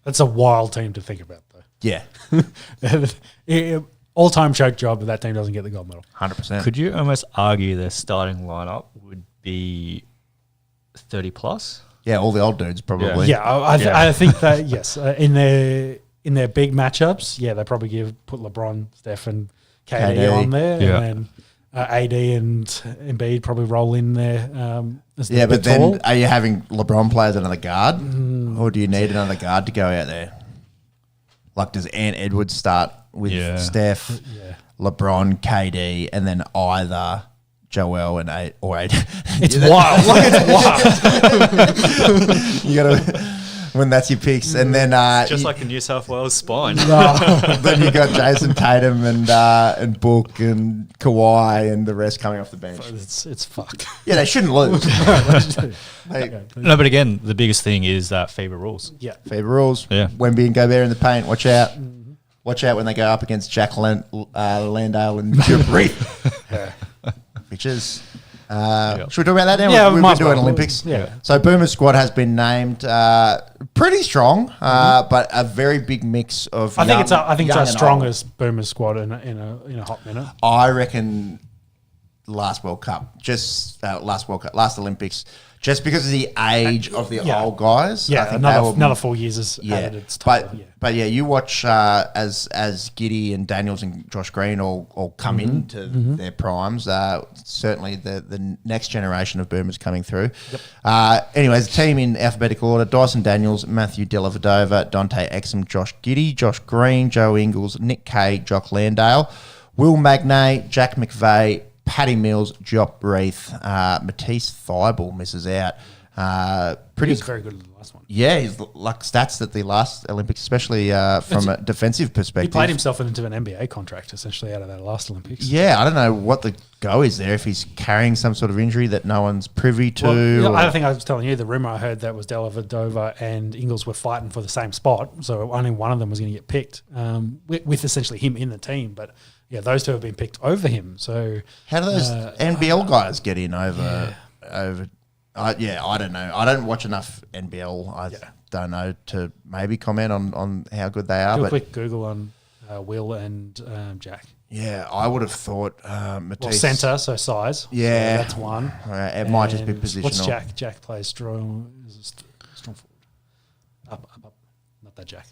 Speaker 2: That's a wild team to think about, though.
Speaker 1: Yeah,
Speaker 2: All-time choke job, but that team doesn't get the gold medal.
Speaker 1: 100%.
Speaker 3: Could you almost argue their starting lineup would be 30 plus?
Speaker 1: Yeah, all the old dudes probably.
Speaker 2: Yeah, I think that yes, in their big matchups, they probably put LeBron, Steph, and KD on there,
Speaker 3: Yeah.
Speaker 2: and then AD and Embiid probably roll in there. As
Speaker 1: Yeah,
Speaker 2: the
Speaker 1: but then
Speaker 2: tall.
Speaker 1: are you having LeBron play as another guard? Or do you need another guard to go out there? Like, does Ant Edwards start with Steph, LeBron, KD, and then either Joel and AD?
Speaker 2: It's wild. It's wild.
Speaker 1: You got to... When that's your picks, and then
Speaker 3: Just like the New South Wales spine.
Speaker 1: then you got Jason Tatum and Book and Kawhi and the rest coming off the bench.
Speaker 2: It's fucked.
Speaker 1: Yeah, they shouldn't lose.
Speaker 3: No, but again, the biggest thing is that FIBA rules.
Speaker 2: Yeah.
Speaker 1: FIBA rules.
Speaker 3: Yeah.
Speaker 1: Wemby and Gobert in the paint. Watch out. Watch out when they go up against Jack Landale and Jabri. Bitches. Should we talk about that now?
Speaker 2: Yeah,
Speaker 1: We've
Speaker 2: might
Speaker 1: been
Speaker 2: as
Speaker 1: doing
Speaker 2: well.
Speaker 1: Olympics.
Speaker 2: Yeah.
Speaker 1: So Boomer's squad has been named pretty strong, but a very big mix of.
Speaker 2: I think it's our
Speaker 1: young and old.
Speaker 2: strongest Boomer squad in a hot minute.
Speaker 1: I reckon last World Cup, last Olympics, just because of the age of the old guys. I
Speaker 2: Yeah,
Speaker 1: think they were-
Speaker 2: another 4 years is added its total.
Speaker 1: but you watch as Giddy and Daniels and Josh Green all come into their primes. Certainly the next generation of boomers coming through. Anyways, the team in alphabetical order: Dyson Daniels, Matthew Dellavedova, Dante Exum, Josh Giddy, Josh Green, Joe Ingles, Nick Kay, Jock Landale, Will Magnay, Jack McVeigh, Paddy Mills, Jop Reith, Matisse Thibault misses out.
Speaker 2: He was very good in the last one.
Speaker 1: Yeah, he's like stats at the last Olympics, especially from a defensive
Speaker 2: He
Speaker 1: perspective.
Speaker 2: played himself into an NBA contract essentially out of that last Olympics.
Speaker 1: Yeah, I don't know what the go is there, if he's carrying some sort of injury that no one's privy to.
Speaker 2: Well,
Speaker 1: or-
Speaker 2: I think I was telling you the rumor I heard that was Dellavedova and Ingles were fighting for the same spot, so only one of them was going to get picked, with essentially him in the team. But yeah, those two have been picked over him. So
Speaker 1: How do those NBL guys get in over? I don't know. I don't watch enough NBL. I don't know to maybe comment on how good they are.
Speaker 2: do a
Speaker 1: But
Speaker 2: quick Google on Will and Jack.
Speaker 1: yeah, I would have thought Matisse.
Speaker 2: Well, centre, so size.
Speaker 1: Yeah.
Speaker 2: So that's one.
Speaker 1: It might just be
Speaker 2: And
Speaker 1: positional.
Speaker 2: What's Jack? Jack plays strong. Is a strong forward. Up. Not that Jack.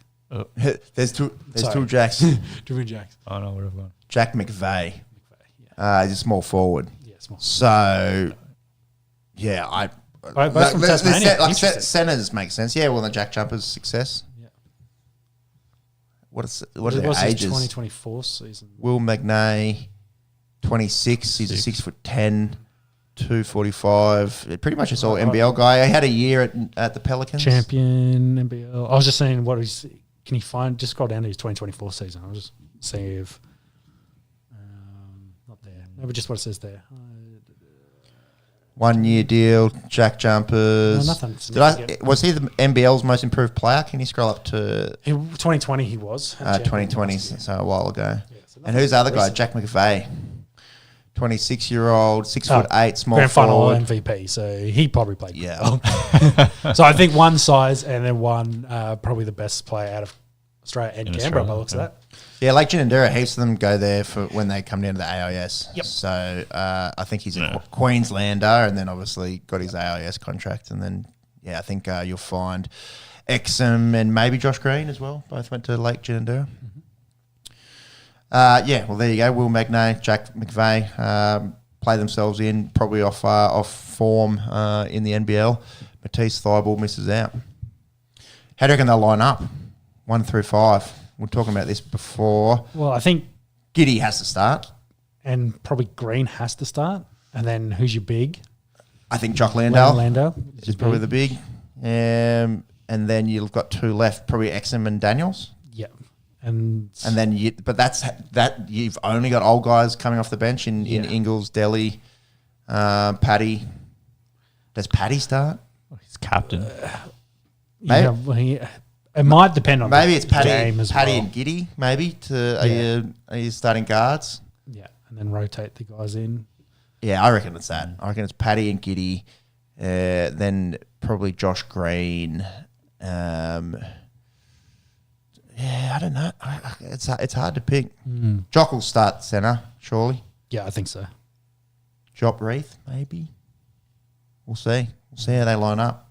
Speaker 1: There's two
Speaker 2: Sorry.
Speaker 1: Jacks.
Speaker 2: Different Jacks.
Speaker 3: I don't know where I've gone.
Speaker 1: Jack McVeigh.
Speaker 2: Yeah.
Speaker 1: He's a small forward.
Speaker 2: Yeah, small.
Speaker 1: So, yeah,
Speaker 2: Both from Tasmania. Interesting.
Speaker 1: centers make sense. Yeah, well, the Jack Jumpers success.
Speaker 2: Yeah.
Speaker 1: What are
Speaker 2: It
Speaker 1: their
Speaker 2: was his
Speaker 1: ages?
Speaker 2: 2024 season.
Speaker 1: Will Magnay, 26. He's a 6'10", 245. Pretty much it's all NBL guy. He had a year at the Pelicans.
Speaker 2: Champion NBL. I was just saying, can you find? Just scroll down to his 2024 season. I was just seeing if not there. No, but just what it says there.
Speaker 1: 1 year deal. Jack Jumpers.
Speaker 2: No, nothing
Speaker 1: Was he the NBL's most improved player? Can you scroll up to
Speaker 2: 2020 he was.
Speaker 1: 2020? So a while ago.
Speaker 2: Yeah, so
Speaker 1: And who's the other guy?
Speaker 2: recent.
Speaker 1: Jack McVeigh. 26-year-old, 6'8", small
Speaker 2: Grand final
Speaker 1: forward.
Speaker 2: MVP, so he probably played.
Speaker 1: Yeah.
Speaker 2: Well. So I think one size and then one probably the best player out of Australia and
Speaker 3: In
Speaker 2: Canberra by
Speaker 3: Australia,
Speaker 2: the looks of that.
Speaker 1: Yeah, Lake Ginninderra, heaps of them go there for when they come down to the AIS.
Speaker 2: Yep.
Speaker 1: So I think he's a Queenslander, and then obviously got his AIS contract, and then I think you'll find Exum and maybe Josh Green as well. Both went to Lake Ginninderra. Well, there you go. Will Magnay, Jack McVeigh play themselves in, probably off form in the NBL. Matisse Thibault misses out. How do you reckon they'll line up? 1 through 5. We're talking about this before.
Speaker 2: Well, I think
Speaker 1: Giddy has to start.
Speaker 2: and probably Green has to start. And then who's your big?
Speaker 1: I think Jock Landale
Speaker 2: Landale
Speaker 1: is probably the big. And then you've got 2 left, probably Exum and Daniels.
Speaker 2: Yeah. And
Speaker 1: then you've only got old guys coming off the bench in Ingles, Delhi, Paddy. Does Paddy start?
Speaker 3: He's captain.
Speaker 1: Maybe.
Speaker 2: well, it might depend on
Speaker 1: Maybe
Speaker 2: the
Speaker 1: it's Paddy,
Speaker 2: game as well.
Speaker 1: and Giddy. Maybe are you starting guards?
Speaker 2: Yeah, and then rotate the guys in.
Speaker 1: Yeah, I reckon it's that. I reckon it's Paddy and Giddy, then probably Josh Green. I don't know. It's hard to pick. Jock will start centre, surely.
Speaker 2: Yeah, I think so.
Speaker 1: Job Reith, maybe. We'll see. We'll see how they line up.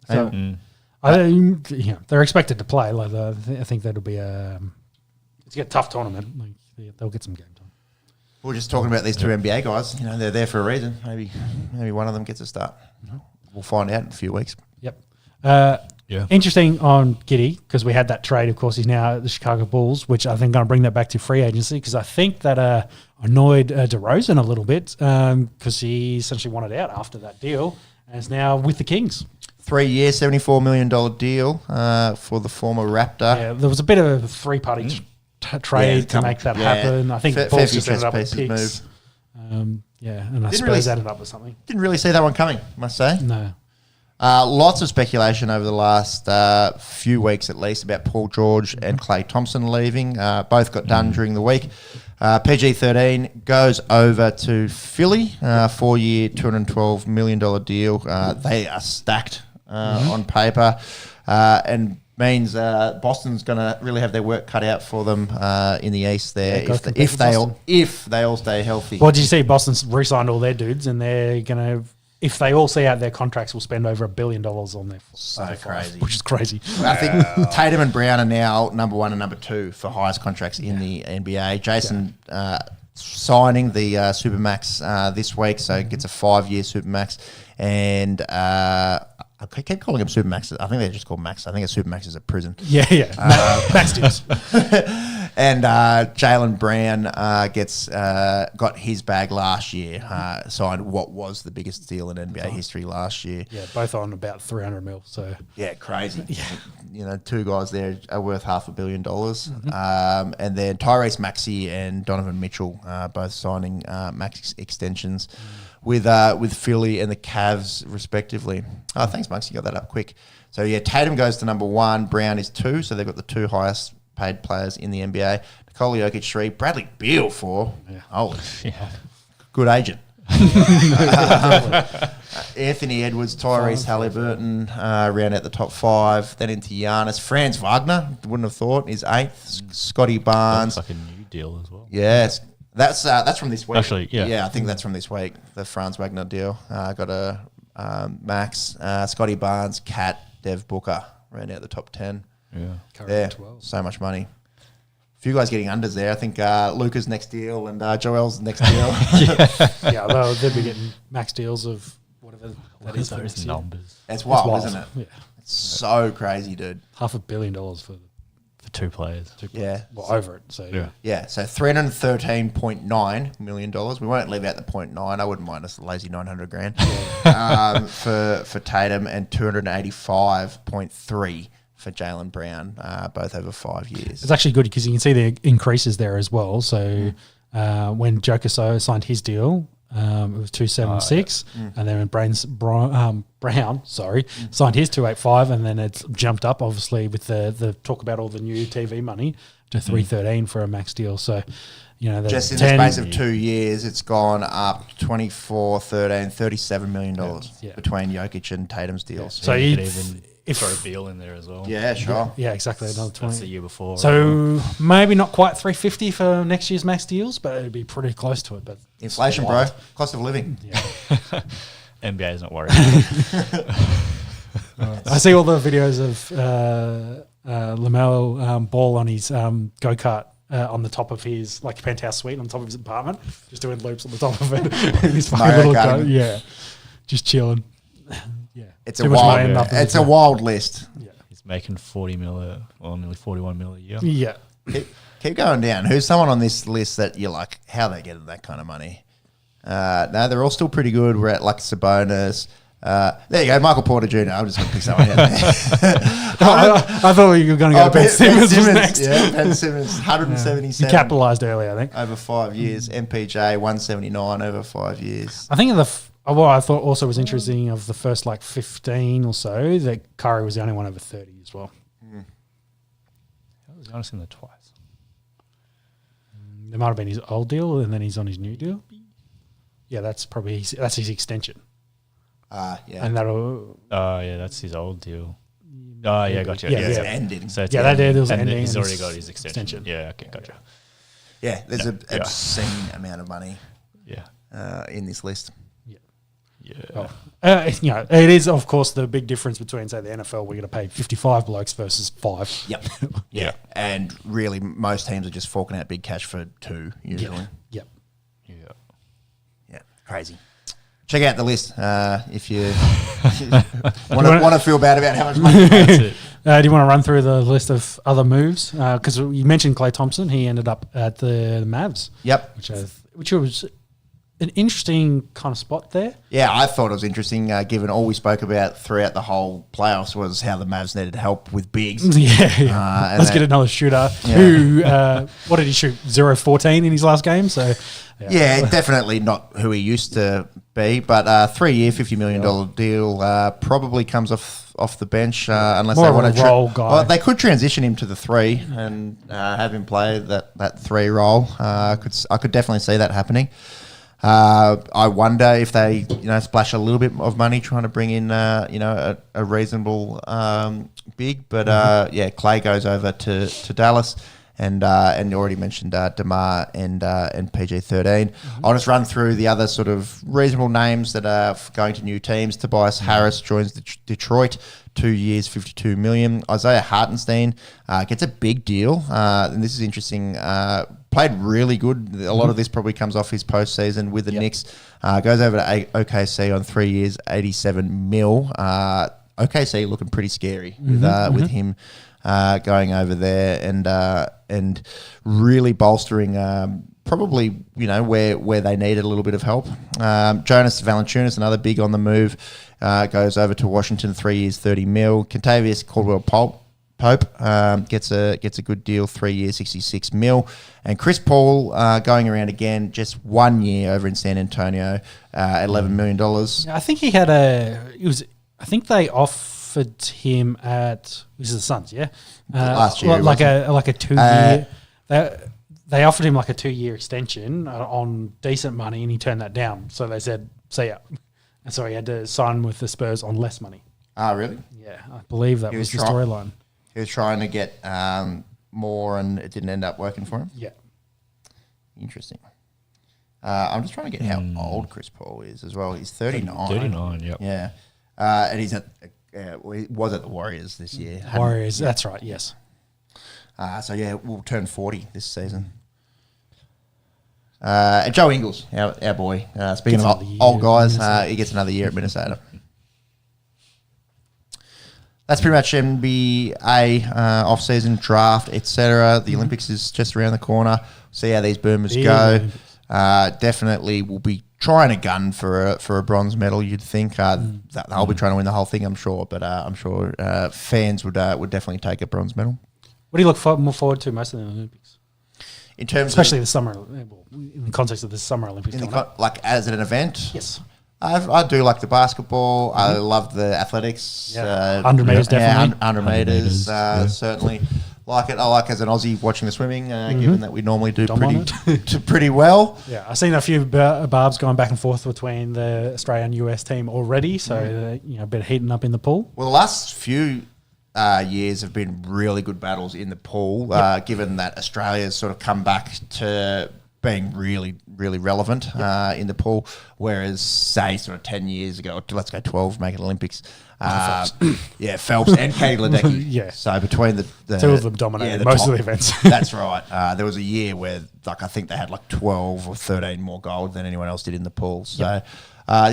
Speaker 2: So they're expected to play. Like I think that'll be it's a tough tournament. Like, they'll get some game time.
Speaker 1: We're just talking about these 2 NBA guys. You know, they're there for a reason. Maybe one of them gets a start. We'll find out in a few weeks.
Speaker 2: Yep.
Speaker 3: Yeah.
Speaker 2: Interesting on Giddy because we had that trade. Of course, he's now at the Chicago Bulls, which I think going to bring that back to free agency because I think that annoyed DeRozan a little bit because he essentially wanted out after that deal and is now with the Kings.
Speaker 1: 3 year, $74 million deal for the former Raptor.
Speaker 2: Yeah, there was a bit of a 3-party trade to make that happen. I think Bulls just ended up with picks. And I suppose ended up with something.
Speaker 1: Didn't really see that one coming, must say.
Speaker 2: No.
Speaker 1: Lots of speculation over the last few weeks at least about Paul George and Clay Thompson leaving. Both got done during the week. PG-13 goes over to Philly, 4 year, $212 million deal. They are stacked on paper and means Boston's going to really have their work cut out for them in the East there if they all stay healthy.
Speaker 2: Well, did you see Boston's re-signed all their dudes and they're going to, if they all see out their contracts, will spend over $1 billion on their
Speaker 1: crazy.
Speaker 2: Which is crazy.
Speaker 1: I think Tatum and Brown are now number 1 and number 2 for highest contracts in the NBA. Jason signing the Supermax this week, so gets a 5-year Supermax. And I keep calling them Supermax. I think they're just called Max. I think a Supermax is a prison.
Speaker 2: Yeah. Max deals.
Speaker 1: And Jaylen Brown got his bag last year, signed what was the biggest deal in NBA history last year.
Speaker 2: Yeah, both on about 300 mil. So
Speaker 1: yeah, crazy. You know, 2 guys there are worth $500 million. And then Tyrese Maxey and Donovan Mitchell both signing max extensions with Philly and the Cavs respectively. Oh, thanks, Max. You got that up quick. So yeah, Tatum goes to number 1. Brown is 2. So they've got the 2 highest paid players in the NBA. Nikola Jokic 3, Bradley Beal 4. Yeah. Holy, good agent. Anthony Edwards, Tyrese Halliburton round out the top 5. Then into Giannis. Franz Wagner, wouldn't have thought, is 8th. Scotty Barnes.
Speaker 3: That's like a new deal as well.
Speaker 1: Yes. That's from this week.
Speaker 3: Actually, yeah.
Speaker 1: Yeah, I think that's from this week, the Franz Wagner deal. Got a Max, Scotty Barnes, Kat, Dev Booker round out the top 10. Yeah, so much money. A few guys getting unders there. I think Luca's next deal and Joel's next deal.
Speaker 2: They'll be getting max deals of whatever that is.
Speaker 3: Those numbers.
Speaker 1: It's wild,
Speaker 2: wild,
Speaker 1: isn't it?
Speaker 2: Yeah.
Speaker 1: It's so crazy, dude.
Speaker 2: $500 million for
Speaker 3: 2 players.
Speaker 1: Yeah.
Speaker 2: Well, over it. So
Speaker 1: yeah. So $313.9 million. We won't leave out the 0.9. I wouldn't mind us a lazy $900,000 for Tatum and 285.3 for Jaylen Brown, both over 5 years.
Speaker 2: It's actually good because you can see the increases there as well. So when Joker signed his deal, it was 276, and then when Brown signed his 285, and then it's jumped up obviously with the talk about all the new TV money to 313 for a max deal. So
Speaker 1: just in the space of 2 years, it's gone up 24, 13, $37 million between Jokic and Tatum's deals.
Speaker 2: So
Speaker 3: Throw Beal in there as well.
Speaker 1: Yeah, sure.
Speaker 2: Yeah, exactly. Another 20.
Speaker 3: That's the year before.
Speaker 2: So maybe not quite 350 for next year's max deals, but it'd be pretty close to it. But
Speaker 1: Inflation, bro. Cost of living.
Speaker 2: yeah.
Speaker 3: NBA is not worried.
Speaker 2: I see all the videos of LaMelo Ball on his go-kart on the top of his penthouse suite on top of his apartment, just doing loops on the top of it. His fucking little
Speaker 1: karting.
Speaker 2: just chilling. Yeah,
Speaker 1: It's a wild list.
Speaker 2: Yeah,
Speaker 3: He's making 40 mil, nearly 41 mil a year.
Speaker 2: yeah.
Speaker 1: Keep going down. Who's someone on this list that you're like, how are they getting that kind of money? No, they're all still pretty good. We're at like Sabonis. There you go, Michael Porter Jr. I'm just going to pick someone out there.
Speaker 2: I thought you were going to go to Ben Simmons was next.
Speaker 1: Yeah, Ben Simmons, 177.
Speaker 2: He capitalised early, I think.
Speaker 1: Over 5 years. MPJ, 179 over 5 years.
Speaker 2: I think what I thought also was interesting of the first 15 or so, that Curry was the only one over 30 as well.
Speaker 3: How was Giannis in there twice?
Speaker 2: There might have been his old deal and then he's on his new deal. Yeah, that's probably his extension.
Speaker 1: Yeah.
Speaker 2: And that'll...
Speaker 3: yeah, that's his old deal. Oh, yeah, gotcha.
Speaker 2: Yeah,
Speaker 1: It's
Speaker 2: yeah.
Speaker 1: ending.
Speaker 3: So it's
Speaker 2: that
Speaker 3: ending,
Speaker 2: deal's
Speaker 3: and
Speaker 2: ending.
Speaker 3: he's
Speaker 2: and
Speaker 3: already
Speaker 2: it's
Speaker 3: got his extension. Yeah, okay, gotcha.
Speaker 1: Yeah, there's an obscene amount of money
Speaker 3: Yeah.
Speaker 1: in this list.
Speaker 3: Yeah.
Speaker 2: It is, of course, the big difference between, say, the NFL, we're going to pay 55 blokes versus 5.
Speaker 1: Yep. Yeah. And really, most teams are just forking out big cash for 2 usually.
Speaker 2: Yep.
Speaker 1: Yeah. Crazy. Check out the list if you want to feel bad about how much money.
Speaker 3: That's it.
Speaker 2: Do you want to run through the list of other moves? Because you mentioned Klay Thompson. He ended up at the Mavs.
Speaker 1: Yep.
Speaker 2: Which was an interesting kind of spot there.
Speaker 1: Yeah, I thought it was interesting, given all we spoke about throughout the whole playoffs was how the Mavs needed help with bigs.
Speaker 2: Yeah. Let's get another shooter who, what did he shoot? 0-14 in his last game. So,
Speaker 1: yeah, definitely not who he used to be, but 3-year, $50 million deal probably comes off the bench unless
Speaker 2: more
Speaker 1: they want to
Speaker 2: role guy.
Speaker 1: Well, they could transition him to the 3 and have him play that 3 role. I could definitely see that happening. I wonder if they, splash a little bit of money trying to bring in, a reasonable big. But Klay goes over to Dallas, and you already mentioned DeMar and PG-13. I'll just run through the other sort of reasonable names that are going to new teams. Tobias Harris joins Detroit. 2 years, $52 million. Isaiah Hartenstein gets a big deal, and this is interesting. Played really good. A lot of this probably comes off his postseason with the Knicks. Goes over to OKC on 3 years, $87 million. OKC looking pretty scary with him going over there and really bolstering. Probably, where they needed a little bit of help. Jonas Valanciunas, another big on the move, goes over to Washington, 3 years, $30 million. Kentavious Caldwell-Pope gets a good deal, 3 years, $66 million. And Chris Paul going around again, just 1 year over in San Antonio, $11 million.
Speaker 2: I think he had I think they offered him at, which is the Suns, yeah?
Speaker 1: Last year.
Speaker 2: Like a 2 year. They offered him like a 2 year extension on decent money, and he turned that down. So they said, see ya. And so he had to sign with the Spurs on less money.
Speaker 1: Ah, really?
Speaker 2: Yeah, I believe that was the storyline.
Speaker 1: He was trying to get more, and it didn't end up working for him?
Speaker 2: Yeah.
Speaker 1: Interesting. I'm just trying to get how old Chris Paul is as well. He's 39.
Speaker 3: 39, yep.
Speaker 1: Yeah. And he's he was at the Warriors this year.
Speaker 2: Warriors, that's right, yes.
Speaker 1: We'll turn 40 this season. And Joe Ingles, our boy. Speaking of old guys, he gets another year at Minnesota. That's pretty much NBA off-season draft, etc. The Olympics is just around the corner. See how these boomers go. Definitely, we'll be trying to gun for a bronze medal. You'd think they'll be trying to win the whole thing. I'm sure, but I'm sure fans would definitely take a bronze medal.
Speaker 2: What do you look more forward to most of the Olympics?
Speaker 1: In terms,
Speaker 2: especially the summer, in the context of the Summer Olympics,
Speaker 1: like as an event.
Speaker 2: Yes.
Speaker 1: I do like the basketball. I love the athletics.
Speaker 2: 100 metres, definitely.
Speaker 1: 100 metres, certainly. like it. I like as an Aussie watching the swimming, given that we normally do
Speaker 2: Dominant.
Speaker 1: pretty well.
Speaker 2: Yeah, I've seen a few barbs going back and forth between the Australian-US team already, so a bit of heating up in the pool.
Speaker 1: Well, the last few years have been really good battles in the pool, given that Australia's sort of come back to being really, really relevant in the pool, whereas, say, sort of 10 years ago, let's go 12, make it Olympics. Phelps and Katie Ledecky.
Speaker 2: Yeah.
Speaker 1: So between the
Speaker 2: Two of them dominated most of the events.
Speaker 1: That's right. There was a year where, I think they had 12 or 13 more gold than anyone else did in the pool. So,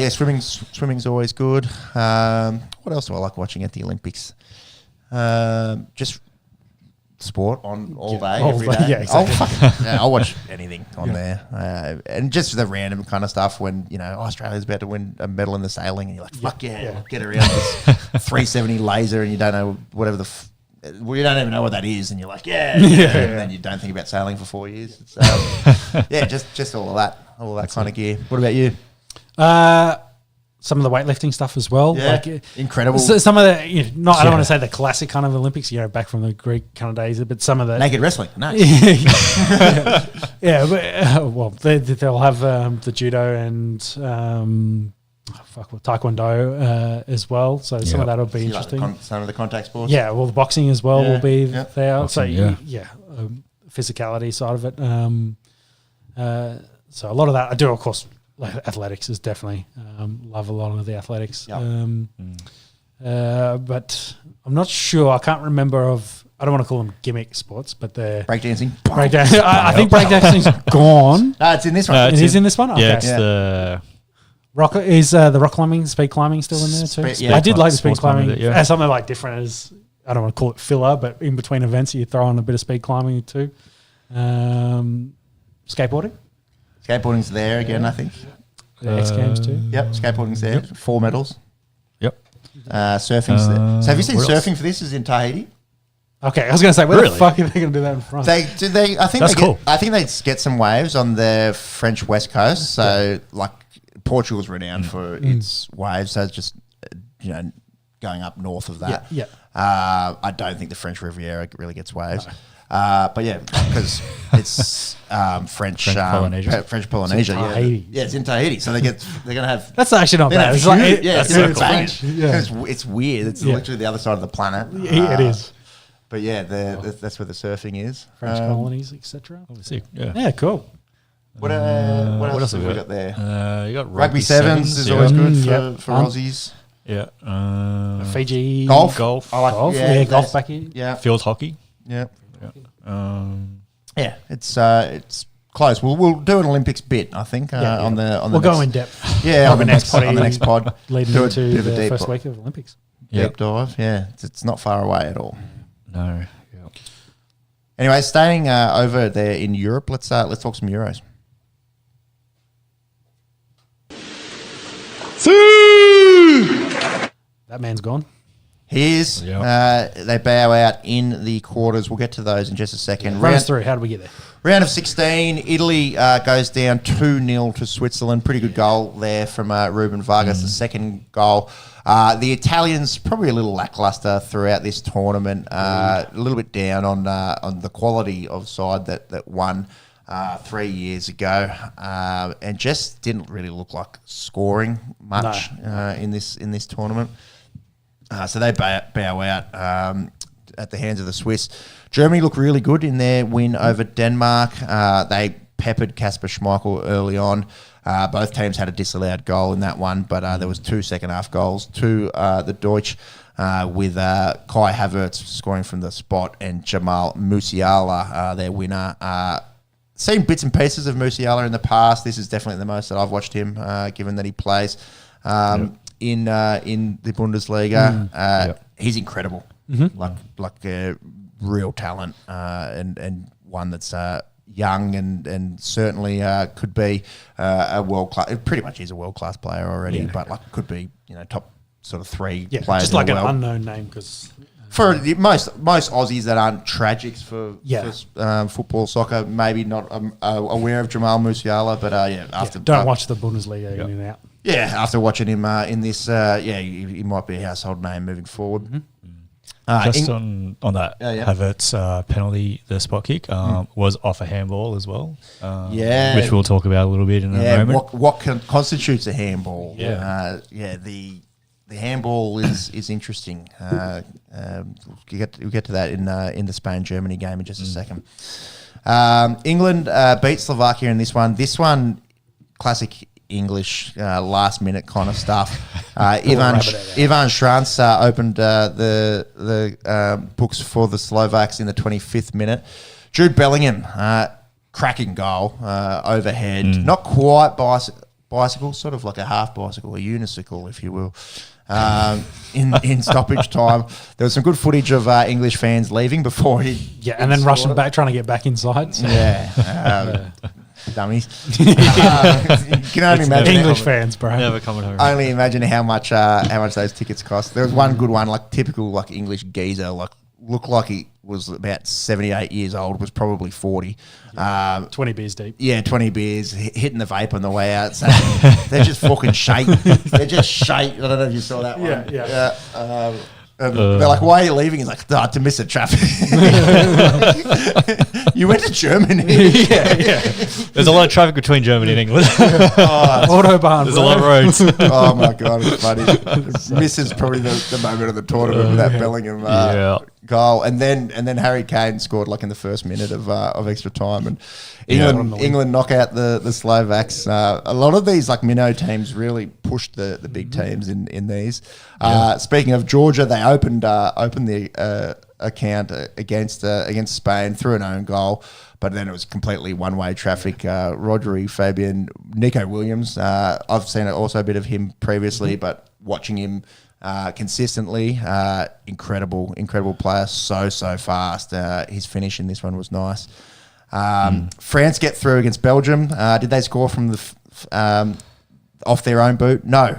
Speaker 1: swimming's always good. What else do I like watching at the Olympics? Just sport on all day, every day.
Speaker 2: Yeah, exactly.
Speaker 1: I'll watch anything on there. And just the random kind of stuff when, Australia's about to win a medal in the sailing and you're like, fuck yeah. Get around this 370 laser and you don't know whatever you don't even know what that is and you're like, and then you don't think about sailing for 4 years. So, just all of that kind of gear. What about you?
Speaker 2: Some of the weightlifting stuff as well.
Speaker 1: Yeah, incredible.
Speaker 2: Some of the, I don't want to say the classic kind of Olympics, back from the Greek kind of days, but some of the...
Speaker 1: Naked wrestling, nice.
Speaker 2: They'll have the judo and taekwondo as well. So some of that will be interesting.
Speaker 1: Some of the contact sports.
Speaker 2: Yeah, well, the boxing as well will be there.
Speaker 3: Boxing,
Speaker 2: Physicality side of it. So a lot of that, I do, of course. Athletics is definitely love a lot of the athletics, but I'm not sure. I can't remember I don't want to call them gimmick sports, but they're
Speaker 1: breakdancing.
Speaker 2: I think breakdancing's gone.
Speaker 1: No, it's in this one.
Speaker 2: It is in this one. Okay.
Speaker 3: Yeah, it's the
Speaker 2: rock. Is the rock climbing, speed climbing still in there too? I did like the speed climbing. As something like different as I don't want to call it filler, but in between events you throw on a bit of speed climbing too. Skateboarding.
Speaker 1: Skateboarding's there again, I think.
Speaker 2: The X Games too.
Speaker 1: Yep, skateboarding's there. 4 medals.
Speaker 3: Yep.
Speaker 1: Surfing's there. So have you seen surfing for this? Is in Tahiti?
Speaker 2: Okay, I was going to say, where the fuck are they going to do that in front?
Speaker 1: I think they get some waves on the French west coast. So Portugal's renowned for its waves. So it's just going up north of that.
Speaker 2: Yeah.
Speaker 1: I don't think the French Riviera really gets waves. No. Because it's French
Speaker 3: Polynesia.
Speaker 1: French Polynesia. It's in Tahiti. So they're going to have.
Speaker 2: That's actually not bad.
Speaker 1: It's French. It's weird. It's literally the other side of the planet.
Speaker 2: It is.
Speaker 1: But that's where the surfing is.
Speaker 2: French colonies, etc.
Speaker 3: Sick.
Speaker 2: Yeah, cool.
Speaker 1: What else have we got there?
Speaker 3: You got
Speaker 1: rugby sevens is always good for Aussies.
Speaker 3: Yeah.
Speaker 2: Fiji.
Speaker 3: Golf.
Speaker 1: I like
Speaker 2: golf. Golf back here.
Speaker 1: Yeah.
Speaker 3: Field hockey.
Speaker 1: Yeah. It's close. We'll do an Olympics bit, I think. On the
Speaker 2: we'll go in depth.
Speaker 1: Yeah, on the next pod,
Speaker 2: leading into the first week of Olympics.
Speaker 1: Deep dive. Yeah, it's not far away at all.
Speaker 3: No.
Speaker 1: Yep. Anyway, staying over there in Europe, let's talk some Euros.
Speaker 2: That man's gone.
Speaker 1: He is. Yep. They bow out in the quarters. We'll get to those in just a second.
Speaker 2: Run us through. How do we get there?
Speaker 1: Round of 16, Italy goes down 2-0 to Switzerland. Pretty good goal there from Ruben Vargas, the second goal. The Italians probably a little lackluster throughout this tournament. A little bit down on the quality of side that won 3 years ago, and just didn't really look like scoring much in this tournament. So they bow out at the hands of the Swiss. Germany looked really good in their win over Denmark. They peppered Kasper Schmeichel early on. Both teams had a disallowed goal in that one, but there was 2 second-half goals to the Deutsch, with Kai Havertz scoring from the spot and Jamal Musiala, their winner. Seen bits and pieces of Musiala in the past. This is definitely the most that I've watched him, given that he plays in the Bundesliga. He's incredible, like a real talent, and one that's young and certainly could be a world class. Pretty much, he's a world class player already, but could be top sort of 3 players.
Speaker 2: Just like an unknown name because.
Speaker 1: For most Aussies that aren't tragics for football, soccer, maybe not aware of Jamal Musiala, but
Speaker 2: don't watch the Bundesliga in and out.
Speaker 1: Yeah, after watching him in this, he might be a household name moving forward.
Speaker 3: Just on that, Havertz penalty, the spot kick was off a handball as well. Which we'll talk about a little bit in a moment.
Speaker 1: What constitutes a handball? The handball is interesting. We'll get to that in the Spain-Germany game in just a second. England beat Slovakia in this one. This one, classic English last-minute kind of stuff. Ivan Schranz opened the books for the Slovaks in the 25th minute. Jude Bellingham, cracking goal overhead. Not quite bicycle, sort of like a half bicycle, a unicycle, if you will. In stoppage time, there was some good footage of English fans leaving before he
Speaker 2: and then rushing back, trying to get back inside. So.
Speaker 1: Dummies. You can only imagine
Speaker 2: English fans, bro.
Speaker 3: Never coming home.
Speaker 1: Only imagine how much those tickets cost. There was one good one, like typical like English geezer, like looked like he was about 78 years old, was probably 40.
Speaker 2: 20 beers deep.
Speaker 1: Yeah, 20 beers, hitting the vape on the way out. So they're just fucking shake. They're just shake. I don't know if you saw that one.
Speaker 2: Yeah.
Speaker 1: They're like, why are you leaving? He's like, to miss the traffic. You went to Germany.
Speaker 3: There's a lot of traffic between Germany and England.
Speaker 2: Autobahn.
Speaker 3: There's a lot of roads.
Speaker 1: Oh my God, it's funny. Misses probably the moment of the tournament with that Bellingham goal. And then Harry Kane scored like in the first minute of extra time. And England knock out the Slovaks. A lot of these like minnow teams really pushed the big teams in these. Speaking of Georgia, they opened the account against Spain through an own goal, but then it was completely one-way traffic. Rodri, Fabian, Nico Williams. I've seen also a bit of him previously, but watching him consistently, incredible player, so fast. His finish in this one was nice. France get through against Belgium. Did they score from the off their own boot? No.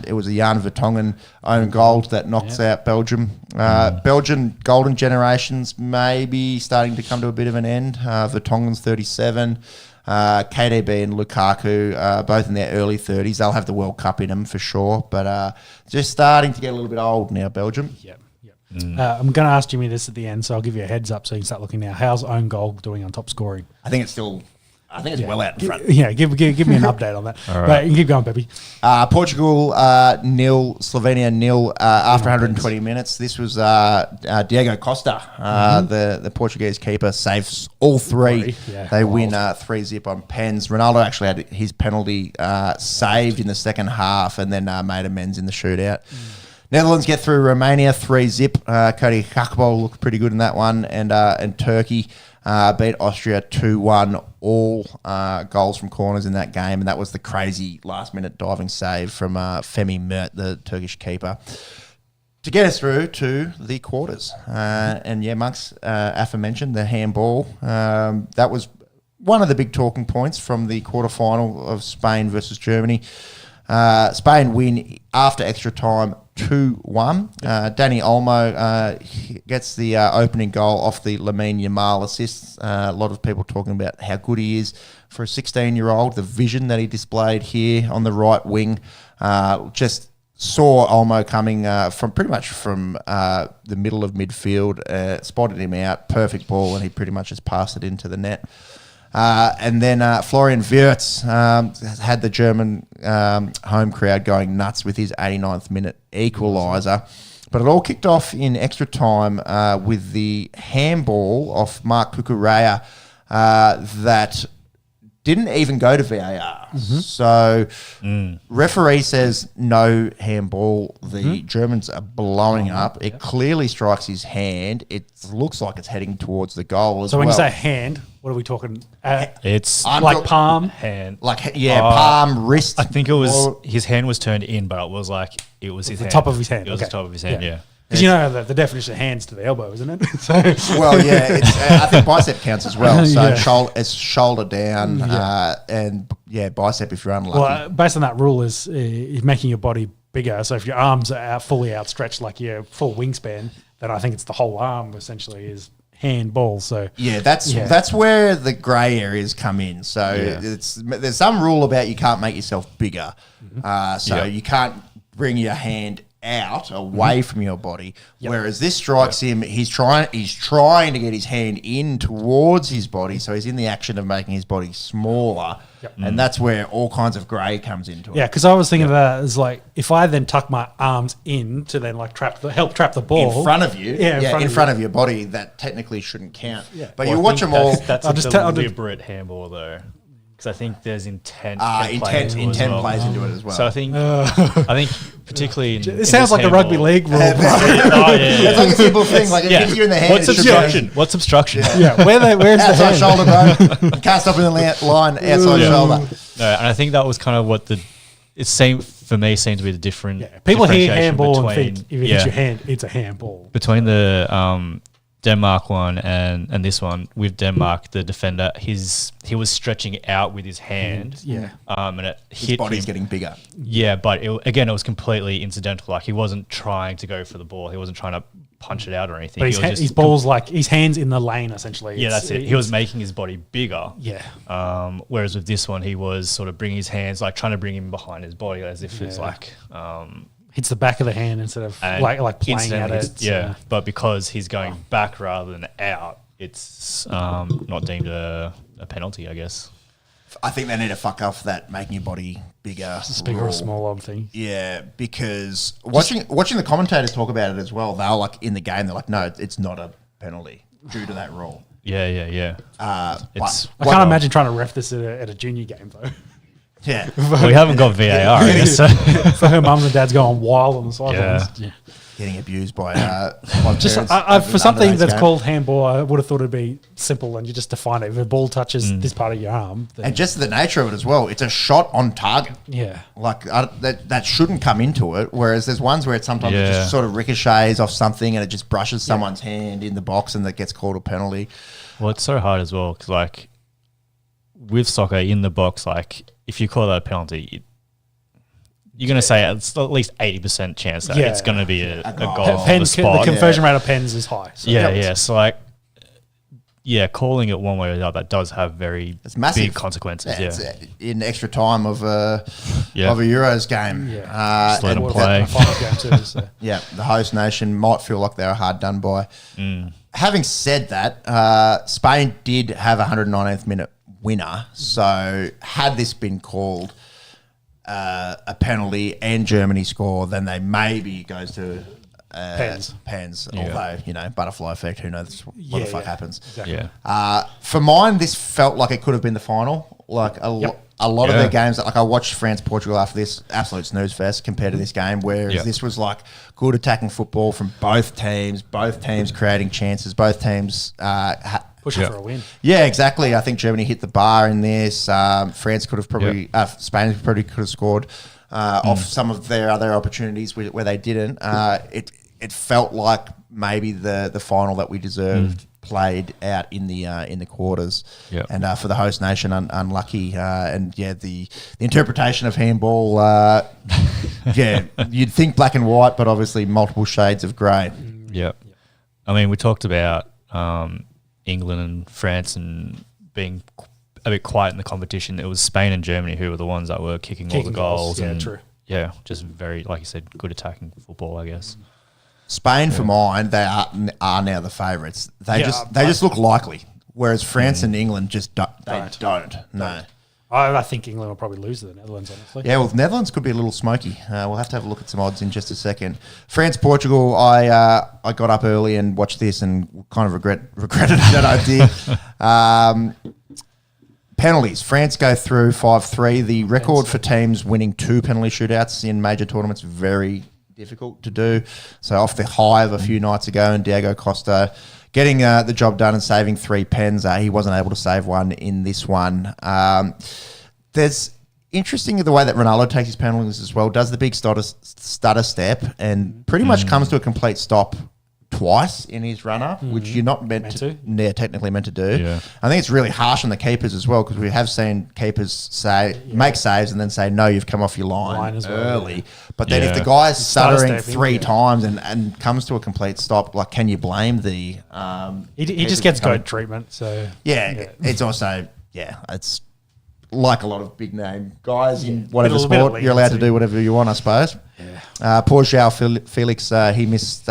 Speaker 1: It was a Jan Vertonghen own goal that knocks out Belgium. Belgian golden generations maybe starting to come to a bit of an end. Vertonghen's 37. KDB and Lukaku, both in their early 30s. They'll have the World Cup in them for sure, but just starting to get a little bit old now, Belgium.
Speaker 2: Yep. I'm going to ask Jimmy this at the end, so I'll give you a heads up so you can start looking now. How's own goal doing on top scoring?
Speaker 1: I think it's well out in front.
Speaker 2: Yeah, give me an update on that. All right. But you keep going, Pepe.
Speaker 1: Portugal 0, Slovenia 0 after 120 minutes. This was Diego Costa, the Portuguese keeper, saves all three. They win 3-0 on pens. Ronaldo actually had his penalty saved in the second half and then made amends in the shootout. Netherlands get through Romania 3-0. Cody Gakpo looked pretty good in that one, and Turkey beat Austria 2-1. All goals from corners in that game, and that was the crazy last-minute diving save from Femi Mert, the Turkish keeper, to get us through to the quarters. Monks, aforementioned, the handball. That was one of the big talking points from the quarterfinal of Spain versus Germany. Spain win after extra time 2-1. Danny Olmo gets the opening goal off the Lamine Yamal assist. A lot of people talking about how good he is for a 16-year-old, the vision that he displayed here on the right wing. Just saw Olmo coming from pretty much from the middle of midfield, spotted him out, perfect ball, and he pretty much just passed it into the net. And then Florian Wirtz had the German home crowd going nuts with his 89th minute equaliser. But it all kicked off in extra time with the handball off Mark Cucurella that didn't even go to VAR. So referee says no handball. The Germans are blowing up. It clearly strikes his hand. It looks like it's heading towards the goal as well.
Speaker 2: So when you say hand, what are we talking?
Speaker 3: It's
Speaker 2: like palm?
Speaker 3: Hand.
Speaker 1: Palm, wrist.
Speaker 3: I think it was his hand was turned in, but it was his hand.
Speaker 2: Top of his hand.
Speaker 3: It was the top of his hand, yeah.
Speaker 2: Because you know the definition of hands to the elbow, isn't it? So
Speaker 1: well, yeah, I think bicep counts as well. So it's shoulder down and bicep if you're unlucky.
Speaker 2: Well, based on that rule is making your body bigger. So if your arms are fully outstretched, like your full wingspan, then I think it's the whole arm essentially is handball. So
Speaker 1: that's where the grey areas come in. So there's some rule about you can't make yourself bigger. You can't bring your hand out away from your body, whereas this strikes him. He's trying to get his hand in towards his body, so he's in the action of making his body smaller, and that's where all kinds of grey comes into it.
Speaker 2: Yeah, because I was thinking of that as like if I then tuck my arms in to then like help trap the ball
Speaker 1: in front of you, in front of your body, that technically shouldn't count. Yeah. But you watch them all.
Speaker 3: That's a deliberate handball though. Because I think there's intent.
Speaker 1: Intent plays into it as well.
Speaker 3: So I think particularly
Speaker 2: it sounds like a rugby league rule.
Speaker 1: It's like a simple thing. Like it hits you in the hand.
Speaker 3: What's obstruction?
Speaker 2: Where's
Speaker 1: outside
Speaker 2: the hand?
Speaker 1: shoulder, bro? You can't stop in the line outside shoulder.
Speaker 3: No, and I think that was kind of what seemed to be the different.
Speaker 2: Yeah. People hear handball and
Speaker 3: between,
Speaker 2: think if it hits your hand, it's a handball.
Speaker 3: Between the Denmark one and this one, with Denmark, the defender, he was stretching out with his hand. And it hit
Speaker 1: his body's getting bigger.
Speaker 3: Yeah, but it was completely incidental. Like he wasn't trying to go for the ball. He wasn't trying to punch it out or anything.
Speaker 2: But his ball's like his hand's in the lane essentially.
Speaker 3: Yeah, that's it. He was making his body bigger.
Speaker 2: Yeah.
Speaker 3: Whereas with this one, he was sort of bringing his hands, like trying to bring him behind his body, as if it's like.
Speaker 2: Hits the back of the hand instead of like playing at it.
Speaker 3: Yeah, but because he's going back rather than out, it's not deemed a penalty, I guess.
Speaker 1: I think they need to fuck off that making your body bigger.
Speaker 2: Bigger or smaller thing.
Speaker 1: Yeah, because watching the commentators talk about it as well, they're like in the game, they're like, no, it's not a penalty due to that rule.
Speaker 3: Yeah.
Speaker 2: I can't imagine trying to ref this at a junior game though.
Speaker 1: Yeah.
Speaker 3: We haven't got VAR, I guess. So.
Speaker 2: For her mum and dad's going wild on the sidelines.
Speaker 1: Yeah. Getting abused by
Speaker 2: just for something that's called handball, I would have thought it'd be simple and you just define it. If a ball touches this part of your arm,
Speaker 1: and just the nature of it as well, it's a shot on target.
Speaker 2: Yeah,
Speaker 1: like that shouldn't come into it. Whereas there's ones where it sometimes it just sort of ricochets off something and it just brushes someone's hand in the box and that gets called a penalty.
Speaker 3: Well, it's so hard as well because like with soccer in the box, like if you call that a penalty, you're going to say it's at least 80% chance that it's going to be a goal on the spot.
Speaker 2: The conversion rate of pens is high. So
Speaker 3: So like, calling it one way or the other does have very big consequences.
Speaker 1: It's in extra time of a Euros game.
Speaker 3: Just let them play.
Speaker 1: The host nation might feel like they're hard done by. Having said that, Spain did have a 119th minute winner. So had this been called a penalty and Germany score, then they maybe goes to pens. Although, butterfly effect, who knows what the fuck happens.
Speaker 2: Exactly.
Speaker 1: For mine, this felt like it could have been the final. Like a lot of their games, like I watched France-Portugal after this, absolute snooze fest compared to this game, whereas this was like good attacking football from both teams creating chances, both teams
Speaker 2: pushing for a win.
Speaker 1: Yeah, exactly. I think Germany hit the bar in this. France could have probably, Spain probably could have scored off some of their other opportunities where they didn't. It felt like maybe the final that we deserved played out in the quarters. And for the host nation, unlucky. The interpretation of handball, you'd think black and white, but obviously multiple shades of grey.
Speaker 3: Yeah. I mean, we talked about England and France and being a bit quiet in the competition. It was Spain and Germany who were the ones that were kicking all the goals.
Speaker 2: Yeah, true.
Speaker 3: Yeah, just very, like you said, good attacking football, I guess.
Speaker 1: Spain, for mine, they are now the favourites. They just look likely, whereas France and England just don't. No.
Speaker 2: I think England will probably lose to the Netherlands, honestly.
Speaker 1: Yeah, well, the Netherlands could be a little smoky. We'll have to have a look at some odds in just a second. France, Portugal, I got up early and watched this and kind of regretted that I did. Penalties. France go through 5-3. The record for teams winning 2 penalty shootouts in major tournaments, very difficult to do. So off the high of a few nights ago, and Diego Costa getting the job done and saving 3 pens. He wasn't able to save one in this one. There's interesting the way that Ronaldo takes his penalties as well. Does the big stutter step and pretty much comes to a complete stop twice in his run-up, which you're not meant to. Yeah, technically meant to do. Yeah. I think it's really harsh on the keepers as well, because we have seen keepers make saves and then say, no, you've come off your line as early. Yeah. But then if the guy's stuttering 3 times and comes to a complete stop, like, can you blame the...
Speaker 2: he just gets goat treatment, so...
Speaker 1: It's also... it's like a lot of big-name guys in whatever sport. You're allowed to do whatever you want, I suppose. Poor João Felix, he missed.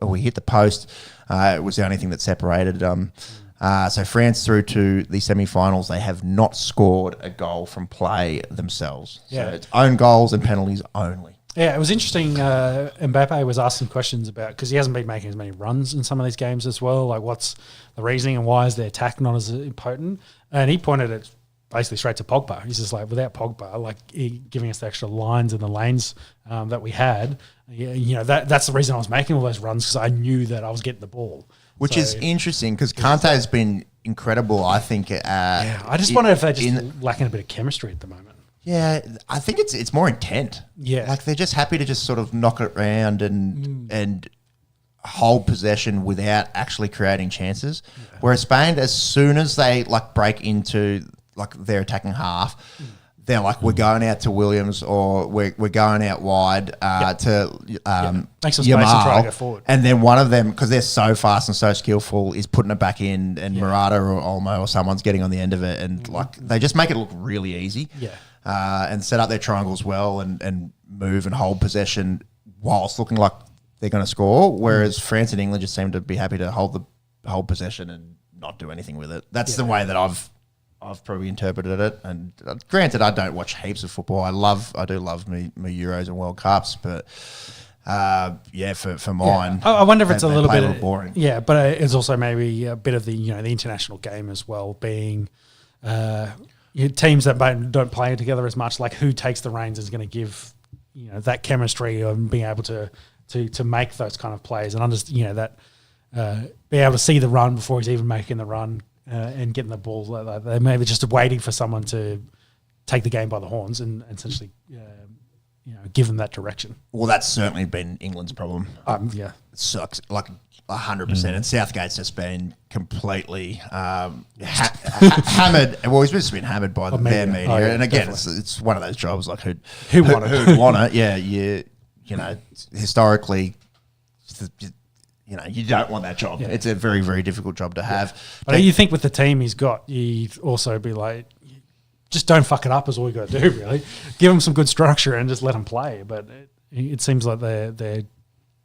Speaker 1: We hit the post. It was the only thing that separated. So France through to the semi-finals. They have not scored a goal from play themselves.
Speaker 2: Yeah.
Speaker 1: So it's own goals and penalties only.
Speaker 2: Yeah, it was interesting. Mbappe was asking questions about, because he hasn't been making as many runs in some of these games as well. Like, what's the reasoning and why is their attack not as potent? And he pointed it basically straight to Pogba. He's just like, without Pogba, like giving us the extra lines in the lanes that we had, that's the reason I was making all those runs, because I knew that I was getting the ball.
Speaker 1: Which is interesting because Kante has been incredible, I think.
Speaker 2: I just wonder if they're just lacking a bit of chemistry at the moment.
Speaker 1: Yeah, I think it's more intent.
Speaker 2: Yeah.
Speaker 1: Like they're just happy to just sort of knock it around and hold possession without actually creating chances. Yeah. Whereas Spain, as soon as they like break into like their attacking half, they're like, we're going out to Williams or we're going out wide to
Speaker 2: make some space and try to go forward.
Speaker 1: And then one of them, because they're so fast and so skillful, is putting it back in, and Murata or Olmo or someone's getting on the end of it, and like they just make it look really easy.
Speaker 2: Yeah.
Speaker 1: And set up their triangles well and move and hold possession whilst looking like they're going to score. Whereas France and England just seem to be happy to hold possession and not do anything with it. That's the way that I've probably interpreted it. And granted, I don't watch heaps of football. I do love me Euros and World Cups, but for mine,
Speaker 2: I wonder if it's a little bit
Speaker 1: boring.
Speaker 2: Yeah, but it's also maybe a bit of the the international game as well, being teams that don't play together as much. Like who takes the reins is going to give that chemistry of being able to make those kind of plays and understand be able to see the run before he's even making the run. And getting the ball, they're maybe just waiting for someone to take the game by the horns and essentially, give them that direction.
Speaker 1: Well, that's certainly been England's problem.
Speaker 2: It
Speaker 1: sucks like 100%. And Southgate's just been completely hammered. Well, he's just been hammered by their media.
Speaker 2: Oh, yeah,
Speaker 1: and again, it's one of those jobs like who'd
Speaker 2: want it?
Speaker 1: Who'd want it? Yeah, historically. You don't want that job. Yeah. It's a very, very difficult job to have.
Speaker 2: But you think with the team he's got, you'd also be like, just don't fuck it up is all you got to do, really. Give them some good structure and just let them play. But it seems like they're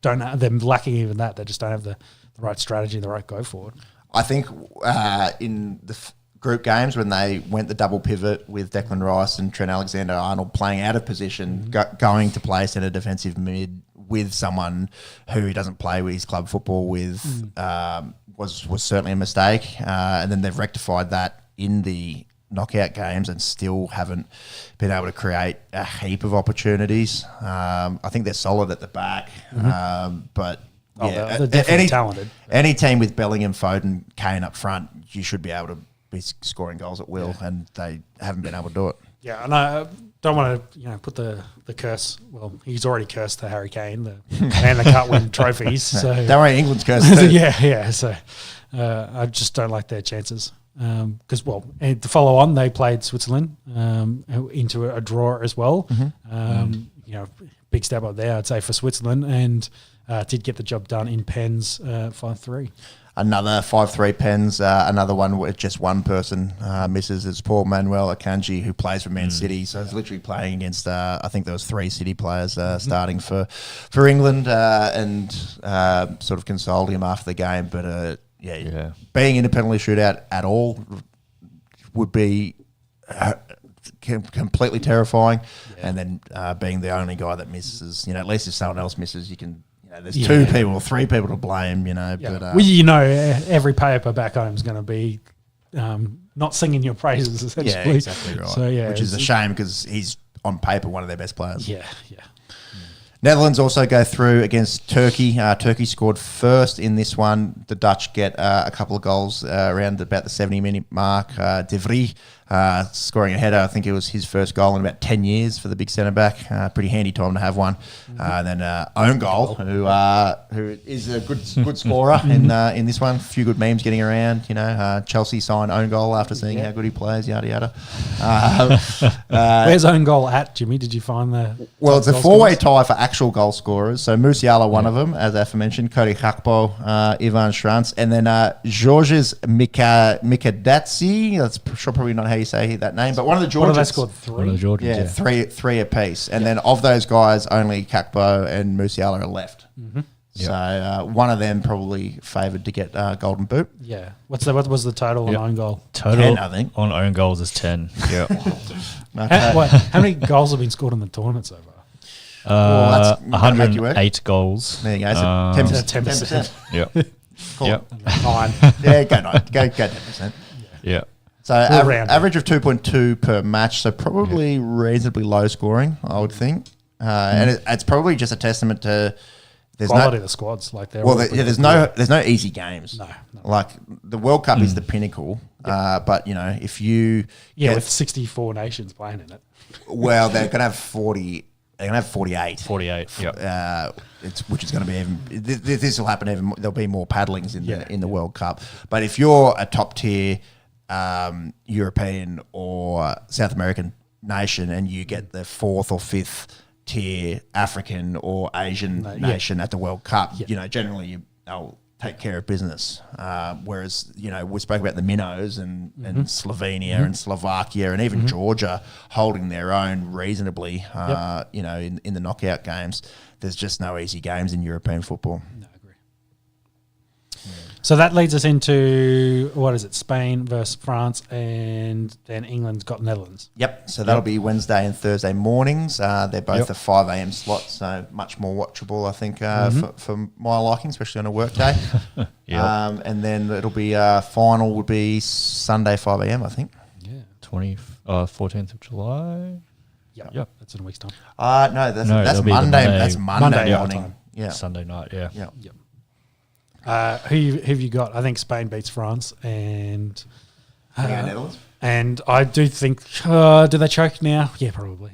Speaker 2: lacking even that. They just don't have the right strategy, the right go forward.
Speaker 1: I think in the group games when they went the double pivot with Declan Rice and Trent Alexander-Arnold playing out of position, going to play centre defensive mid with someone who he doesn't play with his club football with was certainly a mistake. And then they've rectified that in the knockout games and still haven't been able to create a heap of opportunities. I think they're solid at the back, but
Speaker 2: they're definitely talented.
Speaker 1: Any team with Bellingham, Foden, Kane up front, you should be able to be scoring goals at will, and they haven't been able to do it.
Speaker 2: Yeah, and I don't want to put the curse. Well, he's already cursed to Harry Kane, the man that can't win trophies. So
Speaker 1: don't worry, England's cursed too.
Speaker 2: yeah. So I just don't like their chances because to follow on, they played Switzerland into a draw as well. Big step up there, I'd say, for Switzerland, and did get the job done in pens 5-3.
Speaker 1: Another 5-3 pens, another one where just one person misses is Paul Manuel Akanji, who plays for Man City. So he's literally playing against, I think there was 3 City players starting for England and sort of consoled him after the game. But being in a penalty shootout at all would be completely terrifying. Yeah. And then being the only guy that misses, at least if someone else misses, you can... there's 2 people or 3 people to blame, But
Speaker 2: every paper back home is going to be not singing your praises, essentially.
Speaker 1: Yeah, exactly right.
Speaker 2: So,
Speaker 1: which is a shame because he's on paper one of their best players.
Speaker 2: Yeah.
Speaker 1: Netherlands also go through against Turkey. Turkey scored first in this one. The Dutch get a couple of goals around about the 70-minute mark. De Vries scoring a header. I think it was his first goal in about 10 years for the big centre-back. Pretty handy time to have one. And then own goal, who is a good scorer in this one. A few good memes getting around. Chelsea signed own goal after seeing how good he plays, yada, yada.
Speaker 2: Where's own goal at, Jimmy? Did you find the...
Speaker 1: Well, it's a 4-way tie for actual goal scorers. So Musiala, one of them, as aforementioned, Cody Gakpo, Ivan Schranz, and then Georges Mikadetsi. That's probably not how you say that name, but one of the Georgians.
Speaker 2: What have they scored?
Speaker 3: One of the
Speaker 2: 3?
Speaker 3: Georgians,
Speaker 1: Yeah, three apiece. And then of those guys, only Kakpo and Musiala are left.
Speaker 2: Mm-hmm.
Speaker 1: So one of them probably favoured to get Golden Boot.
Speaker 2: Yeah. What was the total on own goal?
Speaker 3: Total
Speaker 1: 10, I think.
Speaker 3: on own goals is 10. Yeah.
Speaker 2: How many goals have been scored in the tournament so far?
Speaker 1: Well, that's gonna make you work.
Speaker 3: 108 goals.
Speaker 1: There you go. So 10%.
Speaker 3: Yeah.
Speaker 1: Cool.
Speaker 3: Yeah.
Speaker 2: 9.
Speaker 1: Yeah, go 10%.
Speaker 3: Yeah.
Speaker 1: So
Speaker 2: round
Speaker 1: average of 2.2 per match, so probably reasonably low scoring, I would think. And it's probably just a testament to
Speaker 2: Quality of the squads, like they're
Speaker 1: there's no easy games.
Speaker 2: No.
Speaker 1: Like the World Cup is the pinnacle, but if you
Speaker 2: with 64 nations playing in it.
Speaker 1: well, they're gonna have 40. They're gonna have 48.
Speaker 3: 48. Yeah.
Speaker 1: Which is going to be even. This will happen. Even there'll be more paddlings in the World Cup. But if you're a top tier European or South American nation, and you get the 4th or 5th tier African or Asian nation at the World Cup, generally they'll take care of business. Whereas, we spoke about the minnows and Slovenia and Slovakia and even Georgia holding their own reasonably, in the knockout games. There's just no easy games in European football.
Speaker 2: No, I agree. So that leads us into, Spain versus France, and then England's got Netherlands.
Speaker 1: Yep. So that'll be Wednesday and Thursday mornings. They're both a 5 a.m. slot, so much more watchable, I think, for my liking, especially on a work day. And then it'll be final would be Sunday 5 a.m. I think.
Speaker 2: Yeah.
Speaker 3: 14th of July.
Speaker 2: Yep. That's in a week's time.
Speaker 1: No, that's Monday. That's Monday morning.
Speaker 2: time.
Speaker 1: Yeah.
Speaker 3: Sunday night. Yeah.
Speaker 2: Yep. Who have you got? I think Spain beats France, and
Speaker 1: Netherlands.
Speaker 2: And I do think, do they choke now? Yeah, probably.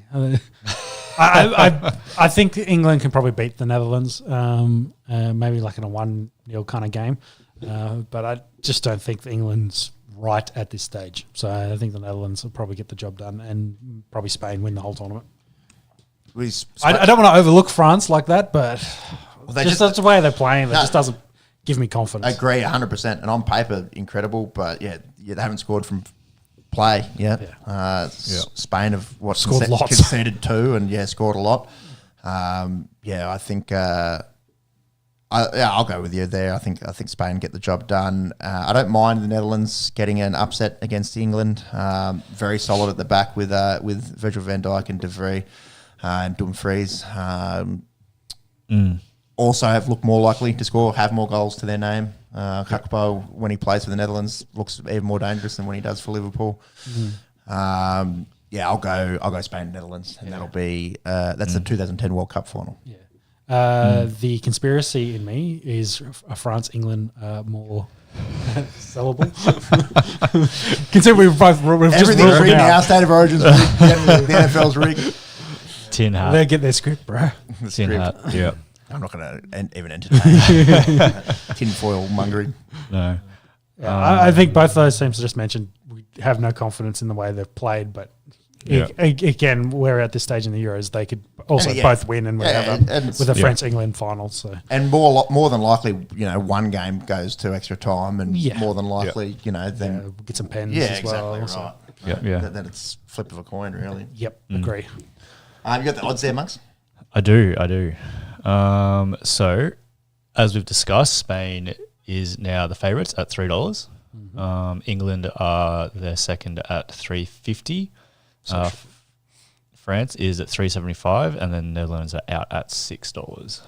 Speaker 2: I think England can probably beat the Netherlands, maybe like in a 1-0 kind of game. But I just don't think England's right at this stage. So I think the Netherlands will probably get the job done, and probably Spain win the whole tournament. I don't want to overlook France like that, but that's the way they're playing. That just doesn't give me confidence.
Speaker 1: I agree 100%. And on paper, incredible, but they haven't scored from play yet. Spain have
Speaker 2: Scored lots.
Speaker 1: conceded 2 and scored a lot. I think I'll go with you there. I think Spain get the job done. I don't mind the Netherlands getting an upset against England. Very solid at the back with Virgil van Dijk and De Vrij and Dumfries. Also have looked more likely to score, have more goals to their name. Kakpo, when he plays for the Netherlands, looks even more dangerous than when he does for Liverpool. I'll go Spain and Netherlands, and that'll be that's the 2010 World Cup final.
Speaker 2: Yeah. The conspiracy in me is France, England more sellable. Consider we've
Speaker 1: Everything's
Speaker 2: just
Speaker 1: rigged now. State of Origin's rigged. The NFL's rigged.
Speaker 3: Tin hat.
Speaker 2: They get their script, bro.
Speaker 3: Tin hat. Yeah.
Speaker 1: I'm not going to even entertain tinfoil mongering.
Speaker 3: No.
Speaker 2: I think both those teams I just mentioned, we have no confidence in the way they've played, but again, we're at this stage in the Euros, they could also both win and whatever with a France-England final. So
Speaker 1: and more than likely, one game goes to extra time, and more than likely, then
Speaker 2: we'll get some pens
Speaker 1: yeah,
Speaker 2: as
Speaker 1: exactly
Speaker 2: well.
Speaker 1: right. Then it's flip of a coin, really.
Speaker 2: Yep, agree.
Speaker 1: You got the odds there, Monks?
Speaker 3: I do. So, as we've discussed, Spain is now the favourites at $3. England are their second at $3.50. France is at $3.75, and then Netherlands are out at $6.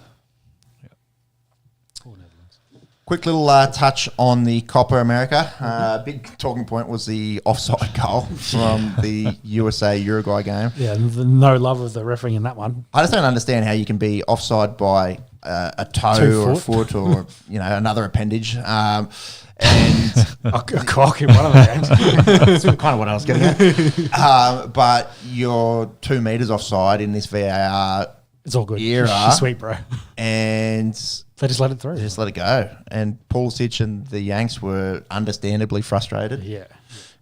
Speaker 1: Quick little touch on the Copa America. Big talking point was the offside goal from the USA-Uruguay game.
Speaker 2: Yeah, no love of the refereeing in that one.
Speaker 1: I just don't understand how you can be offside by a toe or a foot or another appendage. And
Speaker 2: a cock in one of the games.
Speaker 1: That's kind of what I was getting at. But you're 2 meters offside in this VAR.
Speaker 2: It's all good.
Speaker 1: Era,
Speaker 2: sweet, bro.
Speaker 1: And
Speaker 2: they just let it through.
Speaker 1: Just let it go. And Pulisic and the Yanks were understandably frustrated.
Speaker 2: Yeah.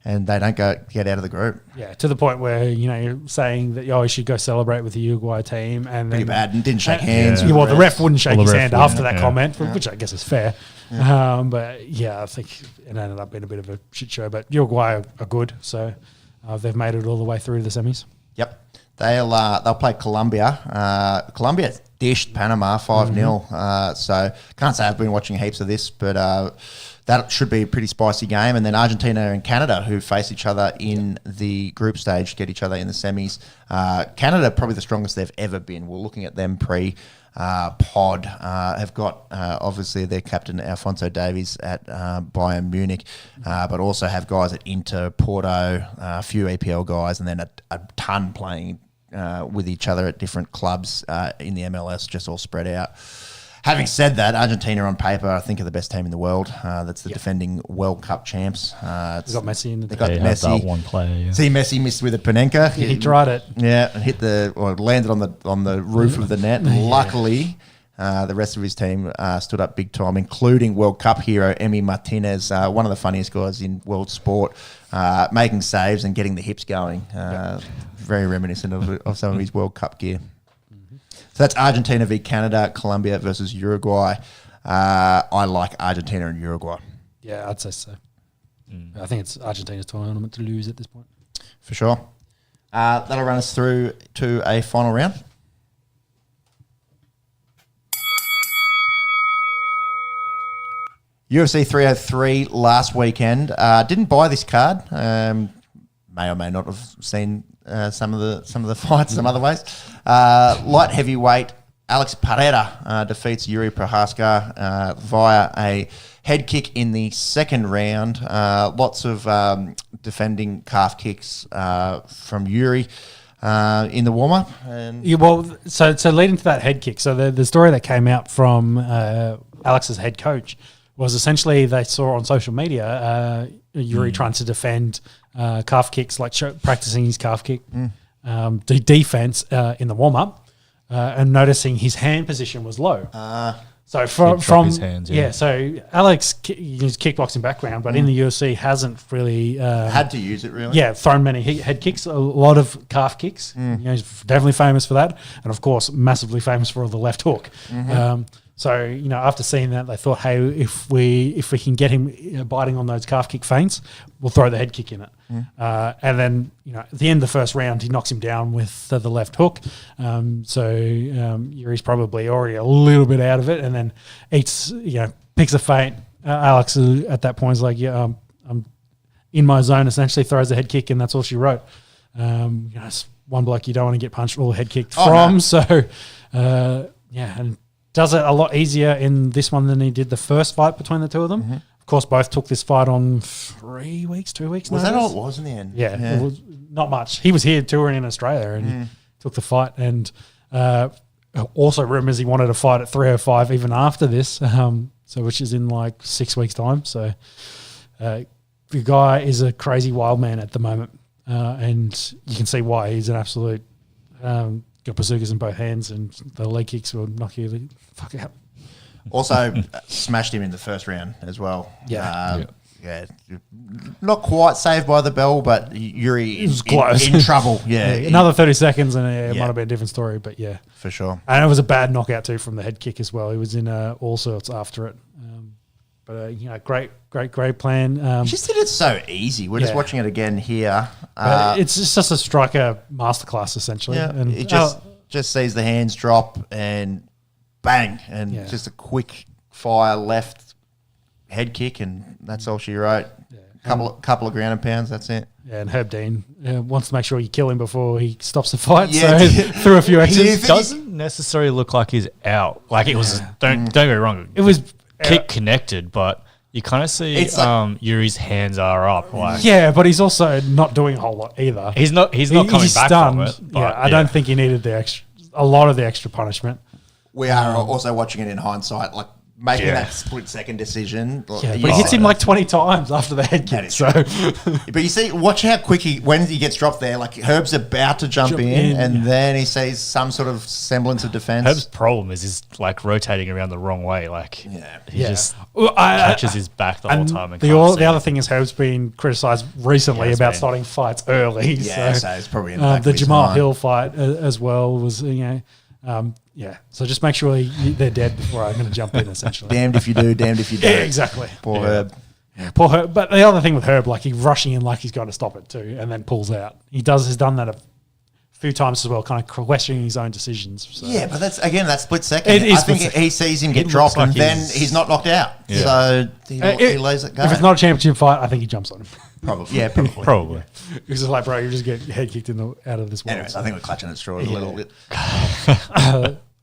Speaker 1: And they don't get out of the group.
Speaker 2: Yeah, to the point where, you're saying that, you should go celebrate with the Uruguay team. And
Speaker 1: pretty
Speaker 2: then,
Speaker 1: bad, and didn't shake hands.
Speaker 2: The ref wouldn't shake his hand after that comment, which I guess is fair. Yeah. But, I think it ended up being a bit of a shit show. But Uruguay are good, so they've made it all the way through to the semis.
Speaker 1: Yep. They'll play Colombia. Colombia dished Panama 5-0. So can't say I've been watching heaps of this, but that should be a pretty spicy game. And then Argentina and Canada, who face each other in the group stage, get each other in the semis. Canada, probably the strongest they've ever been. We're looking at them pod. Have got obviously their captain Alphonso Davies at Bayern Munich, but also have guys at Inter, Porto, a few EPL guys, and then a ton playing with each other at different clubs in the MLS, just all spread out. Having said that, Argentina on paper, I think, are the best team in the world. That's the defending World Cup champs.
Speaker 2: They've got Messi in the
Speaker 1: They got
Speaker 3: Messi.
Speaker 1: Messi.
Speaker 3: One player. Yeah.
Speaker 1: See Messi missed with a Panenka.
Speaker 2: He tried it.
Speaker 1: Yeah, and landed on the roof of the net. Luckily, the rest of his team stood up big time, including World Cup hero Emi Martinez, one of the funniest guys in world sport, making saves and getting the hips going. Very reminiscent of some of his World Cup gear. So that's Argentina v Canada, Colombia versus Uruguay. I like Argentina and Uruguay.
Speaker 2: Yeah, I'd say so. I think it's Argentina's tournament to lose at this point.
Speaker 1: For sure. That'll run us through to a final round. UFC 303 last weekend. Didn't buy this card. May or may not have seen some of the fights some other ways. Light heavyweight Alex Pereira defeats Yuri Prohaska via a head kick in the second round. Lots of defending calf kicks from Yuri in the warm-up.
Speaker 2: Yeah, well, so leading to that head kick, so the story that came out from Alex's head coach was essentially they saw on social media Yuri trying to defend calf kicks, like practicing his calf kick defense in the warm-up and noticing his hand position was low. So from
Speaker 3: his hands,
Speaker 2: so Alex his kickboxing background, but in the UFC hasn't really
Speaker 1: Had to use it, really.
Speaker 2: Yeah, thrown many head kicks, a lot of calf kicks. You know, he's definitely famous for that, and of course, massively famous for the left hook. So after seeing that, they thought, hey, if we can get him biting on those calf kick feints, we'll throw the head kick in it. And then at the end of the first round, he knocks him down with the left hook. Yuri's probably already a little bit out of it, and then picks a feint. Alex at that point is like, I'm in my zone. Essentially, throws a head kick, and that's all she wrote. It's one bloke you don't want to get punched or head kicked from. No. So and does it a lot easier in this one than he did the first fight between the two of them. Of course, both took this fight on 2 weeks.
Speaker 1: Was that all it was in the end?
Speaker 2: Yeah. It was not much. He was here touring in Australia and he took the fight. And also rumours he wanted to fight at 305 even after this, which is in like 6 weeks' time. So the guy is a crazy wild man at the moment, and you can see why. He's an absolute got bazookas in both hands, and the leg kicks will knock you the fuck out.
Speaker 1: Also smashed him in the first round as well.
Speaker 2: Yeah.
Speaker 1: Not quite saved by the bell, but Yuri
Speaker 2: was close.
Speaker 1: In trouble. Yeah.
Speaker 2: Another 30 seconds and it might have been a different story, but yeah.
Speaker 1: For sure.
Speaker 2: And it was a bad knockout too from the head kick as well. He was in all sorts after it. Great plan.
Speaker 1: He just did it so easy. We're just watching it again here.
Speaker 2: It's just a striker masterclass essentially.
Speaker 1: Yeah.
Speaker 2: And
Speaker 1: it just sees the hands drop and bang, and just a quick fire left head kick, and that's all she wrote. Yeah. Couple of ground and pounds, that's it.
Speaker 2: Yeah, and Herb Dean wants to make sure you kill him before he stops the fight, so threw a few extras.
Speaker 3: Doesn't necessarily look like he's out. Like it was. Don't get me wrong.
Speaker 2: It was
Speaker 3: kick connected, but you kind of see Yuri's hands are up. Like,
Speaker 2: but he's also not doing a whole lot either.
Speaker 3: He's not coming back
Speaker 2: stunned.
Speaker 3: from it. But
Speaker 2: I don't think he needed a lot of the extra punishment.
Speaker 1: We are also watching it in hindsight, like making that split-second decision.
Speaker 2: But he hits him like 20 times after the head kick.
Speaker 1: But you see, watch how quick when he gets dropped there. Like Herb's about to jump in, and then he sees some sort of semblance of defense.
Speaker 3: Herb's problem is he's like rotating around the wrong way. Like he just catches his back the whole time. And
Speaker 2: the other thing is Herb's been criticised recently about starting fights early.
Speaker 1: Yeah, so it's probably in
Speaker 2: the Jamal Hill fight as well was so just make sure they're dead before I'm going to jump in, essentially.
Speaker 1: Damned if you do, damned if you don't.
Speaker 2: Yeah, exactly.
Speaker 1: Poor Herb.
Speaker 2: Poor Herb. But the other thing with Herb, like he's rushing in like he's going to stop it too, and then pulls out. Has done that a few times as well, kind of questioning his own decisions. So.
Speaker 1: Yeah, but that's split second.
Speaker 2: It is
Speaker 1: I think
Speaker 2: split
Speaker 1: he sees him get dropped,
Speaker 2: like
Speaker 1: and then he's not knocked out.
Speaker 3: Yeah.
Speaker 1: So he lays it go.
Speaker 2: If it's not a championship fight, I think he jumps on him.
Speaker 1: Probably. Yeah, probably.
Speaker 3: Probably.
Speaker 2: It's just like, bro, you just get head kicked out of this world.
Speaker 1: Anyways, I think we're clutching at straws a little bit.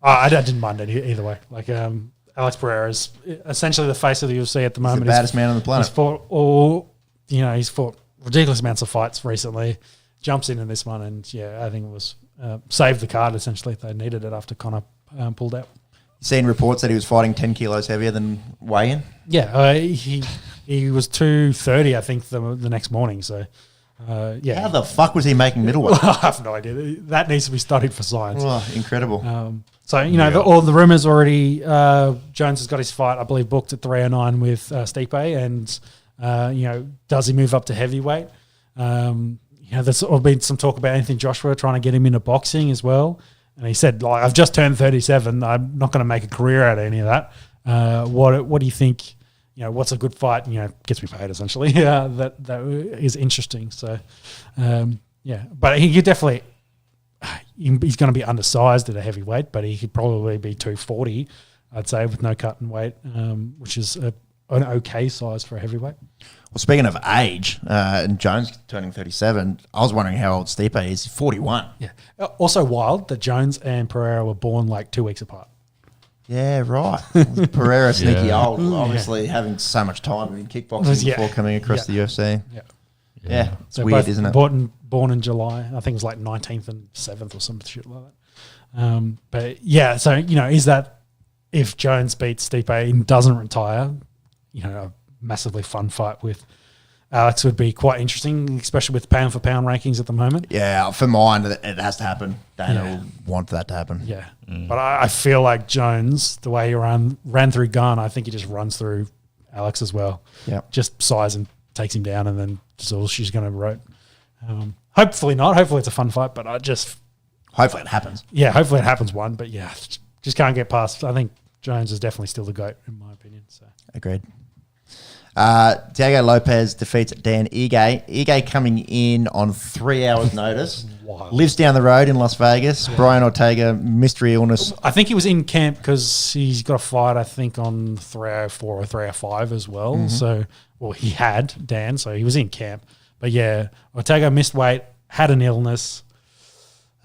Speaker 2: I didn't mind it either way. Like Alex Pereira is essentially the face of the UFC at the moment.
Speaker 1: He's the baddest man on the planet.
Speaker 2: He's fought ridiculous amounts of fights recently. Jumps in this one, and I think it was saved the card essentially. They needed it after Conor pulled out.
Speaker 1: You seen reports that he was fighting 10 kilos heavier than weigh-in?
Speaker 2: Yeah, he was 230, I think, the next morning. So,
Speaker 1: How the fuck was he making middleweight?
Speaker 2: I have no idea. That needs to be studied for science.
Speaker 1: Oh, incredible.
Speaker 2: All the rumours already. Jones has got his fight, I believe, booked at 309 with Stipe, and does he move up to heavyweight? There's been some talk about Anthony Joshua trying to get him into boxing as well. And he said, like, I've just turned 37. I'm not going to make a career out of any of that. What do you think? What's a good fight? Gets me paid essentially. That is interesting. So, but he could definitely. He's going to be undersized at a heavyweight, but he could probably be 240, I'd say, with no cut and weight, which is an okay size for a heavyweight.
Speaker 1: Well, speaking of age, and Jones turning 37, I was wondering how old Stipe is. He's 41.
Speaker 2: Yeah. Also wild that Jones and Pereira were born like 2 weeks apart.
Speaker 1: Yeah, right. Pereira, sneaky old, obviously having so much time in kickboxing before coming across the UFC. Yeah, it's
Speaker 2: They're
Speaker 1: weird,
Speaker 2: both
Speaker 1: isn't it?
Speaker 2: Born in July. I think it was like 19th and 7th or some shit like that. But yeah, so, is that if Jones beats Stipe and doesn't retire, a massively fun fight with Alex would be quite interesting, especially with pound for pound rankings at the moment.
Speaker 1: Yeah, for mine, it has to happen. Dana will want that to happen.
Speaker 2: Yeah. But I feel like Jones, the way he ran through Gunn, I think he just runs through Alex as well.
Speaker 1: Yeah.
Speaker 2: Just size and takes him down, and then that's all she's going to wrote. Hopefully not. Hopefully it's a fun fight, but
Speaker 1: hopefully it happens.
Speaker 2: Yeah, hopefully it happens one, but just can't get past. I think Jones is definitely still the GOAT in my opinion. So
Speaker 1: Agreed. Diego Lopez defeats Dan Ige. Ige coming in on 3 hours' notice.
Speaker 2: Wild.
Speaker 1: Lives down the road in Las Vegas. Yeah. Brian Ortega, mystery illness.
Speaker 2: I think he was in camp because he's got a fight, I think, on 304 or 305 as well. Mm-hmm. So, he had, Dan, so he was in camp. But yeah, Ortega missed weight, had an illness,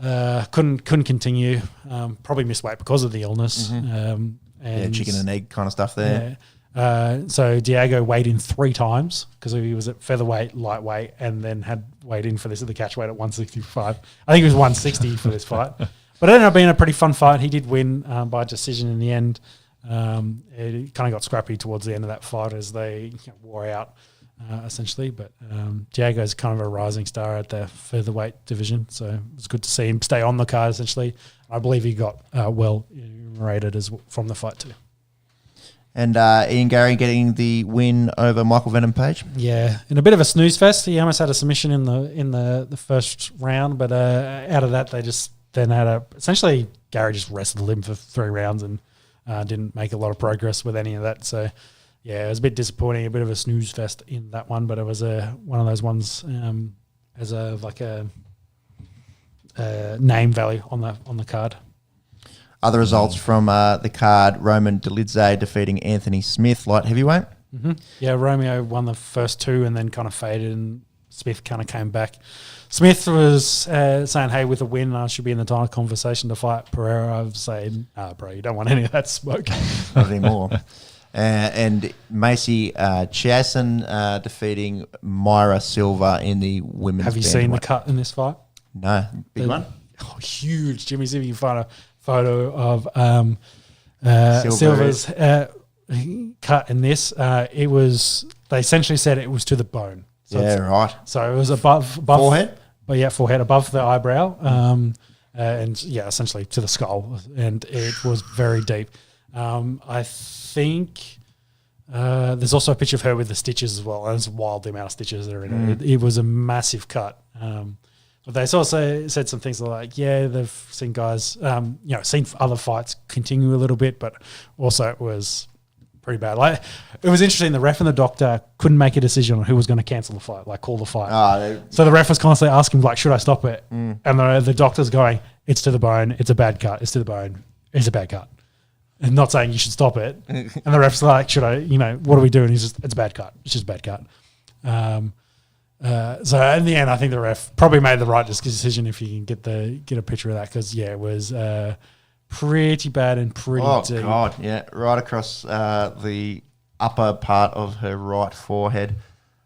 Speaker 2: couldn't continue, probably missed weight because of the illness.
Speaker 1: Mm-hmm. And chicken and egg kind of stuff there.
Speaker 2: Yeah. So Diego weighed in 3 times because he was at featherweight, lightweight, and then had weighed in for this at the catch weight at 165. I think it was 160 for this fight. But it ended up being a pretty fun fight. He did win by decision in the end. It kind of got scrappy towards the end of that fight as they wore out, essentially. But Diego's kind of a rising star at the featherweight division, so it was good to see him stay on the card, essentially. I believe he got well rated from the fight too.
Speaker 1: And Ian Gary getting the win over Michael Venom Page.
Speaker 2: Yeah, in a bit of a snooze fest. He almost had a submission in the first round, but out of that, they just then had essentially Gary just wrestled him for 3 rounds and didn't make a lot of progress with any of that. So yeah, it was a bit disappointing, a bit of a snooze fest in that one, but it was one of those ones as a name value on the card.
Speaker 1: Other results from the card: Roman Dolidze defeating Anthony Smith, light heavyweight.
Speaker 2: Mm-hmm. Yeah, Romeo won the first 2 and then kind of faded, and Smith kind of came back. Smith was saying, "Hey, with a win, I should be in the title conversation to fight Pereira." I've said, bro, you don't want any of that smoke."
Speaker 1: Not anymore. And Macy Chiasson defeating Myra Silva in the women's.
Speaker 2: Have you seen the cut in this fight?
Speaker 1: No, big one.
Speaker 2: Oh, huge, Jimmy. See if you can find a photo of Silva's cut in this. It was, they essentially said it was to the bone. So
Speaker 1: right.
Speaker 2: So it was above
Speaker 1: forehead?
Speaker 2: But yeah, forehead, above the eyebrow. And yeah, essentially to the skull. And it was very deep. I think there's also a picture of her with the stitches as well. And it's wild the amount of stitches that are in it. It was a massive cut. But they also said some things like, yeah, they've seen guys, seen other fights continue a little bit, but also it was pretty bad. Like, it was interesting. The ref and the doctor couldn't make a decision on who was going to cancel the fight, like call the fight. So the ref was constantly asking, like, should I stop it? And the doctor's going, it's to the bone. It's a bad cut. It's to the bone. It's a bad cut. And not saying you should stop it. And the ref's like, should I, what are we doing? He's just, it's a bad cut. It's just a bad cut. So in the end, I think the ref probably made the right decision if you can get a picture of that, because, it was pretty bad and pretty deep. Oh,
Speaker 1: God, yeah. Right across the upper part of her right forehead,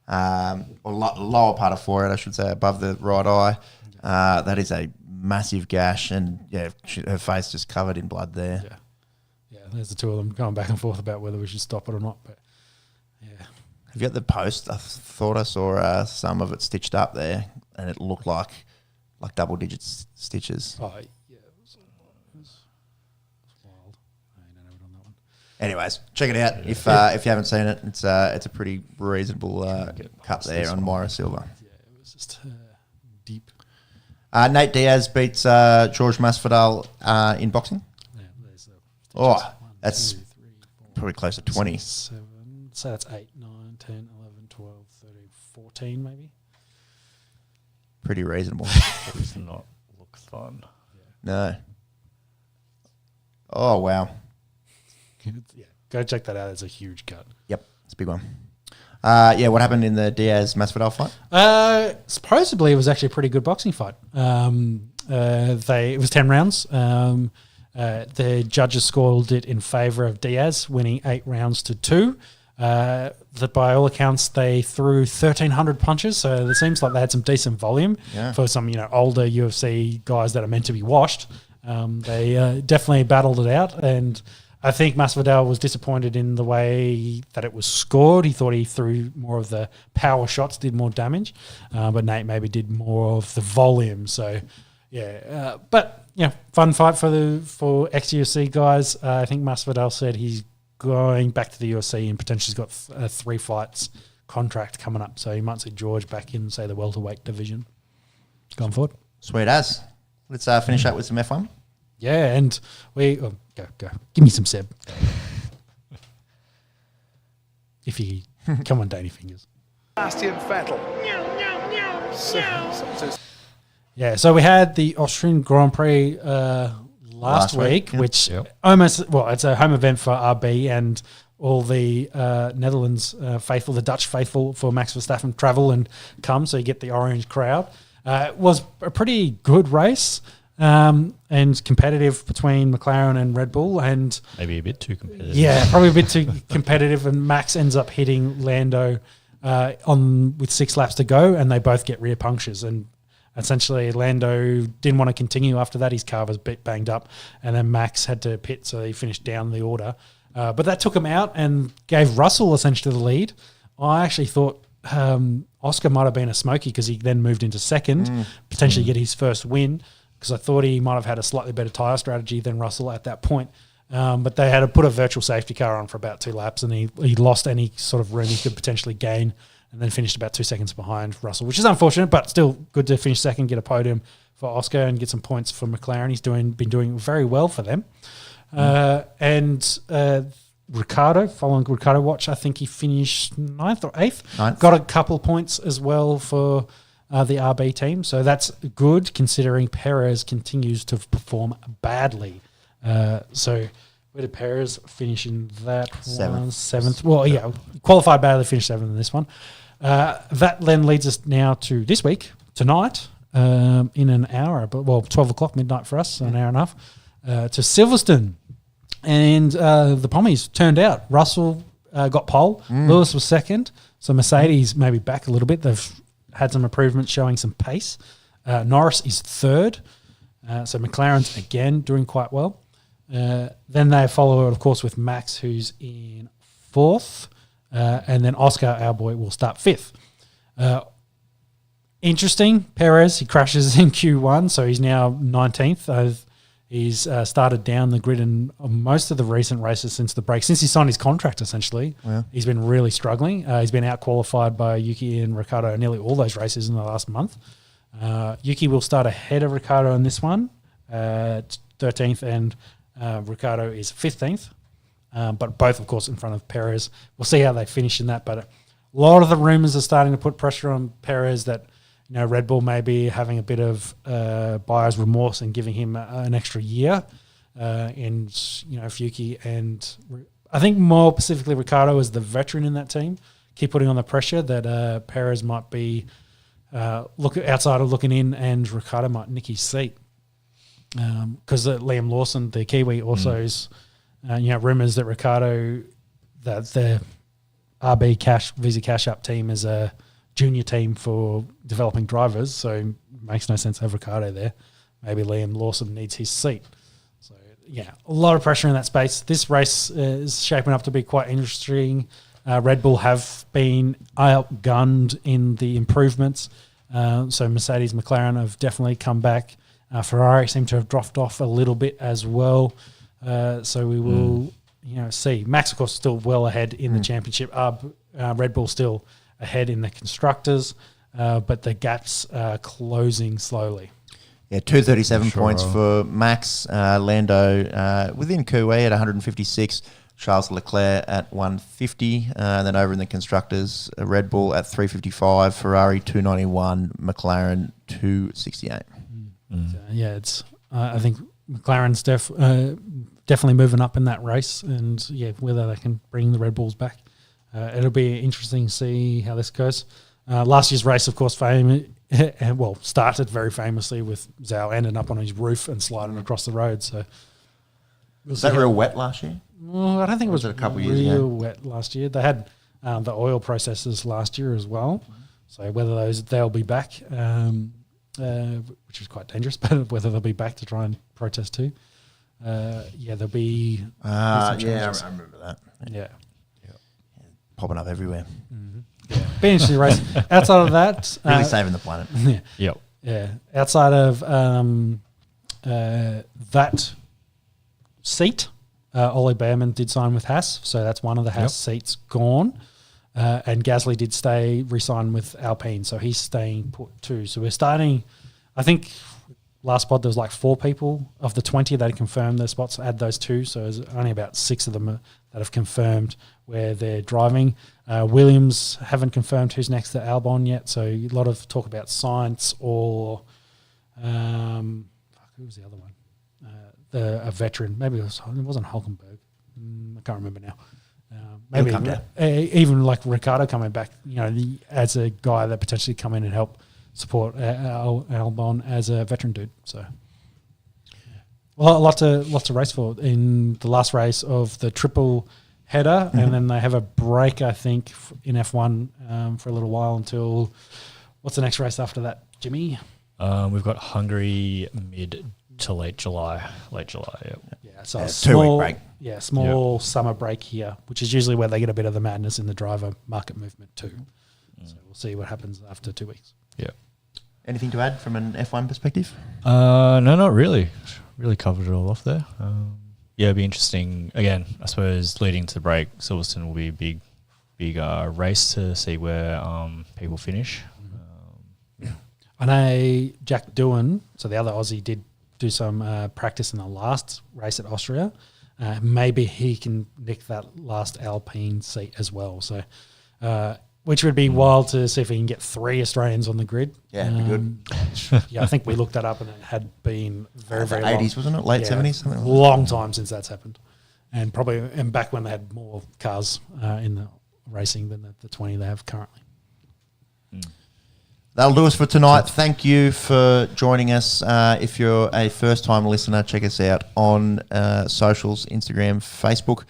Speaker 1: or lower part of forehead, I should say, above the right eye. That is a massive gash, and, her face just covered in blood there.
Speaker 2: Yeah, there's the two of them going back and forth about whether we should stop it or not, but, yeah.
Speaker 1: Have you got the post? I thought I saw some of it stitched up there, and it looked like double-digit stitches.
Speaker 2: Oh, yeah. It was wild. I don't have it on that one.
Speaker 1: Anyways, check it out. If you haven't seen it, it's a pretty reasonable cut there on Moira Silva.
Speaker 2: Yeah, it was just deep.
Speaker 1: Nate Diaz beats George Masvidal in boxing.
Speaker 2: Yeah,
Speaker 1: that's probably close to 20.
Speaker 2: 7, so that's 8, 9, 10, 11, 12, 13, 14 maybe.
Speaker 1: Pretty reasonable.
Speaker 3: Does not look fun.
Speaker 1: No. Oh, wow.
Speaker 2: Yeah, go check that out. It's a huge cut.
Speaker 1: Yep, it's a big one. What happened in the Diaz-Masvidal fight?
Speaker 2: Supposedly, it was actually a pretty good boxing fight. It was 10 rounds. The judges scored it in favour of Diaz, winning 8 rounds to 2. That by all accounts, they threw 1,300 punches, so it seems like they had some decent volume for some older UFC guys that are meant to be washed. They definitely battled it out, and I think Masvidal was disappointed in the way that it was scored. He thought he threw more of the power shots, did more damage, but Nate maybe did more of the volume. So, fun fight for ex-UFC guys. I think Masvidal said he's going back to the UFC and potentially has got a 3 fights contract coming up. So you might see George back in, say, the welterweight division. Going forward.
Speaker 1: Sweet as. Let's finish up with some F1.
Speaker 2: Yeah, and go. Give me some Seb. If you come on, Danny Fingers.
Speaker 4: Bastian Vettel.
Speaker 2: Yeah, so we had the Austrian Grand Prix last week, which almost, it's a home event for RB and all the Netherlands faithful, the Dutch faithful for Max Verstappen travel and come, so you get the orange crowd. It was a pretty good race and competitive between McLaren and Red Bull, and
Speaker 3: maybe a bit too competitive.
Speaker 2: Yeah, probably a bit too competitive, and Max ends up hitting Lando with 6 laps to go, and they both get rear punctures, and essentially, Lando didn't want to continue after that. His car was a bit banged up, and then Max had to pit, so he finished down the order. But that took him out and gave Russell essentially the lead. I actually thought Oscar might have been a smoky because he then moved into second, potentially get his first win, because I thought he might have had a slightly better tyre strategy than Russell at that point. But they had to put a virtual safety car on for about 2 laps, and he lost any sort of room he could potentially gain, and then finished about 2 seconds behind Russell, which is unfortunate, but still good to finish second, get a podium for Oscar and get some points for McLaren. He's been doing very well for them. And Ricardo, following Ricardo watch, I think he finished 9th or 8th. Got a couple points as well for the RB team. So that's good considering Perez continues to perform badly. So where did Perez finish in that one? 7th. Well, qualified badly, finished 7th in this one. That then leads us now to this week, tonight, in an hour, 12 o'clock midnight for us, so an hour and a half, to Silverstone. And the Pommies turned out. Russell got pole. Lewis was second. So Mercedes maybe back a little bit. They've had some improvements showing some pace. Norris is third. So McLaren's again doing quite well. Then they follow it, of course, with Max, who's in 4th. And then Oscar, our boy, will start 5th. Interesting, Perez, he crashes in Q1, so he's now 19th. He's started down the grid in most of the recent races since the break. Since he signed his contract, essentially, he's been really struggling. He's been out-qualified by Yuki and Ricciardo in nearly all those races in the last month. Yuki will start ahead of Ricciardo in this one, 13th, and Ricciardo is 15th. but both, of course, in front of Perez. We'll see how they finish in that, but a lot of the rumours are starting to put pressure on Perez that, Red Bull may be having a bit of buyer's remorse and giving him an extra year. And, Fuki and I think more specifically Ricciardo as the veteran in that team, keep putting on the pressure that Perez might be outsider looking in and Ricciardo might nick his seat. Because Liam Lawson, the Kiwi, also is, rumours that Ricciardo, that the RB Visa Cash Up team is a junior team for developing drivers, so it makes no sense to have Ricciardo there. Maybe Liam Lawson needs his seat. So, a lot of pressure in that space. This race is shaping up to be quite interesting. Red Bull have been outgunned in the improvements. So Mercedes, McLaren have definitely come back. Ferrari seem to have dropped off a little bit as well. So we will, see. Max, of course, still well ahead in the championship. Red Bull still ahead in the constructors, but the gaps are closing slowly.
Speaker 1: Yeah, 237 points for Max, Lando within Kuwait at 156, Charles Leclerc at 150, and then over in the constructors, Red Bull at 355, Ferrari 291, McLaren 268.
Speaker 2: So, it's I think McLaren's definitely moving up in that race, and whether they can bring the Red Bulls back. It'll be interesting to see how this goes. Last year's race, of course, started very famously with Zhou ending up on his roof and sliding across the road. So,
Speaker 1: was that real wet last year?
Speaker 2: Well, I don't think it was
Speaker 1: a couple
Speaker 2: real
Speaker 1: years ago?
Speaker 2: wet last year. They had the oil processors last year as well. So whether they'll be back, which is quite dangerous, but whether they'll be back to try and protest too. There'll be.
Speaker 1: I remember that.
Speaker 2: Yeah.
Speaker 1: Popping up everywhere.
Speaker 2: Be an interesting race. Outside of that,
Speaker 1: Really saving the planet.
Speaker 2: Outside of that seat, Ollie Behrman did sign with Haas, so that's one of the Haas seats gone. And Gasly did re-sign with Alpine, so he's staying put too. So we're starting, I think last pod there was like 4 people of the 20 that had confirmed their spots, add those 2, so there's only about 6 of them that have confirmed where they're driving. Williams haven't confirmed who's next to Albon yet, so a lot of talk about Sainz or who was the other one? A veteran. Maybe it wasn't Hulkenberg. I can't remember now. Maybe even like Ricciardo coming back, as a guy that potentially come in and help support Albon as a veteran dude. So, lots to race for in the last race of the triple header, and then they have a break, I think, in F1 for a little while until what's the next race after that, Jimmy?
Speaker 3: We've got Hungary mid to late July.
Speaker 2: Yeah, so a
Speaker 1: 2-week break.
Speaker 2: Yeah, small summer break here, which is usually where they get a bit of the madness in the driver market movement too. So we'll see what happens after 2 weeks.
Speaker 3: Yeah.
Speaker 1: Anything to add from an F1 perspective?
Speaker 3: No, not really. Really covered it all off there. It'll be interesting. Again, I suppose leading to the break, Silverstone will be a big race to see where people finish.
Speaker 2: I know Jack Doohan, so the other Aussie, did do some practice in the last race at Austria. Maybe he can nick that last Alpine seat as well. So, which would be wild to see if he can get 3 Australians on the grid.
Speaker 1: Yeah, it'd be good.
Speaker 2: I think we looked that up and it had been very, very long.
Speaker 1: 80s, wasn't it? Late 70s? Something like that.
Speaker 2: Long time since that's happened. And back when they had more cars in the racing than the 20 they have currently.
Speaker 1: That'll do us for tonight. Thank you for joining us. If you're a first-time listener, check us out on socials, Instagram, Facebook,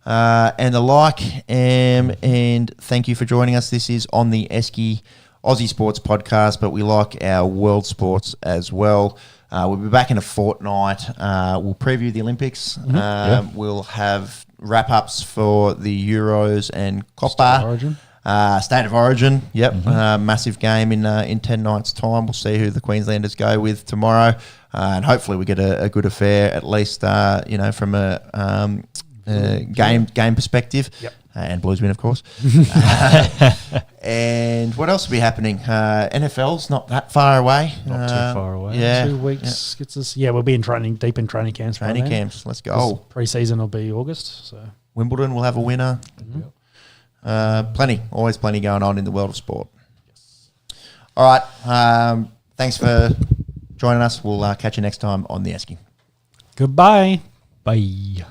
Speaker 1: and the like. And thank you for joining us. This is On The Esky, Aussie Sports Podcast, but we like our world sports as well. We'll be back in a fortnight. We'll preview the Olympics. We'll have wrap-ups for the Euros and Copa. State of Origin, massive game in 10 nights' time. We'll see who the Queenslanders go with tomorrow, and hopefully we get a good affair, at least from a game perspective. And Blues win, of course. And what what else will be happening? NFL's not that far away.
Speaker 3: Not too far away.
Speaker 1: Yeah.
Speaker 2: 2 weeks gets us. Yeah, we'll be in deep in training camps. by
Speaker 1: Training
Speaker 2: then.
Speaker 1: camps. Let's
Speaker 2: 'Cause
Speaker 1: go.
Speaker 2: Pre-season will be August. So
Speaker 1: Wimbledon will have a winner. Always plenty going on in the world of sport. All right. Thanks for joining us. We'll catch you next time on The Esky.
Speaker 2: goodbye.
Speaker 3: Bye.